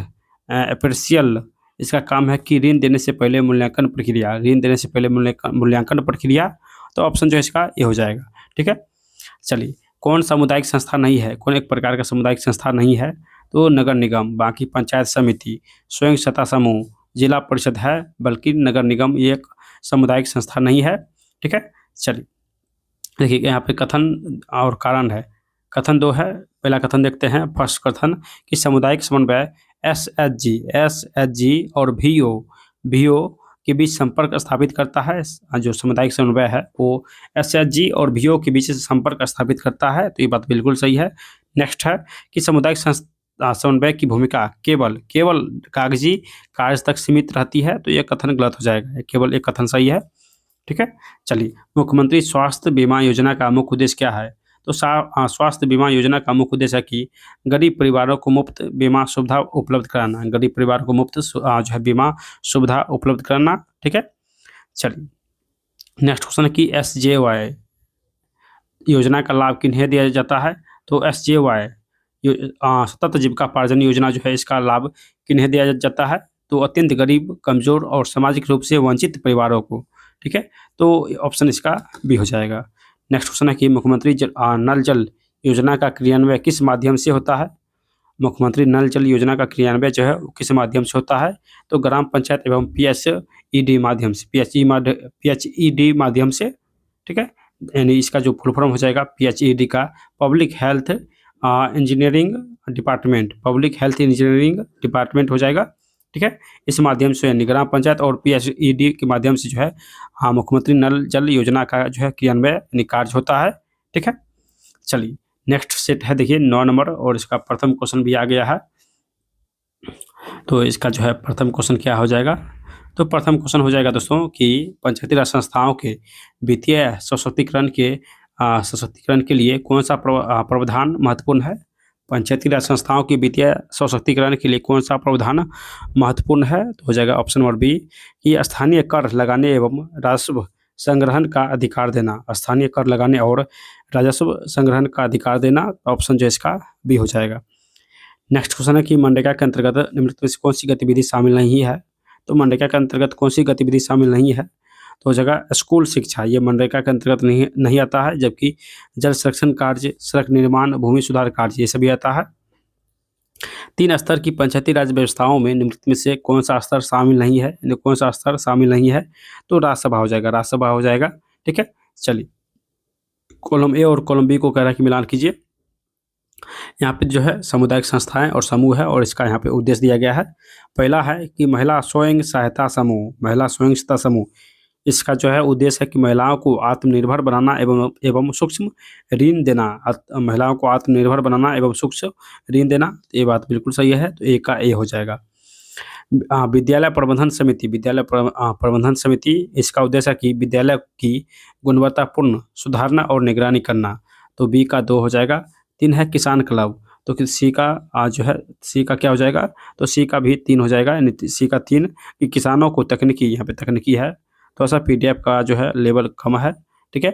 अप्रेसियल, इसका काम है कि ऋण देने से पहले मूल्यांकन प्रक्रिया, ऋण देने से पहले मूल्यांकन प्रक्रिया। तो ऑप्शन जो है इसका ये हो जाएगा। ठीक है, चलिए कौन सामुदायिक संस्था नहीं है, कौन एक प्रकार का सामुदायिक संस्था नहीं है। तो नगर निगम, बाकी पंचायत समिति, स्वयं सत्ता समूह, जिला परिषद है, बल्कि नगर निगम ये एक सामुदायिक संस्था नहीं है। ठीक है, चलिए देखिए यहाँ पे कथन और कारण है। कथन 2 है, पहला कथन देखते हैं। फर्स्ट कथन कि सामुदायिक समन्वय SHG और VO के बीच संपर्क स्थापित करता है। जो सामुदायिक समन्वय है वो SHG और VO के बीच संपर्क स्थापित करता है, तो ये बात बिल्कुल सही है। नेक्स्ट है कि सामुदायिक समन्वय की भूमिका केवल केवल कागजी कार्य तक सीमित रहती है, तो यह कथन गलत हो जाएगा। केवल एक कथन सही है। ठीक है, चलिए, मुख्यमंत्री स्वास्थ्य बीमा योजना का मुख्य उद्देश्य क्या है? तो स्वास्थ्य बीमा योजना का मुख्य उद्देश्य है कि गरीब परिवारों को मुफ्त बीमा सुविधा उपलब्ध कराना। गरीब परिवार को मुफ्त जो है बीमा सुविधा उपलब्ध कराना। ठीक है, चलिए, नेक्स्ट क्वेश्चन है कि SJY योजना का लाभ किन्हें दिया जाता है? तो SJY सतत जीविकापार्जन योजना जो है, इसका लाभ किन्हें दिया जाता है? तो अत्यंत गरीब, कमजोर और सामाजिक रूप से वंचित परिवारों को। ठीक है, तो ऑप्शन इसका बी हो जाएगा। नेक्स्ट क्वेश्चन है कि मुख्यमंत्री नल जल योजना का क्रियान्वयन किस माध्यम से होता है? मुख्यमंत्री नल जल योजना का क्रियान्वयन जो है किस माध्यम से होता है? तो ग्राम पंचायत एवं PHED माध्यम से, PHED माध्यम से। ठीक है, यानी इसका जो फुल फॉर्म हो जाएगा PHED का public health engineering department, public health engineering department हो जाएगा। ठीक है, इस माध्यम से यानी ग्राम पंचायत और PHED के माध्यम से जो है मुख्यमंत्री नल जल योजना का जो है क्रियान्वयन यानी कार्य होता है। ठीक है, चलिए, नेक्स्ट सेट है, देखिए 9 नंबर, और इसका प्रथम क्वेश्चन भी आ गया है। तो इसका जो है प्रथम क्वेश्चन क्या हो जाएगा? तो प्रथम क्वेश्चन हो जाएगा दोस्तों कि पंचायती राज संस्थाओं के वित्तीय सशक्तिकरण के लिए कौन सा प्रावधान महत्वपूर्ण है? पंचायती राज संस्थाओं की वित्तीय सशक्तिकरण के लिए कौन सा प्रावधान महत्वपूर्ण है? तो हो जाएगा ऑप्शन नंबर बी कि स्थानीय कर लगाने एवं राजस्व संग्रहण का अधिकार देना। स्थानीय कर लगाने और राजस्व संग्रहण का अधिकार देना, ऑप्शन जो इसका बी हो जाएगा। नेक्स्ट क्वेश्चन है कि मनरेगा के अंतर्गत निम्नलिखित में से कौन सी गतिविधि शामिल नहीं है? तो मनरेगा के अंतर्गत कौन सी गतिविधि शामिल नहीं है? तो हो जाएगा स्कूल शिक्षा, ये मनरेगा के अंतर्गत नहीं आता है, जबकि जल संरक्षण कार्य, सड़क निर्माण, भूमि सुधार कार्य, ये सभी आता है। 3 स्तर की पंचायती राज व्यवस्थाओं में निम्नलिखित में से कौन सा स्तर शामिल नहीं है? कौन सा स्तर शामिल नहीं है? तो राज्यसभा हो जाएगा, राज्यसभा हो जाएगा। ठीक है, चलिए, कॉलम ए और कॉलम बी को कह रहा है कि मिलान कीजिए। यहाँ पे जो है सामुदायिक संस्थाएं और समूह है, और इसका यहाँ पे उद्देश्य दिया गया है। पहला है कि महिला स्वयं सहायता समूह, महिला स्वयं सहायता समूह, इसका जो है उद्देश्य है कि महिलाओं को आत्मनिर्भर बनाना एवं सूक्ष्म ऋण देना। महिलाओं को आत्मनिर्भर बनाना एवं सूक्ष्म ऋण देना, ये बात बिल्कुल सही है, तो ए का ए हो जाएगा। विद्यालय प्रबंधन समिति, प्रबंधन समिति, इसका उद्देश्य है कि विद्यालय की गुणवत्तापूर्ण सुधारना और निगरानी करना, तो बी का 2 हो जाएगा। 3 है किसान क्लब, तो सी का जो है सी का क्या हो जाएगा? तो सी का भी 3 हो जाएगा, यानी सी का 3 कि किसानों को तकनीकी, यहाँ पे तकनीकी है, थोड़ा सा PDF का जो है लेवल कम है। ठीक है,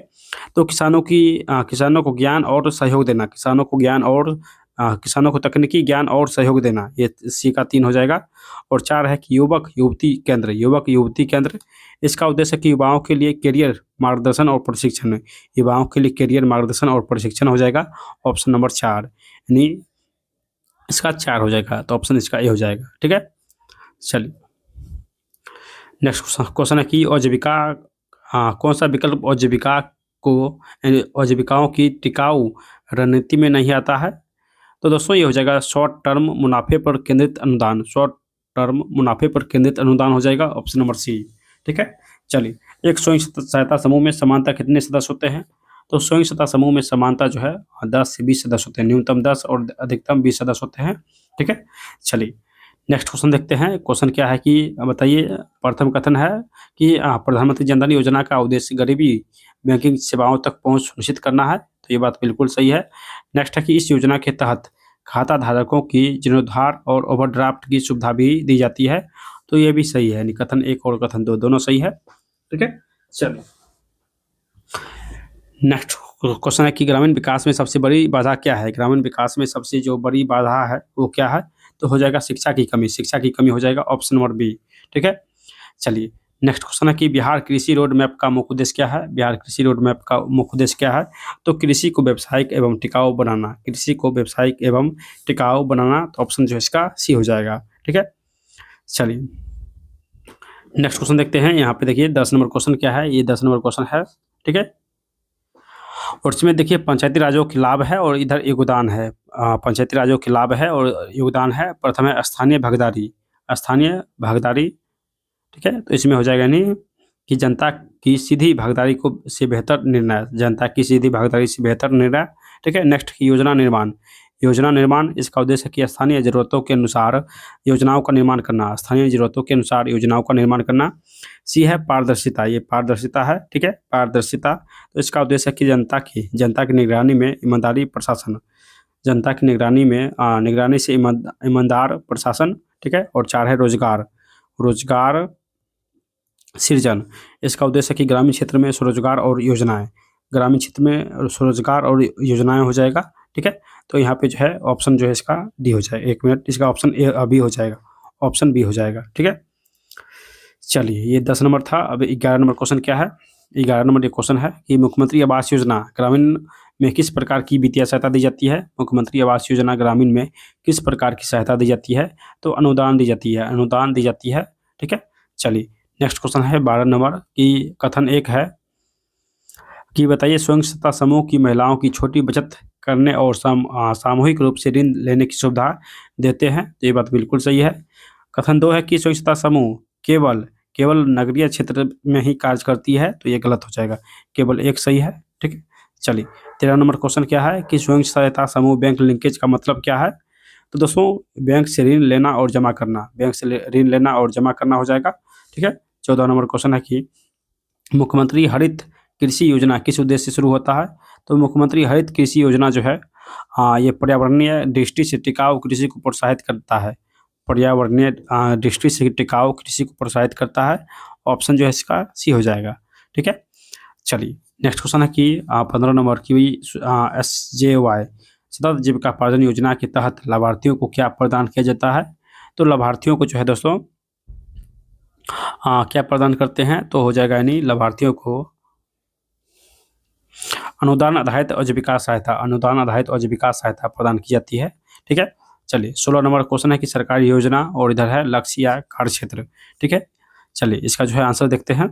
तो किसानों को ज्ञान और सहयोग देना, किसानों को तकनीकी ज्ञान और सहयोग देना, ये सी का 3 हो जाएगा। और 4 है कि युवक युवती केंद्र, इसका उद्देश्य है कि युवाओं के लिए करियर मार्गदर्शन और प्रशिक्षण, और प्रशिक्षण हो जाएगा, ऑप्शन नंबर 4, यानी इसका 4 हो जाएगा, तो ऑप्शन इसका ए हो जाएगा। ठीक है, चलिए, नेक्स्ट क्वेश्चन है कि आजीविका कौन सा विकल्प आजीविकाओं की टिकाऊ रणनीति में नहीं आता है? तो दोस्तों ये हो जाएगा शॉर्ट टर्म मुनाफे पर केंद्रित अनुदान, हो जाएगा, ऑप्शन नंबर सी। ठीक है, चलिए, एक स्वयं सहायता समूह में समानता कितने सदस्य होते हैं? तो स्वयं सहायता समूह में समानता जो है 10 से 20 सदस्य होते हैं, न्यूनतम 10 और अधिकतम 20 सदस्य होते हैं। ठीक है, चलिए, नेक्स्ट क्वेश्चन देखते हैं। क्वेश्चन क्या है कि बताइए, प्रथम कथन है कि प्रधानमंत्री जन धन योजना का उद्देश्य गरीबी बैंकिंग सेवाओं तक पहुंच सुनिश्चित करना है, तो ये बात बिल्कुल सही है। नेक्स्ट है कि इस योजना के तहत खाता धारकों की जीर्णोद्धार और ओवरड्राफ्ट की सुविधा भी दी जाती है, तो ये भी सही है, यानी कथन 1 और कथन 2 दोनों सही है। ठीक है, चलिए, नेक्स्ट क्वेश्चन है कि ग्रामीण विकास में सबसे बड़ी बाधा क्या है? ग्रामीण विकास में सबसे जो बड़ी बाधा है वो क्या है? तो हो जाएगा शिक्षा की कमी हो जाएगा, ऑप्शन नंबर बी। ठीक है, चलिए, नेक्स्ट क्वेश्चन है कि बिहार कृषि रोड मैप का मुख्य उद्देश्य क्या है? बिहार कृषि रोड मैप का मुख्य उद्देश्य क्या है? तो कृषि को व्यावसायिक एवं टिकाऊ बनाना, तो ऑप्शन जो है इसका सी हो जाएगा। ठीक है, चलिए, नेक्स्ट क्वेश्चन देखते हैं। यहाँ पे देखिए 10 नंबर क्वेश्चन क्या है, ये 10 नंबर क्वेश्चन है। ठीक है, और इसमें देखिए पंचायती राजों के लाभ है और इधर योगदान है। पंचायती राजों के लाभ है और योगदान है। प्रथम है स्थानीय भागीदारी। ठीक है, तो इसमें हो जाएगा यानी कि जनता की सीधी भागीदारी से बेहतर निर्णय। ठीक है, नेक्स्ट योजना योजना निर्माण, इसका उद्देश्य है कि स्थानीय ज़रूरतों के अनुसार योजनाओं का निर्माण करना, स्थानीय ज़रूरतों के अनुसार योजनाओं का निर्माण करना। सी है पारदर्शिता, ये पारदर्शिता है, ठीक है, पारदर्शिता। तो इसका उद्देश्य है कि जनता की निगरानी में ईमानदारी प्रशासन, जनता की निगरानी से ईमानदार प्रशासन, ठीक है। और 4 है रोजगार, रोजगार सृजन, इसका उद्देश्य है कि ग्रामीण क्षेत्र में स्वरोजगार और योजनाएं, ग्रामीण क्षेत्र में स्वरोजगार और योजनाएं हो जाएगा, ठीक है। तो यहाँ पे जो है ऑप्शन जो है इसका डी हो जाएगा, 1 मिनट, इसका ऑप्शन ए बी हो जाएगा, ऑप्शन बी हो जाएगा, ठीक है। चलिए, ये 10 नंबर था। अब 11 नंबर क्वेश्चन क्या है? 11 नंबर ये क्वेश्चन है कि मुख्यमंत्री आवास योजना ग्रामीण में किस प्रकार की वित्तीय सहायता दी जाती है? मुख्यमंत्री आवास योजना ग्रामीण में किस प्रकार की सहायता दी जाती है? तो अनुदान दी जाती है, अनुदान दी जाती है, ठीक है। चलिए, नेक्स्ट क्वेश्चन है 12 नंबर की कथन 1 है कि बताइए स्वयं सहायता समूह की महिलाओं की छोटी बचत करने और सामूहिक रूप से ऋण लेने की सुविधा देते हैं। तो ये बात बिल्कुल सही है। कथन 2 है कि स्वयं सहायता समूह केवल नगरीय क्षेत्र में ही कार्य करती है। तो ये गलत हो जाएगा, केवल 1 सही है, ठीक है। चलिए, 13 नंबर क्वेश्चन क्या है कि स्वयं सहायता समूह बैंक लिंकेज का मतलब क्या है? तो दोस्तों, बैंक से ऋण लेना और जमा करना, बैंक से ऋण लेना और जमा करना हो जाएगा, ठीक है। 14 नंबर क्वेश्चन है कि मुख्यमंत्री हरित कृषि योजना किस उद्देश्य से शुरू होता है? तो मुख्यमंत्री हरित कृषि योजना जो है ये पर्यावरणीय दृष्टि से टिकाऊ कृषि को प्रोत्साहित करता है, पर्यावरणीय दृष्टि से टिकाऊ कृषि को प्रोत्साहित करता है। ऑप्शन जो है इसका सी हो जाएगा, ठीक है। चलिए, नेक्स्ट क्वेश्चन है कि 15 नंबर की SJY सतत जीविकोपार्जन योजना के तहत लाभार्थियों को क्या प्रदान किया जाता है? तो लाभार्थियों को जो है दोस्तों क्या प्रदान करते हैं? तो हो जाएगा यानी लाभार्थियों को अनुदान आधारित आजीविका सहायता, अनुदान आधारित आजीविका सहायता प्रदान की जाती है, ठीक है। चलिए, 16 नंबर क्वेश्चन है कि सरकारी योजना और इधर है लक्ष्य या कार्य क्षेत्र, ठीक है। चलिए, इसका जो है आंसर देखते हैं।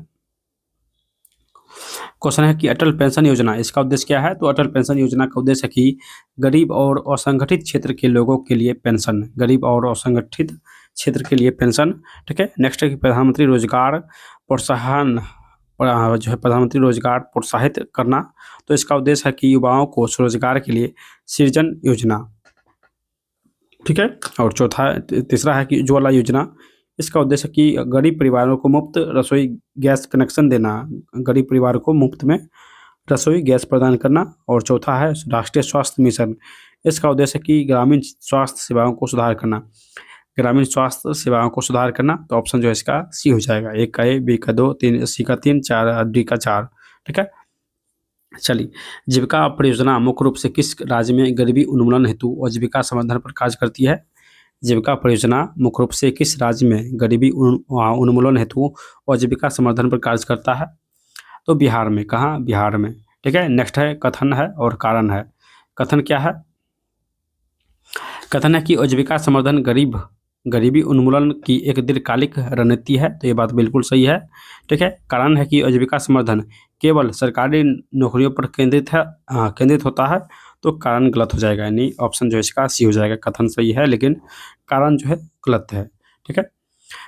क्वेश्चन है कि अटल पेंशन योजना, इसका उद्देश्य क्या है? तो अटल पेंशन योजना का उद्देश्य है कि गरीब और असंगठित क्षेत्र के लोगों के लिए पेंशन, गरीब और असंगठित क्षेत्र के लिए पेंशन, ठीक है। नेक्स्ट है कि प्रधानमंत्री रोजगार प्रोत्साहन जो है प्रधानमंत्री रोजगार प्रोत्साहित करना। तो इसका उद्देश्य है कि युवाओं को स्वरोजगार के लिए सृजन योजना, ठीक है। और तीसरा है कि उज्ज्वला योजना, इसका उद्देश्य कि गरीब परिवारों को मुफ्त रसोई गैस कनेक्शन देना, गरीब परिवारों को मुफ्त में रसोई गैस प्रदान करना। और चौथा है राष्ट्रीय स्वास्थ्य मिशन, इसका उद्देश्य कि ग्रामीण स्वास्थ्य सेवाओं को सुधार करना, ग्रामीण स्वास्थ्य सेवाओं को सुधार करना। तो ऑप्शन जो है इसका सी हो जाएगा, 1 का A, B का 2, 3 C का 3, 4 D का 4, ठीक है। चलिए, जीविका परियोजना मुख्य रूप से किस राज्य में गरीबी उन्मूलन हेतु आजीविका संवर्धन पर कार्य करती है? जीविका परियोजना मुख्य रूप से किस राज्य में गरीबी उन्मूलन हेतु आजीविका संवर्धन पर कार्य करता है? तो बिहार में। कहाँ? बिहार में, ठीक है। नेक्स्ट है कथन है और कारण है। कथन क्या है? कथन है कि आजीविका संवर्धन गरीबी उन्मूलन की एक दीर्घकालिक रणनीति है। तो ये बात बिल्कुल सही है, ठीक है। कारण है कि आजीविका संवर्धन केवल सरकारी नौकरियों पर केंद्रित होता है। तो कारण गलत हो जाएगा, यानी ऑप्शन जो है इसका सी हो जाएगा। कथन सही है लेकिन कारण जो है गलत है, ठीक है।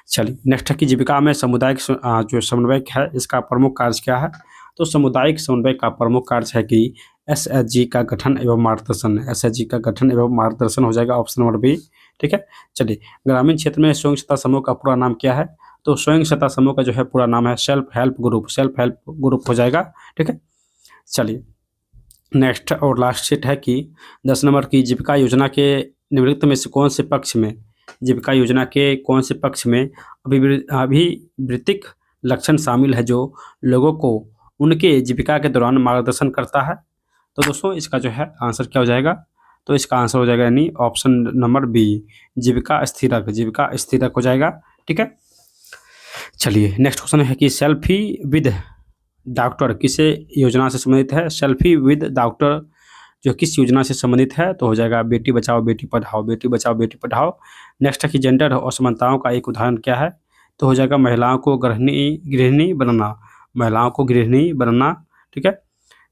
चलिए, नेक्स्ट है कि जीविका में सामुदायिक जो समन्वयक है इसका प्रमुख कार्य क्या है? तो सामुदायिक समन्वय का प्रमुख कार्य है कि SHG का गठन एवं मार्गदर्शन, SHG का गठन एवं मार्गदर्शन हो जाएगा, ऑप्शन नंबर बी, ठीक है। चलिए, ग्रामीण क्षेत्र में स्वयं सहायता समूह का पूरा नाम क्या है? तो स्वयं सहायता समूह का जो है पूरा नाम है सेल्फ हेल्प ग्रुप हो जाएगा, ठीक है। चलिए, नेक्स्ट और लास्ट सेट है कि 10 नंबर की जीविका योजना के निम्नलिखित में से कौन से पक्ष में, जीविका योजना के कौन से पक्ष में अभिवृत्तिक लक्षण शामिल है जो लोगों को उनके जीविका के दौरान मार्गदर्शन करता है? तो दोस्तों, इसका जो है आंसर क्या हो जाएगा? तो इसका आंसर हो जाएगा यानी ऑप्शन नंबर बी, जीविका स्थिरक हो जाएगा, ठीक है। चलिए, नेक्स्ट क्वेश्चन है कि सेल्फी विद डॉक्टर किस योजना से संबंधित है? सेल्फी विद डॉक्टर जो किस योजना से संबंधित है? तो हो जाएगा बेटी बचाओ बेटी पढ़ाओ, बेटी बचाओ बेटी पढ़ाओ। नेक्स्ट है कि जेंडर असमानताओं का एक उदाहरण क्या है? तो हो जाएगा महिलाओं को गृहिणी बनना, महिलाओं को गृहिणी बनना, ठीक है।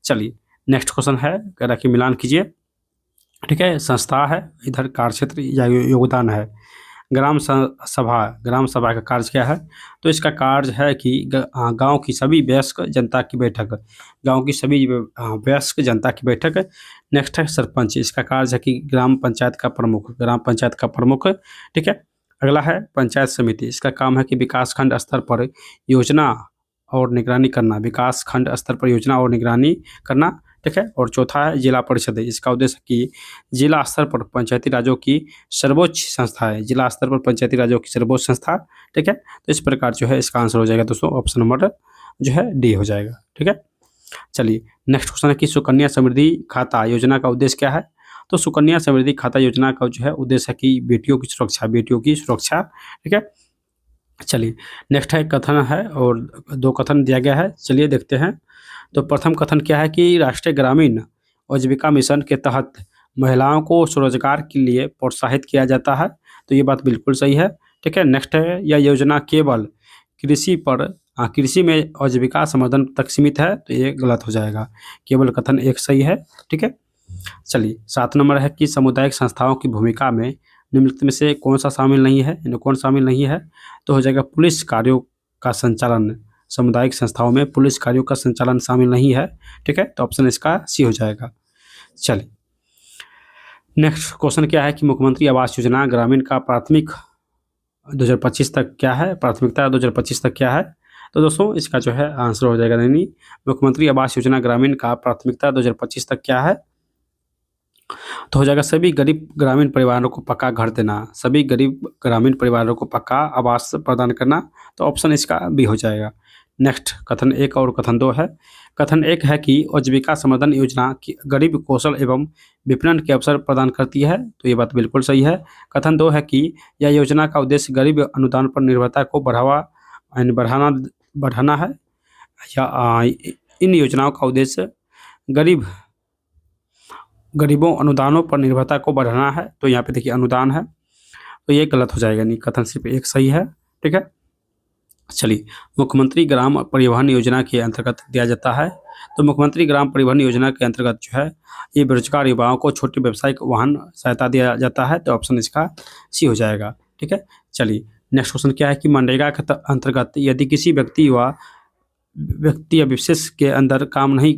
चलिए, नेक्स्ट क्वेश्चन है, कह रहा कि मिलान कीजिए, ठीक है। संस्था है, इधर कार्यक्षेत्र या योगदान है। ग्राम सभा का कार्य क्या है? तो इसका कार्य है कि गांव की सभी वयस्क जनता की बैठक, गांव की सभी वयस्क जनता की बैठक। नेक्स्ट है सरपंच, इसका कार्य है कि ग्राम पंचायत का प्रमुख, ठीक है। अगला है पंचायत समिति, इसका काम है कि विकासखंड स्तर पर योजना और निगरानी करना, विकासखंड स्तर पर योजना और निगरानी करना, ठीक है। और चौथा है जिला परिषद, इसका उद्देश्य कि जिला स्तर पर पंचायती राजों की सर्वोच्च संस्था है, जिला स्तर पर पंचायती राजों की सर्वोच्च संस्था, ठीक है। तो इस प्रकार जो है इसका आंसर हो जाएगा दोस्तों ऑप्शन नंबर जो है डी हो जाएगा, ठीक है। चलिए नेक्स्ट क्वेश्चन है कि सुकन्या समृद्धि खाता योजना का उद्देश्य क्या है? तो सुकन्या समृद्धि खाता योजना का जो है उद्देश्य है कि बेटियों की सुरक्षा, ठीक है। चलिए नेक्स्ट है कथन है और दो कथन दिया गया है, चलिए देखते हैं। तो प्रथम कथन क्या है कि राष्ट्रीय ग्रामीण आजीविका मिशन के तहत महिलाओं को स्वरोजगार के लिए प्रोत्साहित किया जाता है, तो ये बात बिल्कुल सही है, ठीक है। नेक्स्ट है यह योजना केवल कृषि में आजीविका संवर्धन तक सीमित है, तो ये गलत हो जाएगा, केवल कथन एक सही है, ठीक है। चलिए 7 नंबर है कि सामुदायिक संस्थाओं की भूमिका में निम्नलिखित में से कौन सा शामिल नहीं है, कौन शामिल नहीं है? तो हो जाएगा पुलिस कार्यों का संचालन, सामुदायिक संस्थाओं में पुलिस कार्यों का संचालन शामिल नहीं है, ठीक है। तो ऑप्शन इसका सी हो जाएगा। चलिए नेक्स्ट क्वेश्चन क्या है कि मुख्यमंत्री आवास योजना ग्रामीण का प्राथमिकता 2025 तक क्या है? तो दोस्तों इसका जो है आंसर हो जाएगा नहीं, मुख्यमंत्री आवास योजना ग्रामीण का प्राथमिकता 2025 तक क्या है? तो हो जाएगा सभी गरीब ग्रामीण परिवारों को पक्का घर देना, सभी गरीब ग्रामीण परिवारों को पक्का आवास प्रदान करना, तो ऑप्शन इसका बी हो जाएगा। नेक्स्ट कथन 1 और कथन 2 है। कथन 1 है कि आजीविका संवर्धन योजना की गरीब कौशल एवं विपणन के अवसर प्रदान करती है, तो ये बात बिल्कुल सही है। कथन 2 है कि यह योजना का उद्देश्य गरीब अनुदान पर निर्भरता को बढ़ाना है, या इन योजनाओं का उद्देश्य गरीबों अनुदानों पर निर्भरता को बढ़ाना है, तो यहाँ पे देखिए अनुदान है, तो ये गलत हो जाएगा, नहीं कथन सिर्फ एक सही है, ठीक है। चलिए मुख्यमंत्री ग्राम परिवहन योजना के अंतर्गत दिया जाता है, तो मुख्यमंत्री ग्राम परिवहन योजना के अंतर्गत जो है ये बेरोजगार युवाओं को छोटे व्यावसायिक वाहन सहायता दिया जाता है, तो ऑप्शन इसका सी हो जाएगा, ठीक है। चलिए नेक्स्ट क्वेश्चन क्या है कि मनरेगा के अंतर्गत यदि किसी व्यक्ति या विशेष के अंदर काम नहीं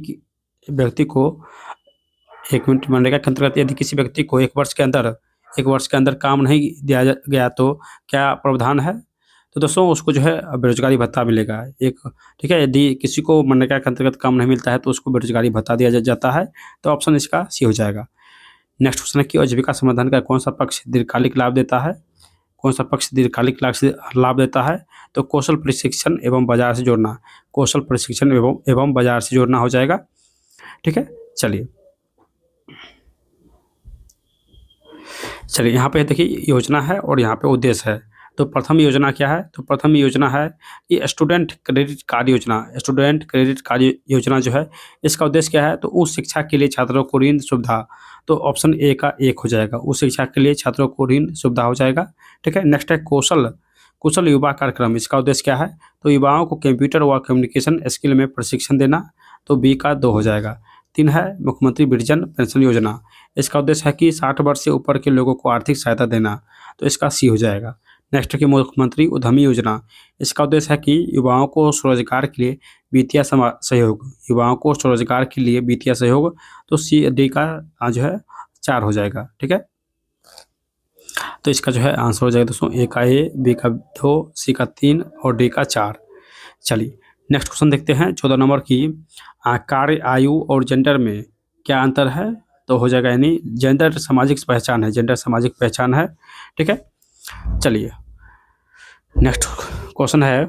व्यक्ति को मनरेगा के अंतर्गत यदि किसी व्यक्ति को एक वर्ष के अंदर काम नहीं दिया गया तो क्या प्रावधान है? तो दोस्तों उसको जो है बेरोजगारी भत्ता मिलेगा एक, ठीक है। यदि किसी को मनरेगा के अंतर्गत काम नहीं मिलता है तो उसको बेरोजगारी भत्ता दिया जाता है, तो ऑप्शन इसका सी हो जाएगा। नेक्स्ट क्वेश्चन है कि आजीविका संवर्धन का कौन सा पक्ष दीर्घकालिक लाभ देता है? तो कौशल प्रशिक्षण एवं बाजार से जोड़ना हो जाएगा, ठीक है। चलिए यहाँ पे देखिए योजना है और यहाँ पे उद्देश्य है। तो प्रथम योजना क्या है? तो प्रथम योजना है कि स्टूडेंट क्रेडिट कार्ड योजना जो है इसका उद्देश्य क्या है? तो उच्च शिक्षा के लिए छात्रों को ऋण सुविधा, तो ऑप्शन ए का 1 हो जाएगा, उच्च शिक्षा के लिए छात्रों को ऋण सुविधा हो जाएगा, ठीक है। नेक्स्ट है कुशल युवा कार्यक्रम, इसका उद्देश्य क्या है? तो युवाओं को कंप्यूटर व कम्युनिकेशन स्किल में प्रशिक्षण देना, तो बी का 2 हो जाएगा। 3 है मुख्यमंत्री वृद्धजन पेंशन योजना, इसका उद्देश्य है कि 60 वर्ष से ऊपर के लोगों को आर्थिक सहायता देना, तो इसका सी हो जाएगा। नेक्स्ट है कि मुख्यमंत्री उद्यमी योजना, इसका उद्देश्य है कि युवाओं को स्वरोजगार के लिए वित्तीय सहयोग, तो सी डी का जो है 4 हो जाएगा, ठीक है। तो इसका जो है आंसर हो जाएगा दोस्तों ए का 1, बी का 2, सी का 3 और डी का 4। चलिए नेक्स्ट क्वेश्चन देखते हैं 14 नंबर की, कार्य आयु और जेंडर में क्या अंतर है? तो हो जाएगा यानी जेंडर सामाजिक पहचान है, ठीक है। चलिए नेक्स्ट क्वेश्चन है,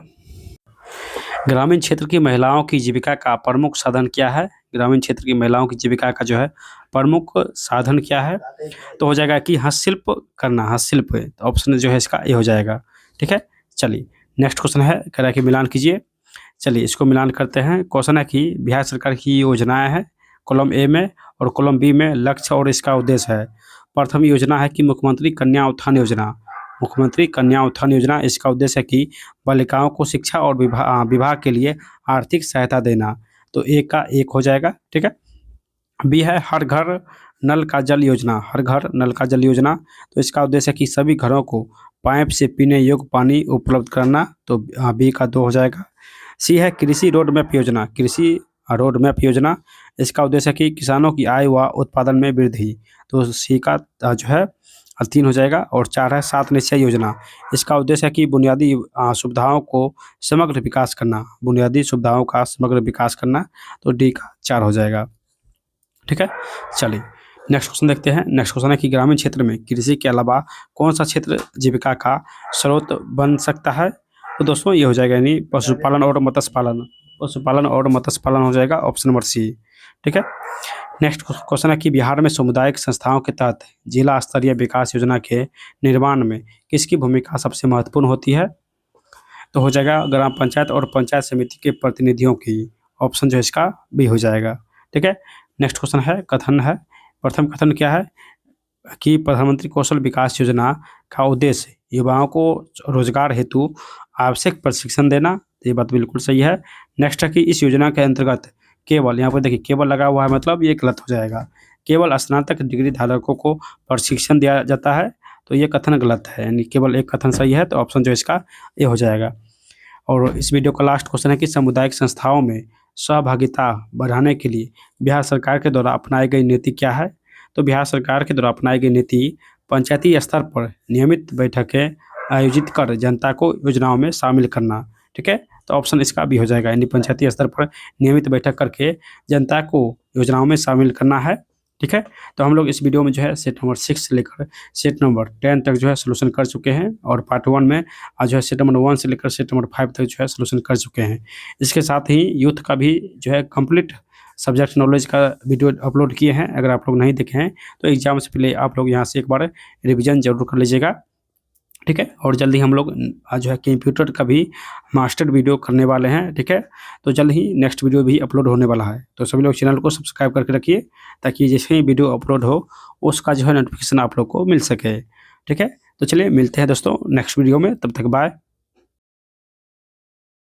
ग्रामीण क्षेत्र की महिलाओं की जीविका का प्रमुख साधन क्या है? ग्रामीण क्षेत्र की महिलाओं की जीविका का जो है प्रमुख साधन क्या है? तो हो जाएगा कि हस्तशिल्प, तो ऑप्शन जो है इसका ए हो जाएगा, ठीक है। चलिए नेक्स्ट क्वेश्चन है, कह रहा है कि मिलान कीजिए। चलिए इसको मिलान करते हैं। क्वेश्चन है कि बिहार सरकार की योजनाएं हैं कॉलम ए में और कॉलम बी में लक्ष्य और इसका उद्देश्य है। प्रथम योजना है कि मुख्यमंत्री कन्या उत्थान योजना, इसका उद्देश्य है कि बालिकाओं को शिक्षा और विवाह के लिए आर्थिक सहायता देना, तो ए का 1 हो जाएगा, ठीक है। बी है हर घर नल का जल योजना, हर घर नल का जल योजना, तो इसका उद्देश्य है कि सभी घरों को पाइप से पीने योग्य पानी उपलब्ध कराना, तो बी का 2 हो जाएगा। सी है कृषि रोड मैप योजना, कृषि रोड मैप योजना, इसका उद्देश्य है कि किसानों की आय व उत्पादन में वृद्धि, तो सी का जो है 3 हो जाएगा। और 4 है 7 निश्चय योजना, इसका उद्देश्य है कि बुनियादी सुविधाओं को समग्र विकास करना, बुनियादी सुविधाओं का समग्र विकास करना, तो डी का 4 हो जाएगा। ठीक है, चलिए नेक्स्ट क्वेश्चन देखते हैं। नेक्स्ट क्वेश्चन है कि ग्रामीण क्षेत्र में कृषि के अलावा कौन सा क्षेत्र जीविका का स्रोत बन सकता है, तो दोस्तों ये हो जाएगा यानी पशुपालन और मत्स्य पालन, पशुपालन और मत्स्य पालन हो जाएगा, ऑप्शन नंबर सी। ठीक है, नेक्स्ट क्वेश्चन है कि बिहार में सामुदायिक संस्थाओं के तहत जिला स्तरीय विकास योजना के निर्माण में किसकी भूमिका सबसे महत्वपूर्ण होती है, तो हो जाएगा ग्राम पंचायत और पंचायत समिति के प्रतिनिधियों की, ऑप्शन जो है इसका बी हो जाएगा। ठीक है, नेक्स्ट क्वेश्चन है कथन है, प्रथम कथन क्या है कि प्रधानमंत्री कौशल विकास योजना का उद्देश्य युवाओं को रोजगार हेतु आवश्यक प्रशिक्षण देना, तो ये बात बिल्कुल सही है। नेक्स्ट है कि इस योजना के अंतर्गत केवल, यहाँ पर देखिए केवल लगा हुआ है, मतलब ये गलत हो जाएगा, केवल स्नातक डिग्री धारकों को प्रशिक्षण दिया जाता है, तो ये कथन गलत है, यानी केवल एक कथन सही है, तो ऑप्शन जो इसका ये हो जाएगा। और इस वीडियो का लास्ट क्वेश्चन है कि सामुदायिक संस्थाओं में सहभागिता बढ़ाने के लिए बिहार सरकार के द्वारा अपनाई गई नीति क्या है, तो बिहार सरकार के द्वारा अपनाई गई नीति पंचायती स्तर पर नियमित बैठकें आयोजित कर जनता को योजनाओं में शामिल करना। ठीक है, तो ऑप्शन इसका भी हो जाएगा, यानी पंचायती स्तर पर नियमित बैठक करके जनता को योजनाओं में शामिल करना है। ठीक है, तो हम लोग इस वीडियो में जो है सेट नंबर 6 से लेकर सेट नंबर 10 तक जो है सोल्यूशन कर चुके हैं, और पार्ट 1 में जो है सेट नंबर 1 से लेकर सेट नंबर 5 तक जो है सोल्यूशन कर चुके हैं। इसके साथ ही यूथ का भी जो है कंप्लीट सब्जेक्ट नॉलेज का वीडियो अपलोड किए हैं, अगर आप लोग नहीं देखे हैं तो एग्जाम से पहले आप लोग यहाँ से एक बार रिविजन जरूर कर लीजिएगा। ठीक है, और जल्दी हम लोग जो है कंप्यूटर का भी मास्टर वीडियो करने वाले हैं। ठीक है, तो जल्द ही नेक्स्ट वीडियो भी अपलोड होने वाला है, तो सभी लोग चैनल को सब्सक्राइब करके रखिए, ताकि जैसे ही वीडियो अपलोड हो उसका जो है नोटिफिकेशन आप लोग को मिल सके। ठीक है, तो चलिए मिलते हैं दोस्तों नेक्स्ट वीडियो में, तब तक बाय।